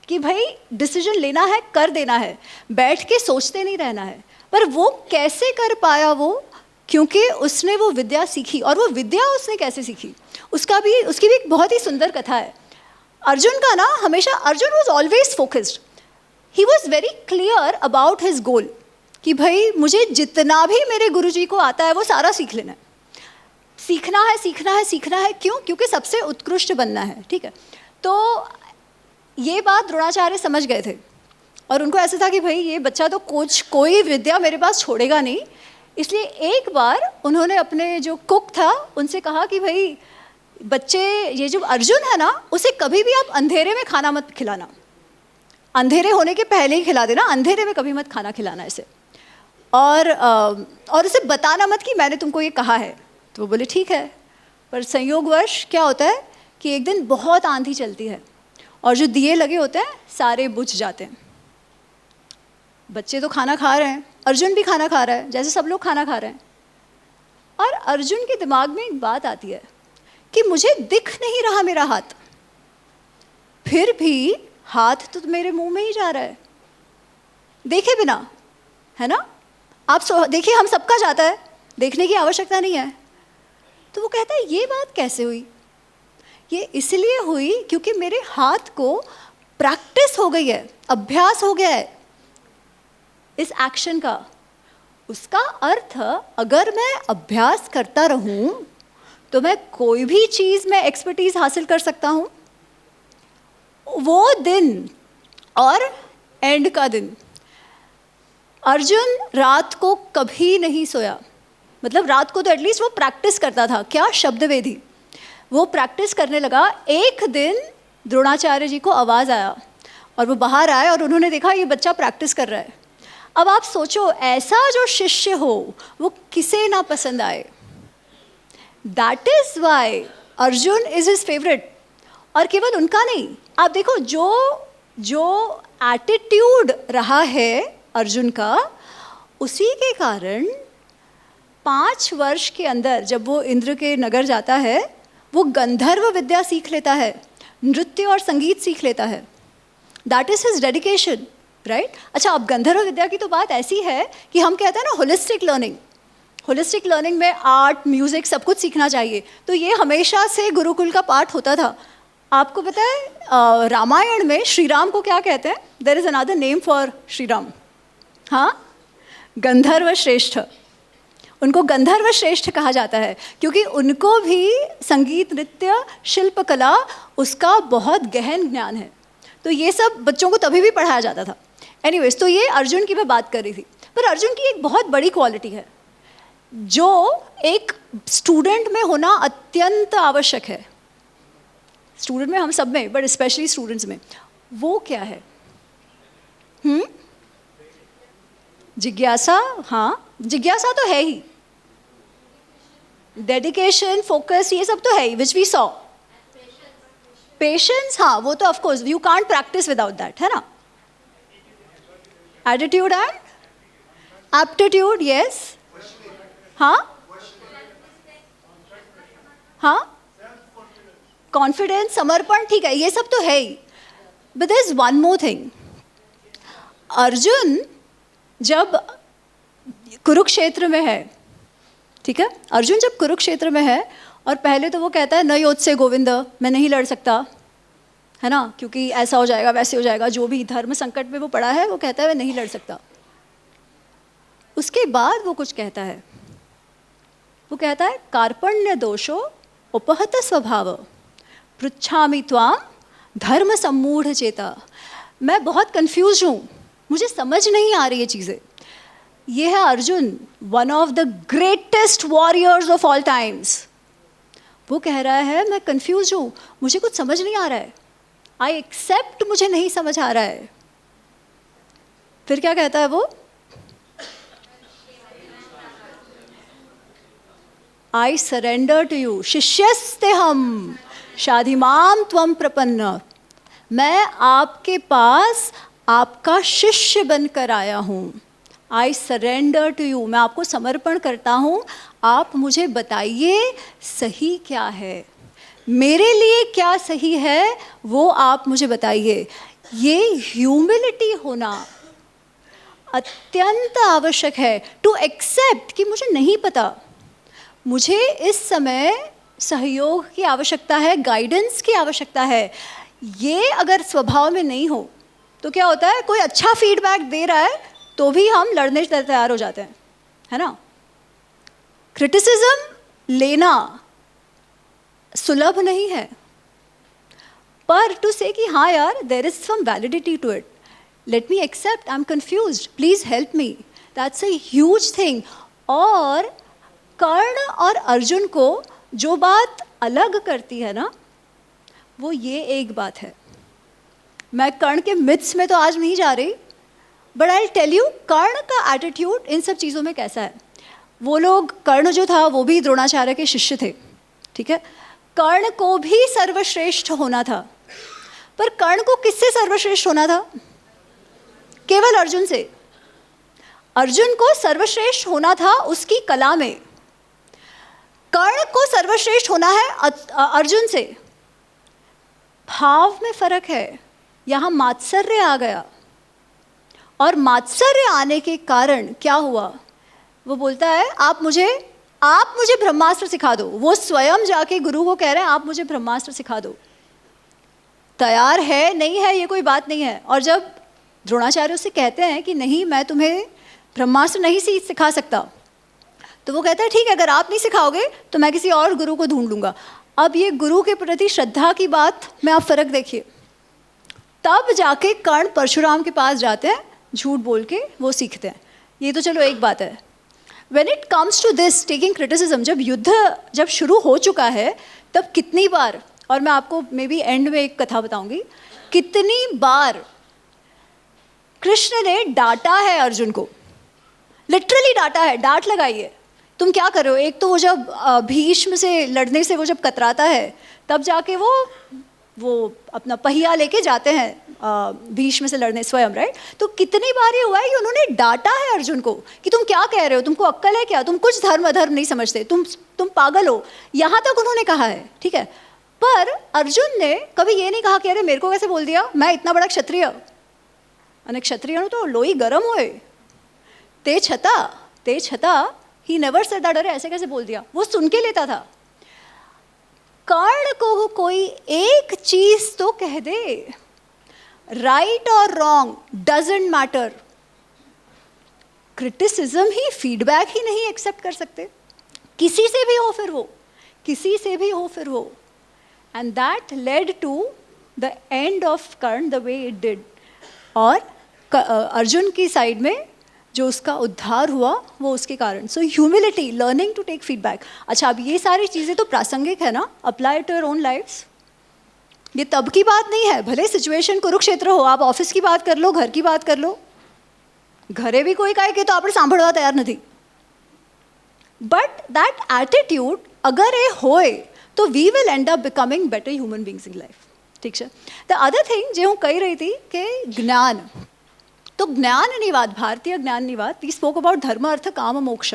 कि भाई डिसीजन लेना है, कर देना है, बैठ के सोचते नहीं रहना है। पर वो कैसे कर पाया वो? क्योंकि उसने वो विद्या सीखी। और वो विद्या उसने कैसे सीखी उसकी भी एक बहुत ही सुंदर कथा है। अर्जुन का ना हमेशा, Arjun was always focused, he was very clear about his goal कि भाई मुझे जितना भी मेरे गुरुजी को आता है वो सारा सीख लेना है, सीखना है, सीखना है, सीखना है। क्यों? क्योंकि सबसे उत्कृष्ट बनना है। ठीक है, तो ये बात द्रोणाचार्य समझ गए थे और उनको ऐसा था कि भाई ये बच्चा तो कोई विद्या मेरे पास छोड़ेगा नहीं। इसलिए एक बार उन्होंने अपने जो कुक था उनसे कहा कि भाई बच्चे, ये जो अर्जुन है ना, उसे कभी भी आप अंधेरे में खाना मत खिलाना, अंधेरे होने के पहले ही खिला देना, अंधेरे में कभी मत खाना खिलाना इसे, और उसे बताना मत कि मैंने तुमको ये कहा है। तो वो बोले ठीक है। पर संयोगवश क्या होता है कि एक दिन बहुत आंधी चलती है और जो दिए लगे होते हैं सारे बुझ जाते हैं। बच्चे तो खाना खा रहे हैं, अर्जुन भी खाना खा रहा है जैसे सब लोग खाना खा रहे हैं, और अर्जुन के दिमाग में एक बात आती है कि मुझे दिख नहीं रहा मेरा हाथ, फिर भी हाथ तो मेरे मुंह में ही जा रहा है देखे बिना, है ना? आप देखिए, हम सबका जाता है, देखने की आवश्यकता नहीं है। तो वो कहता है ये बात कैसे हुई? ये इसलिए हुई क्योंकि मेरे हाथ को प्रैक्टिस हो गई है, अभ्यास हो गया है इस एक्शन का। उसका अर्थ, अगर मैं अभ्यास करता रहूं तो मैं कोई भी चीज़ में एक्सपर्टीज हासिल कर सकता हूं। वो दिन और एंड का दिन, अर्जुन रात को कभी नहीं सोया, मतलब रात को तो एटलीस्ट वो प्रैक्टिस करता था। क्या? शब्द वेदी। वो प्रैक्टिस करने लगा। एक दिन द्रोणाचार्य जी को आवाज़ आया और वो बाहर आए और उन्होंने देखा ये बच्चा प्रैक्टिस कर रहा है। अब आप सोचो, ऐसा जो शिष्य हो वो किसे ना पसंद आए। That is why Arjun is his favourite. और केवल उनका नहीं, आप देखो जो एटीट्यूड रहा है अर्जुन का, उसी के कारण 5 वर्ष के अंदर जब वो इंद्र के नगर जाता है, वो गंधर्व विद्या सीख लेता है, नृत्य और संगीत सीख लेता है। That is his dedication, right? अच्छा, अब गंधर्व विद्या की तो बात ऐसी है कि हम कहते हैं ना होलिस्टिक लर्निंग, होलिस्टिक लर्निंग में आर्ट, म्यूज़िक सब कुछ सीखना चाहिए। तो ये हमेशा से गुरुकुल का पार्ट होता था। आपको पता है रामायण में श्री राम को क्या कहते हैं? There is another name for Shri Ram, हाँ, गंधर्व श्रेष्ठ। उनको गंधर्व श्रेष्ठ कहा जाता है क्योंकि उनको भी संगीत, नृत्य, शिल्पकला उसका बहुत गहन ज्ञान है। तो ये सब बच्चों को तभी भी पढ़ाया जाता था। एनीवेज, तो ये अर्जुन की मैं बात कर रही थी। पर अर्जुन की एक बहुत बड़ी क्वालिटी है जो एक स्टूडेंट में होना अत्यंत आवश्यक है। स्टूडेंट में, हम सब में, बट स्पेशली स्टूडेंट्स में। वो क्या है? जिज्ञासा। हाँ, जिज्ञासा तो है ही, डेडिकेशन, फोकस, ये सब तो है ही, विच वी सॉ। पेशेंस, हाँ, वो तो of course you can't practice without that, है ना? Attitude and aptitude, yes. हाँ हाँ, कॉन्फिडेंस, समर्पण, ठीक है, ये सब तो है ही। But there is one more thing. Arjun जब कुरुक्षेत्र में है, ठीक है, अर्जुन जब कुरुक्षेत्र में है, और पहले तो वो कहता है न योत्से गोविंद, मैं नहीं लड़ सकता, है ना, क्योंकि ऐसा हो जाएगा, वैसे हो जाएगा, जो भी धर्म संकट में वो पड़ा है, वो कहता है मैं नहीं लड़ सकता। उसके बाद वो कुछ कहता है, वो कहता है कार्पण्य दोषो उपहत स्वभाव पृच्छामि त्वाम धर्म सम्मूढ़ चेता। मैं बहुत कंफ्यूज हूँ, मुझे समझ नहीं आ रही ये चीज़ें। ये है Arjun, one of the greatest warriors of all times. वो कह रहा है मैं कंफ्यूज हूँ, मुझे कुछ समझ नहीं आ रहा है, आई एक्सेप्ट मुझे नहीं समझ आ रहा है। फिर क्या कहता है वो? आई सरेंडर टू यू शिष्यस्ते हम शाधिमाम त्वम प्रपन्न। मैं आपके पास आपका शिष्य बनकर आया हूँ। आई सरेंडर टू यू, मैं आपको समर्पण करता हूँ, आप मुझे बताइए सही क्या है, मेरे लिए क्या सही है वो आप मुझे बताइए। ये ह्यूमिलिटी होना अत्यंत आवश्यक है, टू एक्सेप्ट कि मुझे नहीं पता, मुझे इस समय सहयोग की आवश्यकता है, गाइडेंस की आवश्यकता है। ये अगर स्वभाव में नहीं हो तो क्या होता है, कोई अच्छा फीडबैक दे रहा है तो भी हम लड़ने से तैयार हो जाते हैं, है ना। क्रिटिसिज्म लेना सुलभ नहीं है, पर टू से कि हाँ यार there is some validity to it, let me accept, I am confused, please help me, that's a huge thing. और कर्ण और अर्जुन को जो बात अलग करती है ना, वो ये एक बात है। मैं कर्ण के मिथ्स में तो आज नहीं जा रही, बट आई टेल यू कर्ण का एटीट्यूड इन सब चीज़ों में कैसा है। वो लोग, कर्ण जो था वो भी द्रोणाचार्य के शिष्य थे, ठीक है। कर्ण को भी सर्वश्रेष्ठ होना था, पर कर्ण को किससे सर्वश्रेष्ठ होना था? केवल अर्जुन से। अर्जुन को सर्वश्रेष्ठ होना था उसकी कला में, कर्ण को सर्वश्रेष्ठ होना है अर्जुन से। भाव में फर्क है, यहाँ मात्सर्य आ गया, और मात्सर्य आने के कारण क्या हुआ, वो बोलता है आप मुझे ब्रह्मास्त्र सिखा दो। वो स्वयं जाके गुरु को कह रहे हैं आप मुझे ब्रह्मास्त्र सिखा दो। तैयार है नहीं है ये कोई बात नहीं है। और जब द्रोणाचार्य से कहते हैं कि नहीं मैं तुम्हें ब्रह्मास्त्र नहीं सिखा सकता, तो वो कहता है ठीक है, अगर आप नहीं सिखाओगे तो मैं किसी और गुरु को ढूंढ लूँगा। अब ये गुरु के प्रति श्रद्धा की बात में आप फ़र्क देखिए। तब जाके कर्ण परशुराम के पास जाते हैं, झूठ बोल के वो सीखते हैं। ये तो चलो एक बात है। When it comes to this taking criticism, जब युद्ध शुरू हो चुका है तब कितनी बार, और मैं आपको मे बी एंड में एक कथा बताऊंगी, कितनी बार कृष्ण ने डांटा है अर्जुन को, लिटरली डांटा है, डांट लगाई है, तुम क्या कर रहे हो। एक तो वो जब भीष्म से लड़ने से वो जब कतराता है, तब जाके वो अपना पहिया लेके जाते हैं भीष्म से लड़ने स्वयं, राइट। तो कितनी बार ये हुआ है कि उन्होंने डांटा है अर्जुन को कि तुम क्या कह रहे हो, तुमको अक्ल है क्या, तुम कुछ धर्म अधर्म नहीं समझते, तुम पागल हो, यहाँ तक उन्होंने कहा है, ठीक है। पर अर्जुन ने कभी ये नहीं कहा कि अरे मेरे को कैसे बोल दिया, मैं इतना बड़ा क्षत्रिय, अने क्षत्रिय तो लोई गरम होए, ते छता ही नेवर सेड दैट, अरे ऐसे कैसे बोल दिया, वो सुन के लेता था। कर्ण को कोई एक चीज तो कह दे, राइट और रॉन्ग डजंट मैटर, क्रिटिसिज्म ही, फीडबैक ही नहीं एक्सेप्ट कर सकते, किसी से भी हो फिर वो, and that led to the end of Karna the way it did. और अर्जुन की साइड में जो उसका उद्धार हुआ वो उसके कारण। So humility, learning to take feedback. अच्छा, अब ये सारी चीज़ें तो प्रासंगिक है ना, apply to your own lifes. ये तब की बात नहीं है, भले सिचुएशन कुरुक्षेत्र हो, आप ऑफिस की बात कर लो, घर की बात कर लो, घरे भी कोई कहे कि तो आप सांभळवा तैयार नहीं, बट दैट एटीट्यूड अगर ये होए तो we will end up becoming better human beings in life, ठीक है। द अदर थिंग जो हूँ कही रही थी कि ज्ञान, तो ज्ञाननिवाद, भारतीय ज्ञाननिवाद, वी स्पोक अबाउट धर्म अर्थ काम मोक्ष।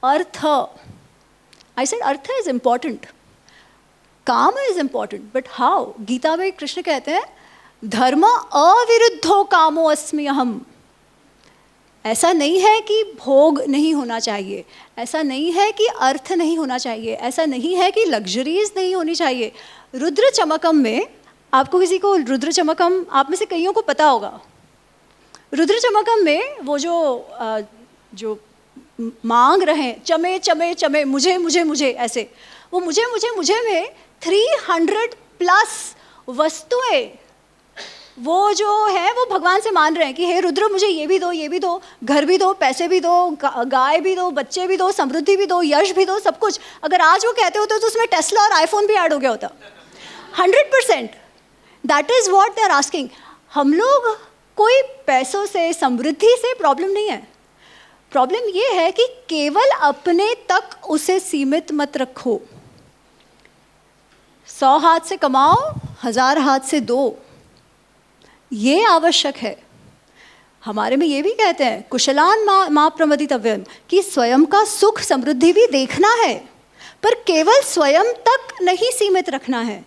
अर्थ, I said artha is important, kama is important, but how. Gita में कृष्ण कहते हैं धर्म अविरुद्धो कामो अस्मि अहम। ऐसा नहीं है कि भोग नहीं होना चाहिए, ऐसा नहीं है कि अर्थ नहीं होना चाहिए, ऐसा नहीं है कि लग्जरीज नहीं होनी चाहिए। रुद्र चमकम में, आपको किसी को रुद्र चमकम, आप में से कईयों को पता होगा, रुद्र चमकम में वो जो मांग रहे हैं चमे चमे चमे, मुझे मुझे मुझे, ऐसे वो मुझे मुझे मुझे में 300+ वस्तुएं वो जो है वो भगवान से मान रहे हैं कि हे रुद्र मुझे ये भी दो, घर भी दो, पैसे भी दो, गाय भी दो, बच्चे भी दो, समृद्धि भी दो, यश भी दो, सब कुछ। अगर आज वो कहते होते तो उसमें टेस्ला और आईफोन भी ऐड हो गया होता, 100%। That is what they are asking. हम लोग कोई पैसों से, समृद्धि से प्रॉब्लम नहीं है, प्रॉब्लम ये है कि केवल अपने तक उसे सीमित मत रखो। 100 हाथ से कमाओ, 1000 हाथ से दो, ये आवश्यक है। हमारे में ये भी कहते हैं कुशलान माँ प्रमदितव्यम, कि स्वयं का सुख समृद्धि भी देखना है, पर केवल स्वयं तक नहीं सीमित रखना है।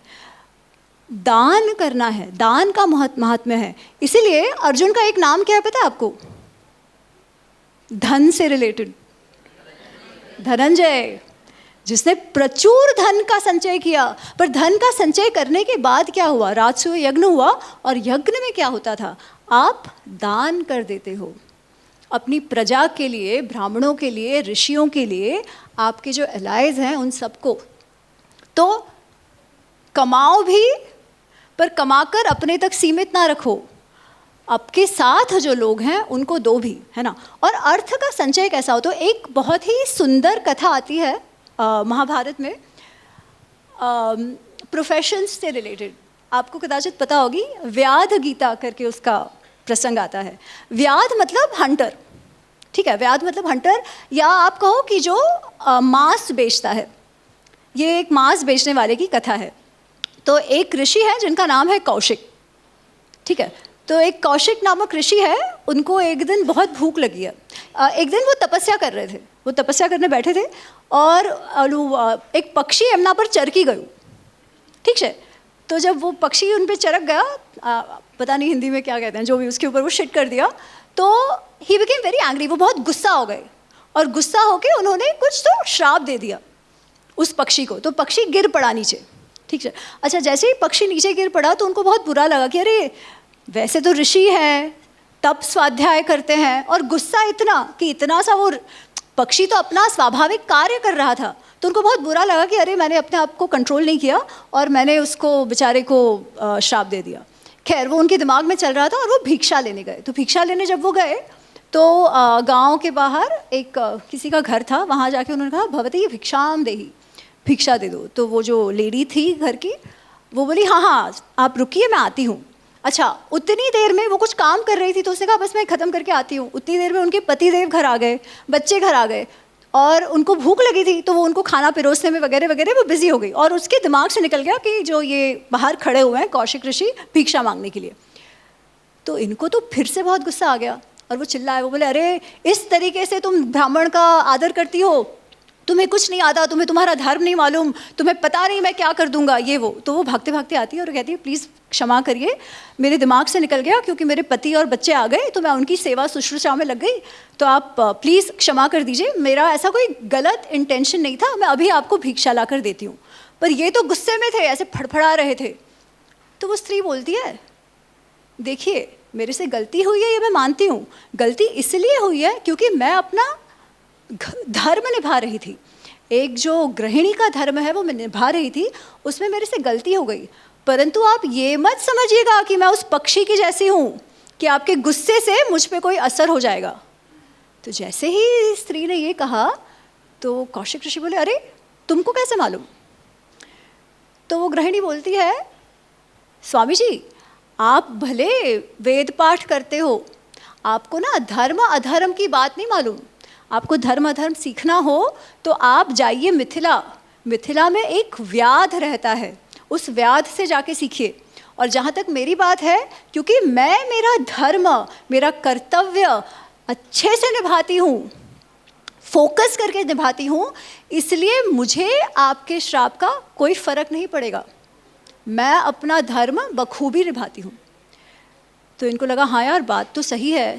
दान करना है, दान का महात्म्य है। इसीलिए अर्जुन का एक नाम क्या है पता है आपको? धन से रिलेटेड, धनंजय, जिसने प्रचुर धन का संचय किया। पर धन का संचय करने के बाद क्या हुआ? राजसूय यज्ञ हुआ, और यज्ञ में क्या होता था? आप दान कर देते हो अपनी प्रजा के लिए, ब्राह्मणों के लिए, ऋषियों के लिए, आपके जो एलाइज हैं उन सबको। तो कमाओ भी, पर कमाकर अपने तक सीमित ना रखो, आपके साथ जो लोग हैं उनको दो भी, है ना। और अर्थ का संचय कैसा हो? तो एक बहुत ही सुंदर कथा आती है महाभारत में, प्रोफेशंस से रिलेटेड, आपको कदाचित पता होगी, व्याध गीता करके उसका प्रसंग आता है। व्याध मतलब हंटर, ठीक है, व्याध मतलब हंटर, या आप कहो कि जो मांस बेचता है। ये एक मांस बेचने वाले की कथा है। तो एक ऋषि है जिनका नाम है कौशिक, ठीक है। तो एक कौशिक नामक ऋषि है, उनको एक दिन बहुत भूख लगी है। एक दिन वो तपस्या कर रहे थे, वो तपस्या करने बैठे थे, और एक पक्षी यमुना पर चरकी गयो, ठीक है। तो जब वो पक्षी उन पर चरक गया, पता नहीं हिंदी में क्या कहते हैं, जो भी, उसके ऊपर वो शिट कर दिया, तो ही बिकेम वेरी एंग्री, वो बहुत गुस्सा हो गए, और गुस्सा होके उन्होंने कुछ तो श्राप दे दिया उस पक्षी को। तो पक्षी गिर पड़ा नीचे, ठीक है। अच्छा, जैसे ही पक्षी नीचे गिर पड़ा तो उनको बहुत बुरा लगा कि अरे वैसे तो ऋषि हैं, तप स्वाध्याय करते हैं, और गुस्सा इतना कि इतना सा वो पक्षी तो अपना स्वाभाविक कार्य कर रहा था। तो उनको बहुत बुरा लगा कि अरे मैंने अपने आप को कंट्रोल नहीं किया और मैंने उसको बेचारे को श्राप दे दिया। खैर, वो उनके दिमाग में चल रहा था, और वो भिक्षा लेने गए। तो भिक्षा लेने जब वो गए तो गांव के बाहर एक किसी का घर था, वहाँ जाके उन्होंने कहा भवती भिक्षाम देही, भिक्षा दे दो। तो वो जो लेडी थी घर की, वो बोली हाँ हाँ आप रुकिए, मैं आती हूँ। अच्छा, उतनी देर में वो कुछ काम कर रही थी, तो उसने कहा बस मैं ख़त्म करके आती हूँ। उतनी देर में उनके पतिदेव घर आ गए, बच्चे घर आ गए, और उनको भूख लगी थी, तो वो उनको खाना पिरोसने में वगैरह वगैरह वो बिजी हो गई, और उसके दिमाग से निकल गया कि जो ये बाहर खड़े हुए हैं कौशिक ऋषि भिक्षा मांगने के लिए। तो इनको तो फिर से बहुत गुस्सा आ गया, और वो चिल्लाए, वो बोले अरे इस तरीके से तुम ब्राह्मण का आदर करती हो, तुम्हें कुछ नहीं आता, तुम्हें तुम्हारा धर्म नहीं मालूम, तुम्हें पता नहीं मैं क्या कर दूंगा, ये वो। तो वो भागते भागते आती है और कहती है प्लीज़ क्षमा करिए, मेरे दिमाग से निकल गया, क्योंकि मेरे पति और बच्चे आ गए तो मैं उनकी सेवा शुश्रूषा में लग गई, तो आप प्लीज़ क्षमा कर दीजिए, मेरा ऐसा कोई गलत इंटेंशन नहीं था, मैं अभी आपको भिक्षा ला कर देती हूँ। पर ये तो गुस्से में थे, ऐसे फड़फड़ा रहे थे। तो वो स्त्री बोलती है देखिए मेरे से गलती हुई है, ये मैं मानती हूँ, गलती इसलिए हुई है क्योंकि मैं अपना धर्म निभा रही थी, एक जो गृहिणी का धर्म है वो मैं निभा रही थी, उसमें मेरे से गलती हो गई। परंतु आप ये मत समझिएगा कि मैं उस पक्षी की जैसी हूँ कि आपके गुस्से से मुझ पे कोई असर हो जाएगा। तो जैसे ही स्त्री ने ये कहा तो कौशिक ऋषि बोले अरे तुमको कैसे मालूम? तो वो गृहिणी बोलती है स्वामी जी आप भले वेद पाठ करते हो, आपको ना धर्म अधर्म की बात नहीं मालूम, आपको धर्म अधर्म सीखना हो तो आप जाइए मिथिला, मिथिला में एक व्याध रहता है, उस व्याध से जाके सीखिए। और जहाँ तक मेरी बात है, क्योंकि मैं मेरा धर्म मेरा कर्तव्य अच्छे से निभाती हूँ, फोकस करके निभाती हूँ, इसलिए मुझे आपके श्राप का कोई फर्क नहीं पड़ेगा, मैं अपना धर्म बखूबी निभाती हूँ। तो इनको लगा हाँ यार बात तो सही है,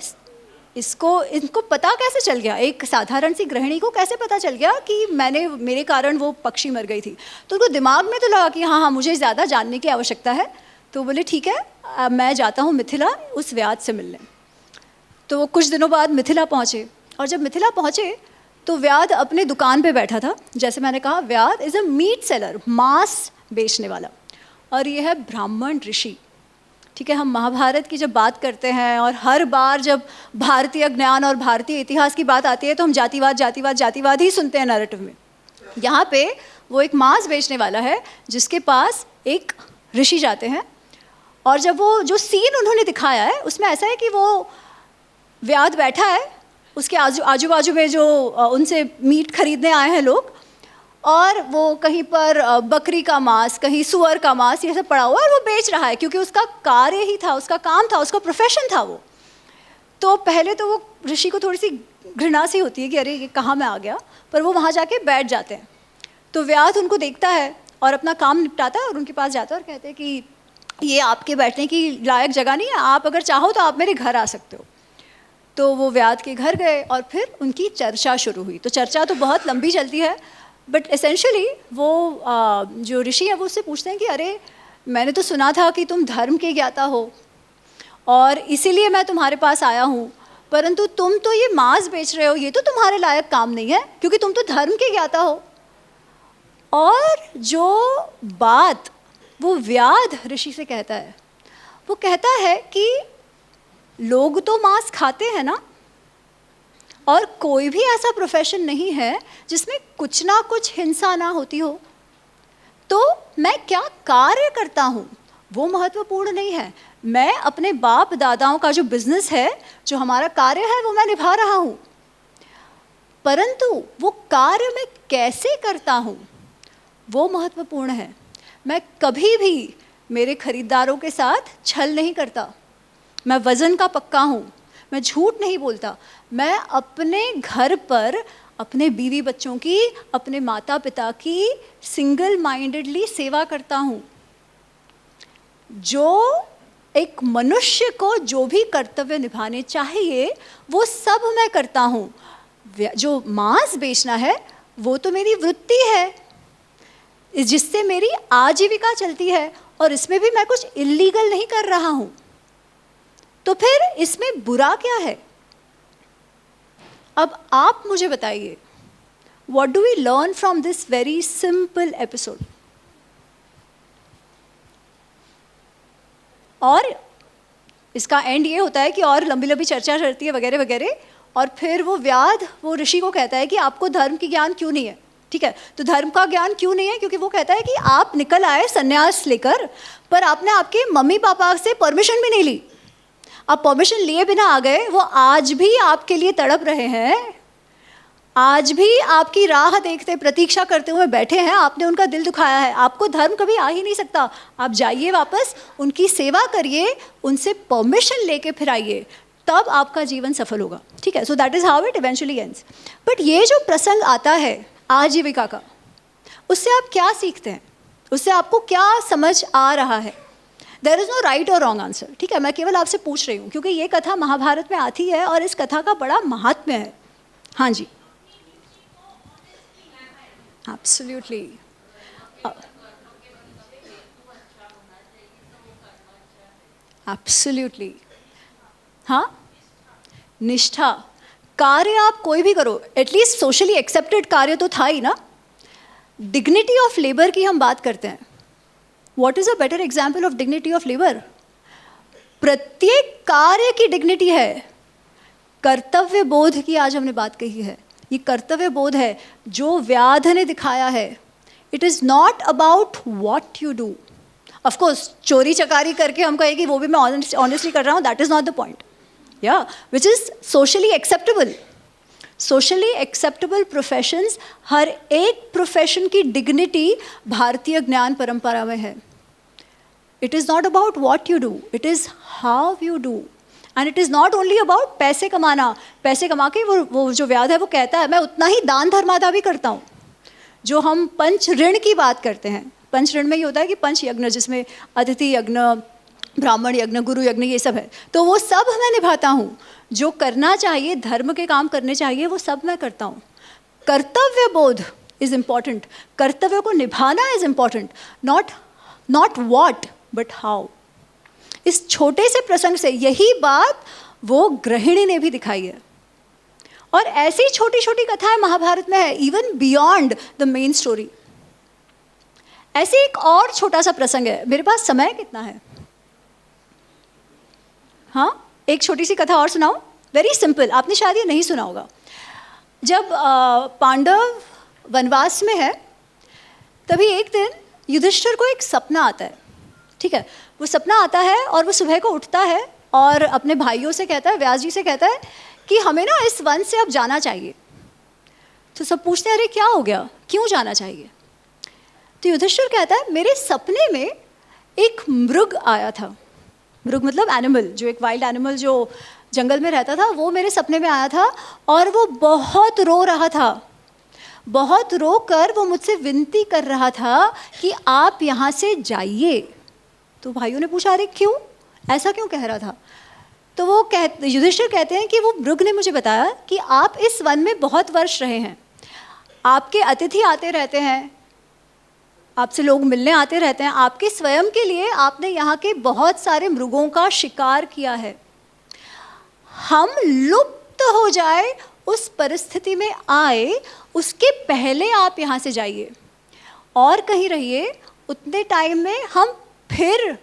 इनको पता कैसे चल गया, एक साधारण सी गृहिणी को कैसे पता चल गया कि मेरे कारण वो पक्षी मर गई थी। तो उनको दिमाग में तो लगा कि हाँ मुझे ज़्यादा जानने की आवश्यकता है। तो बोले ठीक है मैं जाता हूँ मिथिला उस व्याध से मिलने। तो वो कुछ दिनों बाद मिथिला पहुँचे, और जब मिथिला पहुँचे तो व्याध अपने दुकान पे बैठा था। जैसे मैंने कहा व्याध इज़ अ मीट सेलर, मांस बेचने वाला, और ये है ब्राह्मण ऋषि। ठीक है, हम महाभारत की जब बात करते हैं और हर बार जब भारतीय ज्ञान और भारतीय इतिहास की बात आती है तो हम जातिवाद जातिवाद जातिवाद ही सुनते हैं नैरेटिव में। यहाँ पे वो एक मांस बेचने वाला है जिसके पास एक ऋषि जाते हैं, और जब वो जो सीन उन्होंने दिखाया है उसमें ऐसा है कि वो व्याध बैठा है, उसके आजू बाजू में जो उनसे मीट खरीदने आए हैं लोग, और वो कहीं पर बकरी का मांस, कहीं सुअर का मांस, ये सब पड़ा हुआ है और वो बेच रहा है, क्योंकि उसका कार्य ही था, उसका काम था, उसका प्रोफेशन था वो। तो पहले तो वो ऋषि को थोड़ी सी घृणा सी होती है कि अरे ये कहाँ मैं आ गया, पर वो वहाँ जाके बैठ जाते हैं। तो व्याध उनको देखता है और अपना काम निपटाता है और उनके पास जाता है और कहते हैं कि ये आपके बैठने की लायक जगह नहीं है, आप अगर चाहो तो आप मेरे घर आ सकते हो। तो वो व्याध के घर गए और फिर उनकी चर्चा शुरू हुई। तो चर्चा तो बहुत लंबी चलती है, बट एसेंशियली वो जो ऋषि है वो उससे पूछते हैं कि अरे मैंने तो सुना था कि तुम धर्म के ज्ञाता हो और इसीलिए मैं तुम्हारे पास आया हूँ, परंतु तुम तो ये मांस बेच रहे हो, ये तो तुम्हारे लायक काम नहीं है क्योंकि तुम तो धर्म के ज्ञाता हो। और जो बात वो व्याध ऋषि से कहता है, वो कहता है कि लोग तो मांस खाते हैं ना, और कोई भी ऐसा प्रोफेशन नहीं है जिसमें कुछ ना कुछ हिंसा ना होती हो। तो मैं क्या कार्य करता हूँ वो महत्वपूर्ण नहीं है, मैं अपने बाप दादाओं का जो बिजनेस है, जो हमारा कार्य है, वो मैं निभा रहा हूँ, परंतु वो कार्य मैं कैसे करता हूँ वो महत्वपूर्ण है। मैं कभी भी मेरे खरीदारों के साथ छल नहीं करता, मैं वज़न का पक्का हूँ, मैं झूठ नहीं बोलता, मैं अपने घर पर अपने बीवी बच्चों की, अपने माता पिता की सिंगल माइंडेडली सेवा करता हूँ। जो एक मनुष्य को जो भी कर्तव्य निभाने चाहिए वो सब मैं करता हूँ। जो मांस बेचना है वो तो मेरी वृत्ति है, जिससे मेरी आजीविका चलती है, और इसमें भी मैं कुछ इल्लीगल नहीं कर रहा हूँ। तो फिर इसमें बुरा क्या है? अब आप मुझे बताइए, what do we learn from this very simple episode? और इसका एंड ये होता है कि और लंबी लंबी चर्चा चलती है वगैरह वगैरह, और फिर वो व्याध वो ऋषि को कहता है कि आपको धर्म की ज्ञान क्यों नहीं है? ठीक है, तो धर्म का ज्ञान क्यों नहीं है? क्योंकि वो कहता है कि आप निकल आए सन्यास लेकर, पर आपने आपके मम्मी पापा से परमिशन भी नहीं ली, आप परमिशन लिए बिना आ गए। वो आज भी आपके लिए तड़प रहे हैं, आज भी आपकी राह देखते प्रतीक्षा करते हुए बैठे हैं, आपने उनका दिल दुखाया है। आपको धर्म कभी आ ही नहीं सकता, आप जाइए वापस, उनकी सेवा करिए, उनसे परमिशन लेके फिर आइए, तब आपका जीवन सफल होगा। ठीक है, so that is how it eventually ends. But ये जो प्रसंग आता है आजीविका का, उससे आप क्या सीखते हैं? उससे आपको क्या समझ आ रहा है? देयर इज़ नो राइट और रॉन्ग आंसर। ठीक है, मैं केवल आपसे पूछ रही हूँ क्योंकि ये कथा महाभारत में आती है और इस कथा का बड़ा महात्म्य है। हाँ जी, एब्सोल्युटली। एब्सोल्युटली, हाँ, निष्ठा। कार्य आप कोई भी करो, एटलीस्ट सोशली एक्सेप्टेड कार्य तो था ही ना। डिग्निटी ऑफ लेबर की हम बात करते हैं, what is a better example of dignity of labour? प्रत्येक कार्य की डिग्निटी है। कर्तव्य बोध की आज हमने बात कही है, ये कर्तव्य बोध है जो व्याध ने दिखाया है। It is not about what you do. Of course चोरी चकारी करके हम कहें कि वो भी मैं ऑनेस्टली कर रहा हूँ, that is not the point. या which is socially acceptable. Socially acceptable professions, हर एक प्रोफेशन की डिग्निटी भारतीय ज्ञान परंपरा में है। It is not about what you do, it is how you do. And it is not only about पैसे कमाना। पैसे कमा के वो जो व्याध है वो कहता है मैं उतना ही दान धर्मादा भी करता हूँ। जो हम पंच ऋण की बात करते हैं, पंच ऋण में ये होता है कि पंच यज्ञ, जिसमें अतिथि यज्ञ, ब्राह्मण यज्ञ, गुरु यज्ञ, ये सब है, तो वो सब मैं निभाता हूँ। जो करना चाहिए, धर्म के काम करने चाहिए, वो सब मैं करता हूँ। कर्तव्य बोध इज़ इम्पॉर्टेंट, कर्तव्य को निभाना is important, not what but how. इस छोटे से प्रसंग से यही बात वो गृहिणी ने भी दिखाई है। और ऐसी छोटी छोटी कथाएं महाभारत में है, even beyond the main story. ऐसे एक और छोटा सा प्रसंग है, मेरे पास समय कितना है? हाँ, एक छोटी सी कथा और सुनाऊं, वेरी सिंपल, आपने शायद ये नहीं सुना होगा। जब पांडव वनवास में है, तभी एक दिन युधिष्ठिर को एक सपना आता है। ठीक है, वो सपना आता है और वो सुबह को उठता है और अपने भाइयों से कहता है, व्यास जी से कहता है कि हमें ना इस वन से अब जाना चाहिए। तो सब पूछते हैं अरे क्या हो गया, क्यों जाना चाहिए? तो युधिष्ठिर कहता है मेरे सपने में एक मृग आया था। मृग मतलब एनिमल, जो एक वाइल्ड एनिमल जो जंगल में रहता था, वो मेरे सपने में आया था और वो बहुत रो रहा था। बहुत रो कर वो मुझसे विनती कर रहा था कि आप यहाँ से जाइए। तो भाइयों ने पूछा अरे क्यों, ऐसा क्यों कह रहा था? तो वो युधिष्ठिर कहते हैं कि वो भृग ने मुझे बताया कि आप इस वन में बहुत वर्ष रहे हैं, आपके अतिथि आते रहते हैं, आपसे लोग मिलने आते रहते हैं, आपके स्वयं के लिए आपने यहाँ के बहुत सारे मृगों का शिकार किया है। हम लुप्त हो जाए उस परिस्थिति में आए उसके पहले आप यहाँ से जाइए और कहीं रहिए, उतने टाइम में हम फिर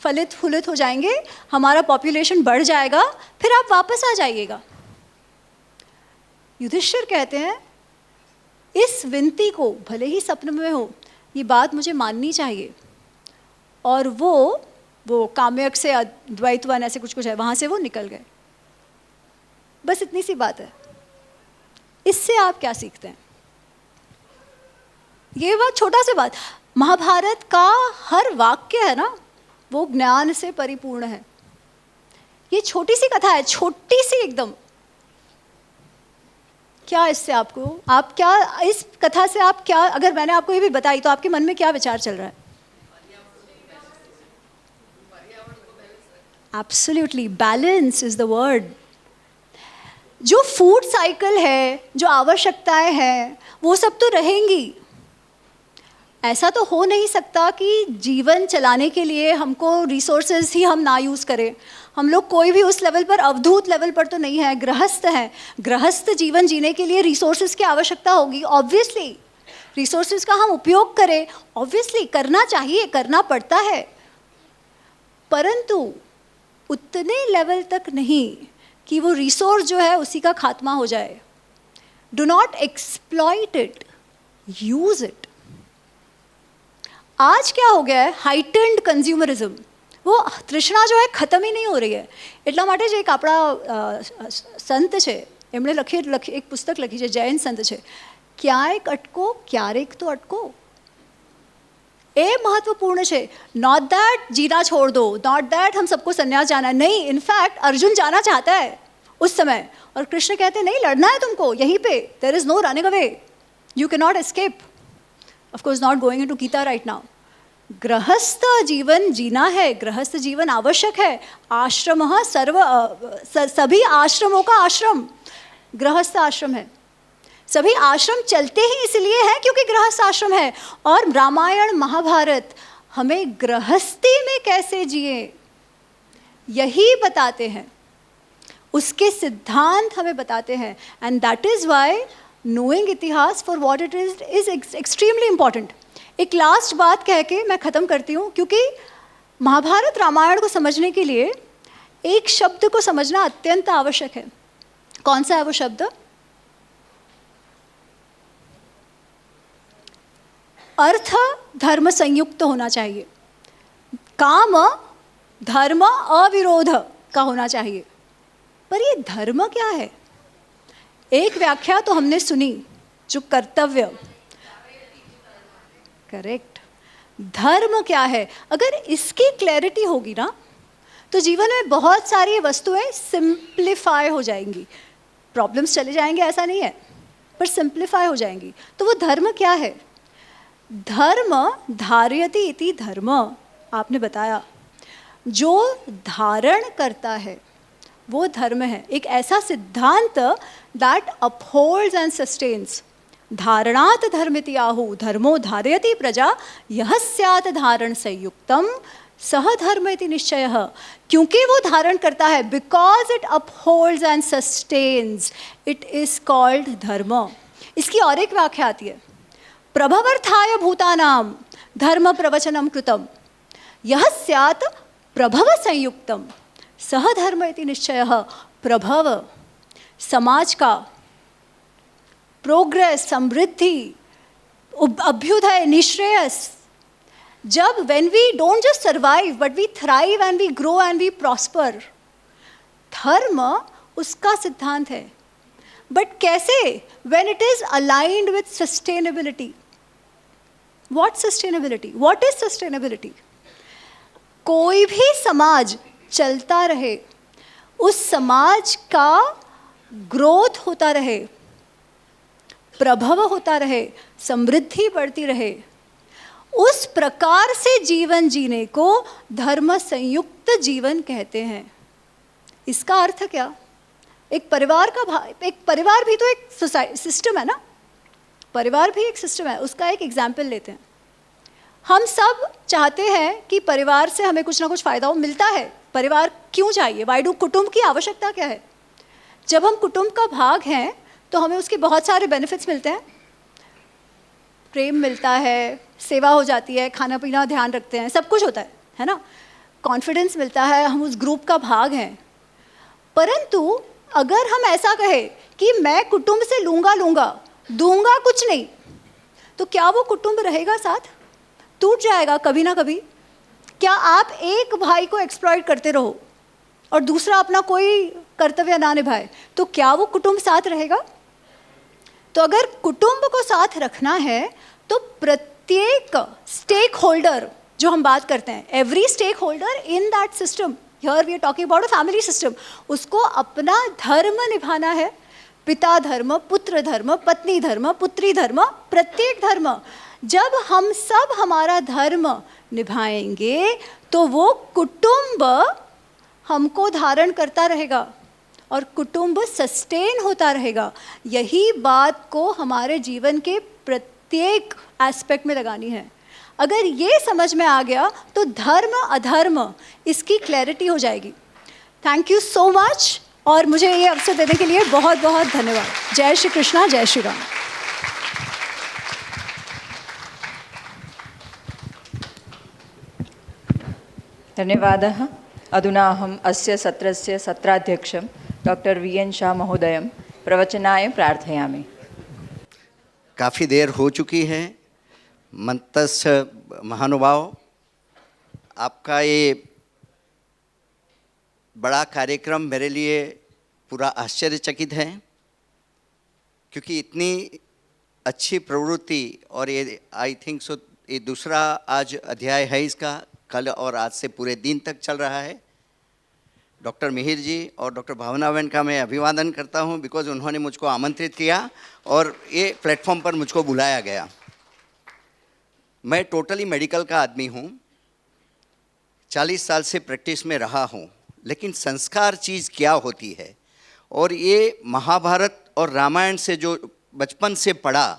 फलित फूलित हो जाएंगे, हमारा पॉपुलेशन बढ़ जाएगा, फिर आप वापस आ जाइएगा। युधिष्ठिर कहते हैं इस विनती को भले ही सपने में हो, ये बात मुझे माननी चाहिए। और वो काम्यक से द्वैतवन ऐसे कुछ है, वहाँ से वो निकल गए। बस इतनी सी बात है। इससे आप क्या सीखते हैं? ये बात छोटा सी बात, महाभारत का हर वाक्य है ना वो ज्ञान से परिपूर्ण है। ये छोटी सी कथा है, छोटी सी एकदम। क्या इससे आपको, आप क्या इस कथा से आप क्या, अगर मैंने आपको ये भी बताई तो आपके मन में क्या विचार चल रहा है? Absolutely, balance is the word. जो फूड साइकिल है, जो आवश्यकताएं हैं, वो सब तो रहेंगी। ऐसा तो हो नहीं सकता कि जीवन चलाने के लिए हमको रिसोर्सेज ही हम ना यूज़ करें। हम लोग कोई भी उस लेवल पर, अवधूत लेवल पर तो नहीं है, गृहस्थ हैं। गृहस्थ जीवन जीने के लिए रिसोर्सेज की आवश्यकता होगी। ऑब्वियसली रिसोर्सेज का हम उपयोग करें, ऑब्वियसली करना चाहिए, करना पड़ता है, परंतु उतने लेवल तक नहीं कि वो रिसोर्स जो है उसी का खात्मा हो जाए। Do not exploit it, use it. आज क्या हो गया है, हाइटेंड कंज्यूमरिज्म, वो तृष्णा जो है खत्म ही नहीं हो रही है। એટલા માટે જ એક આપણા સંત છે, એમણે એક પુસ્તક લખી છે, જૈન સંત છે, ક્યાંક અટકો ક્યારેક તો અટકો। એ महत्वपूर्ण છે। नॉट दैट जीना छोड़ दो, नॉट दैट हम सबको संन्यास जाना है, नहीं। इनफैक्ट अर्जुन जाना चाहता है उस समय, और कृष्ण कहते हैं नहीं, लड़ना है तुमको यहीं पे, there is no running away, you can not escape. Of course not going into Gita right now. गृहस्थ जीवन जीना है, गृहस्थ जीवन आवश्यक है। आश्रम सभी आश्रमों का आश्रम गृहस्थ आश्रम है। सभी आश्रम चलते ही इसलिए हैं क्योंकि गृहस्थ आश्रम है। और रामायण महाभारत हमें गृहस्थी में कैसे जिए यही बताते हैं, उसके सिद्धांत हमें बताते हैं। And that is why knowing इतिहास for what it is extremely important. एक लास्ट बात कह के मैं ख़त्म करती हूँ, क्योंकि महाभारत रामायण को समझने के लिए एक शब्द को समझना अत्यंत आवश्यक है। कौन सा है वो शब्द? अर्थ धर्म संयुक्त होना चाहिए, काम धर्म अविरोध का होना चाहिए। पर ये धर्म क्या है? एक व्याख्या तो हमने सुनी, जो कर्तव्य, करेक्ट। धर्म क्या है? अगर इसकी क्लैरिटी होगी ना तो जीवन में बहुत सारी वस्तुएं सिंप्लीफाई हो जाएंगी। प्रॉब्लम्स चले जाएंगे ऐसा नहीं है, पर सिंप्लीफाई हो जाएंगी। तो वो धर्म क्या है? धर्म धारयति इति धर्म, आपने बताया, जो धारण करता है वो धर्म है। एक ऐसा सिद्धांत दैट अपहोल्ड्स एंड सस्टेन्स। धारणात धर्मिति आहु, धर्मो धारयति प्रजा, यह स्यात् धारण संयुक्तम सह धर्म इति निश्चयः। क्योंकि वो धारण करता है, because it upholds and sustains, it is called धर्म। इसकी और एक व्याख्या आती है, प्रभवर्थाय भूतानाम धर्म प्रवचनम कृतम, यह स्यात् प्रभव संयुक्तम सह धर्म इति निश्चयः। प्रभव समाज का, प्रोग्रेस, समृद्धि, अभ्युदय, निश्रेयस। जब when we don't just survive but we thrive and we grow and we prosper, धर्म उसका सिद्धांत है। बट कैसे? when it is aligned with sustainability. What sustainability? What is sustainability? कोई भी समाज चलता रहे, उस समाज का ग्रोथ होता रहे, प्रभव होता रहे, समृद्धि बढ़ती रहे, उस प्रकार से जीवन जीने को धर्म संयुक्त जीवन कहते हैं। इसका अर्थ क्या? एक परिवार भी तो एक सोसाइटी सिस्टम है ना, परिवार भी एक सिस्टम है। उसका एक एग्जाम्पल लेते हैं। हम सब चाहते हैं कि परिवार से हमें कुछ ना कुछ फ़ायदा मिलता है। परिवार क्यों चाहिए? Why do? कुटुंब की आवश्यकता क्या है? जब हम कुटुंब का भाग हैं तो हमें उसके बहुत सारे बेनिफिट्स मिलते हैं। प्रेम मिलता है, सेवा हो जाती है, खाना पीना ध्यान रखते हैं, सब कुछ होता है ना। कॉन्फिडेंस मिलता है, हम उस ग्रुप का भाग हैं। परंतु अगर हम ऐसा कहें कि मैं कुटुंब से लूँगा दूंगा कुछ नहीं, तो क्या वो कुटुंब रहेगा साथ? टूट जाएगा कभी ना कभी। क्या आप एक भाई को एक्सप्लॉइट करते रहो और दूसरा अपना कोई कर्तव्य ना निभाए, तो क्या वो कुटुंब साथ रहेगा? तो अगर कुटुंब को साथ रखना है तो प्रत्येक स्टेक होल्डर, जो हम बात करते हैं, every stakeholder in that system, here we are talking about a family system, उसको अपना धर्म निभाना है। पिता धर्म, पुत्र धर्म, पत्नी धर्म, पुत्री धर्म, प्रत्येक धर्म। जब हम सब हमारा धर्म निभाएंगे तो वो कुटुंब हमको धारण करता रहेगा और कुटुंब सस्टेन होता रहेगा। यही बात को हमारे जीवन के प्रत्येक एस्पेक्ट में लगानी है। अगर ये समझ में आ गया तो धर्म अधर्म इसकी क्लैरिटी हो जाएगी। थैंक यू सो मच, और मुझे ये अवसर देने के लिए बहुत बहुत धन्यवाद। जय श्री कृष्णा, जय श्री राम। धन्यवादः। अधुना अहम् अस्य सत्रस्य सत्राध्यक्षं डॉक्टर VN शाह महोदयं प्रवचनाय प्रार्थयामि। काफ़ी देर हो चुकी है। मंतस्थ महानुभाव, आपका ये बड़ा कार्यक्रम मेरे लिए पूरा आश्चर्यचकित है, क्योंकि इतनी अच्छी प्रवृत्ति, और ये आई थिंक सो ये दूसरा आज अध्याय है इसका, कल और आज से पूरे दिन तक चल रहा है। डॉक्टर मिहिर जी और डॉक्टर भावनाबेन का मैं अभिवादन करता हूँ, बिकॉज उन्होंने मुझको आमंत्रित किया और ये प्लेटफॉर्म पर मुझको बुलाया गया। मैं टोटली मेडिकल का आदमी हूँ, 40 साल से प्रैक्टिस में रहा हूँ, लेकिन संस्कार चीज़ क्या होती है, और ये महाभारत और रामायण से जो बचपन से पढ़ा,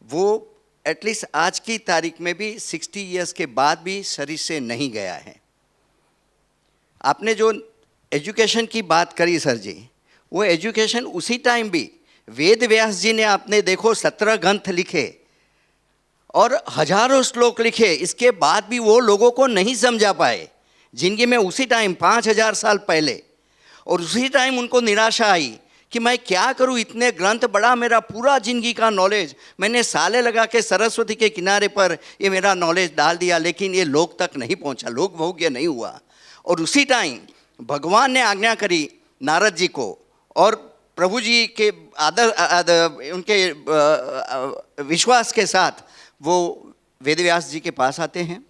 वो एटलीस्ट आज की तारीख में भी 60 इयर्स के बाद भी शरीर से नहीं गया है। आपने जो एजुकेशन की बात करी सर जी, वो एजुकेशन उसी टाइम भी वेद व्यास जी ने, आपने देखो 17 ग्रंथ लिखे और हजारों श्लोक लिखे, इसके बाद भी वो लोगों को नहीं समझा पाए जिंदगी में उसी टाइम 5000 साल पहले। और उसी टाइम उनको निराशा आई कि मैं क्या करूं, इतने ग्रंथ, बड़ा मेरा पूरा जिंदगी का नॉलेज मैंने साले लगा के सरस्वती के किनारे पर ये मेरा नॉलेज डाल दिया, लेकिन ये लोग तक नहीं पहुंचा, लोक भोग्य नहीं हुआ। और उसी टाइम भगवान ने आज्ञा करी नारद जी को, और प्रभु जी के उनके विश्वास के साथ वो वेदव्यास जी के पास आते हैं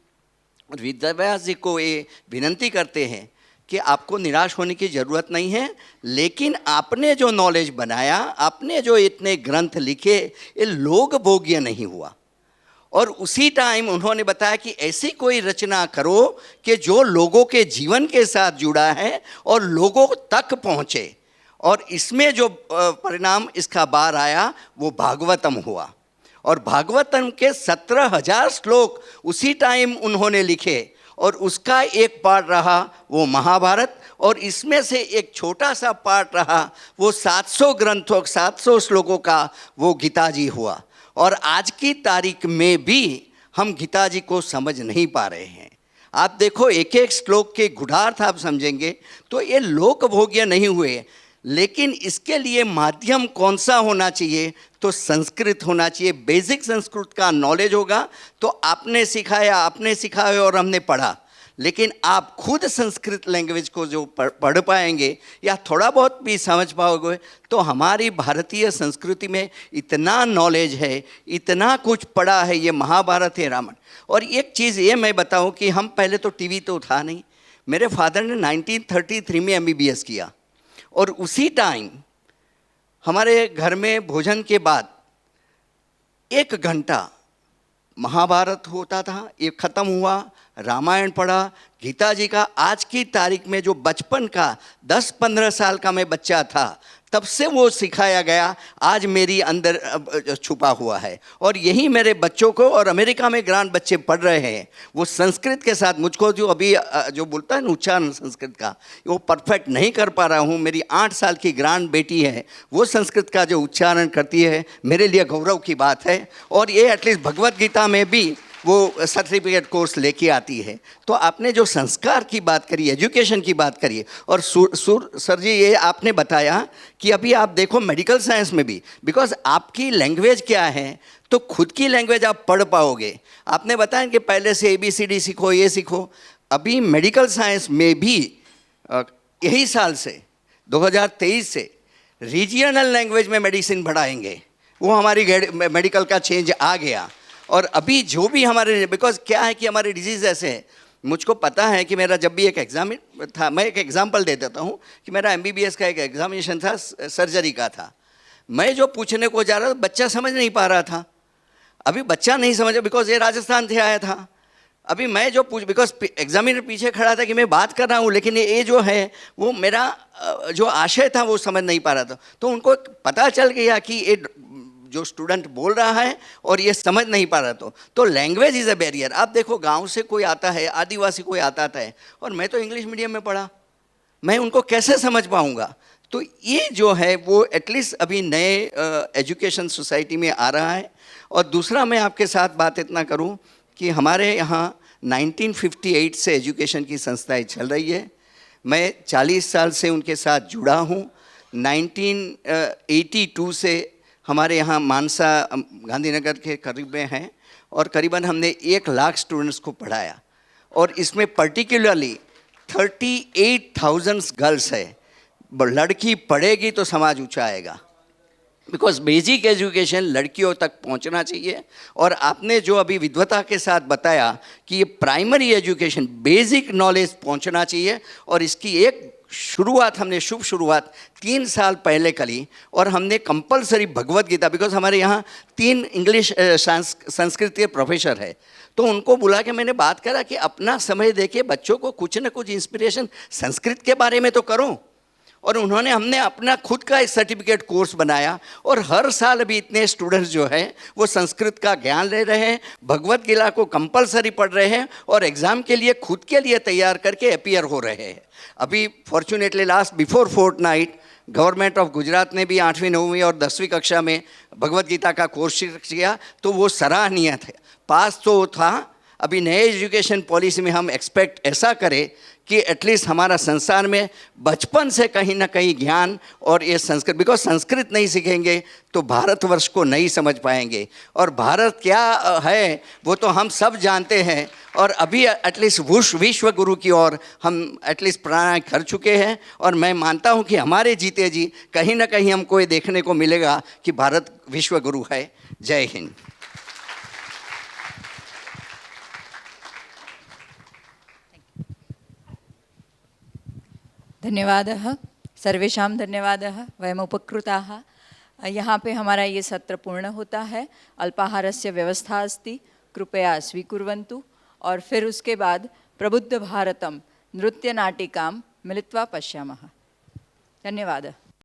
और वेदव्यास जी को ये विनंती करते हैं कि आपको निराश होने की ज़रूरत नहीं है, लेकिन आपने जो नॉलेज बनाया, आपने जो इतने ग्रंथ लिखे, ये लोक भोग्य नहीं हुआ। और उसी टाइम उन्होंने बताया कि ऐसी कोई रचना करो कि जो लोगों के जीवन के साथ जुड़ा है और लोगों तक पहुँचे। और इसमें जो परिणाम इसका बार आया वो भागवतम हुआ, और भागवतम के 17,000 श्लोक उसी टाइम उन्होंने लिखे, और उसका एक पार्ट रहा वो महाभारत, और इसमें से एक छोटा सा पार्ट रहा वो 700 ग्रंथों 700 श्लोकों का वो गीता जी हुआ। और आज की तारीख में भी हम गीता जी को समझ नहीं पा रहे हैं। आप देखो एक एक श्लोक के गुढ़ार्थ आप समझेंगे तो ये लोक भोग्य नहीं हुए, लेकिन इसके लिए माध्यम कौन सा होना चाहिए, तो संस्कृत होना चाहिए। बेसिक संस्कृत का नॉलेज होगा तो आपने सिखाया और हमने पढ़ा, लेकिन आप खुद संस्कृत लैंग्वेज को जो पढ़ पाएंगे या थोड़ा बहुत भी समझ पाओगे, तो हमारी भारतीय संस्कृति में इतना नॉलेज है, इतना कुछ पढ़ा है, ये महाभारत है, रामायण। और एक चीज़ ये मैं बताऊं कि हम पहले तो टीवी तो था नहीं। मेरे फादर ने 1933 में MBBS किया, और उसी टाइम हमारे घर में भोजन के बाद 1 घंटा महाभारत होता था, ये खत्म हुआ, रामायण पढ़ा, गीता जी का आज की तारीख में जो बचपन का 10-15 साल का मैं बच्चा था तब से वो सिखाया गया, आज मेरी अंदर छुपा हुआ है। और यही मेरे बच्चों को, और अमेरिका में ग्रांड बच्चे पढ़ रहे हैं, वो संस्कृत के साथ मुझको जो अभी जो बोलता है ना उच्चारण संस्कृत का, वो परफेक्ट नहीं कर पा रहा हूँ। मेरी 8 साल की ग्रांड बेटी है, वो संस्कृत का जो उच्चारण करती है, मेरे लिए गौरव की बात है। और ये एटलीस्ट भगवत गीता में भी वो सर्टिफिकेट कोर्स लेके आती है। तो आपने जो संस्कार की बात करी, एजुकेशन की बात करी, और सर जी ये आपने बताया कि अभी आप देखो मेडिकल साइंस में भी, बिकॉज आपकी लैंग्वेज क्या है तो खुद की लैंग्वेज आप पढ़ पाओगे। आपने बताया कि पहले से ABCD सीखो, ये सीखो। अभी मेडिकल साइंस में भी यही साल से 2023 से रीजनल लैंग्वेज में मेडिसिन बढ़ाएंगे। वो हमारी मेडिकल का चेंज आ गया। और अभी जो भी हमारे, बिकॉज क्या है कि हमारे डिजीज़ ऐसे हैं, मुझको पता है कि मेरा जब भी एक एग्जाम था, मैं एक एग्जांपल दे देता हूँ कि मेरा MBBS का एक एग्जामिनेशन था, सर्जरी का था। मैं जो पूछने को जा रहा था बच्चा समझ नहीं पा रहा था। अभी बच्चा नहीं समझा बिकॉज ये राजस्थान से आया था। अभी मैं जो बिकॉज एग्जामिनर पीछे खड़ा था कि मैं बात कर रहा हूँ, लेकिन ये जो है वो मेरा जो आशय था वो समझ नहीं पा रहा था। तो उनको पता चल गया कि ये जो स्टूडेंट बोल रहा है और ये समझ नहीं पा रहा। तो लैंग्वेज इज़ अ बैरियर। आप देखो गांव से कोई आता है, आदिवासी कोई आता है, और मैं तो इंग्लिश मीडियम में पढ़ा, मैं उनको कैसे समझ पाऊंगा? तो ये जो है वो एटलीस्ट अभी नए एजुकेशन सोसाइटी में आ रहा है। और दूसरा मैं आपके साथ बात इतना करूं कि हमारे यहाँ 1958 से एजुकेशन की संस्थाएं चल रही है। मैं 40 साल से उनके साथ जुड़ा हूँ। 1982 से हमारे यहाँ मानसा गांधीनगर के करीब में हैं, और करीबन हमने 1 लाख स्टूडेंट्स को पढ़ाया। और इसमें पर्टिकुलरली 38,000 गर्ल्स है। लड़की पढ़ेगी तो समाज ऊंचा आएगा, बिकॉज बेसिक एजुकेशन लड़कियों तक पहुंचना चाहिए। और आपने जो अभी विद्वता के साथ बताया कि ये प्राइमरी एजुकेशन, बेसिक नॉलेज पहुंचना चाहिए, और इसकी एक शुरुआत हमने, शुभ शुरुआत 3 साल पहले करी। और हमने कंपलसरी भगवत गीता, बिकॉज हमारे यहाँ 3 इंग्लिश संस्कृत के प्रोफेसर है, तो उनको बुला के मैंने बात करा कि अपना समय देके बच्चों को कुछ न कुछ इंस्पिरेशन संस्कृत के बारे में तो करो। और उन्होंने, हमने अपना खुद का एक सर्टिफिकेट कोर्स बनाया, और हर साल अभी इतने स्टूडेंट्स जो हैं वो संस्कृत का ज्ञान ले रहे हैं, भगवत गीता को कंपलसरी पढ़ रहे हैं, और एग्ज़ाम के लिए खुद के लिए तैयार करके अपीयर हो रहे हैं। अभी fortunately last before fortnight government of Gujarat ने भी 8वीं 9वीं और 10वीं कक्षा में भगवत गीता का कोर्स किया, तो वो सराहनीय थे। पास तो था। अभी नए एजुकेशन पॉलिसी में हम एक्सपेक्ट ऐसा करें कि एटलीस्ट हमारा संसार में बचपन से कहीं ना कहीं ज्ञान और ये संस्कृत, बिकॉज संस्कृत नहीं सीखेंगे तो भारतवर्ष को नहीं समझ पाएंगे। और भारत क्या है वो तो हम सब जानते हैं। और अभी एटलीस्ट विश्व गुरु की ओर हम एटलीस्ट प्राणायाम कर चुके हैं, और मैं मानता हूँ कि हमारे जीते जी कहीं ना कहीं हमको ये देखने को मिलेगा कि भारत विश्व गुरु है। जय हिंद। धन्यवादः, सर्वेषां धन्यवादः। वयम् उपकृताः। यहाँ पे हमारा ये सत्र पूर्ण होता है। अल्पाहारस्य व्यवस्था अस्ति, कृपया स्वीकुर्वन्तु। और फिर उसके बाद प्रबुद्ध भारतं नृत्यनाटिकां मिलित्वा पश्यामः। धन्यवादः।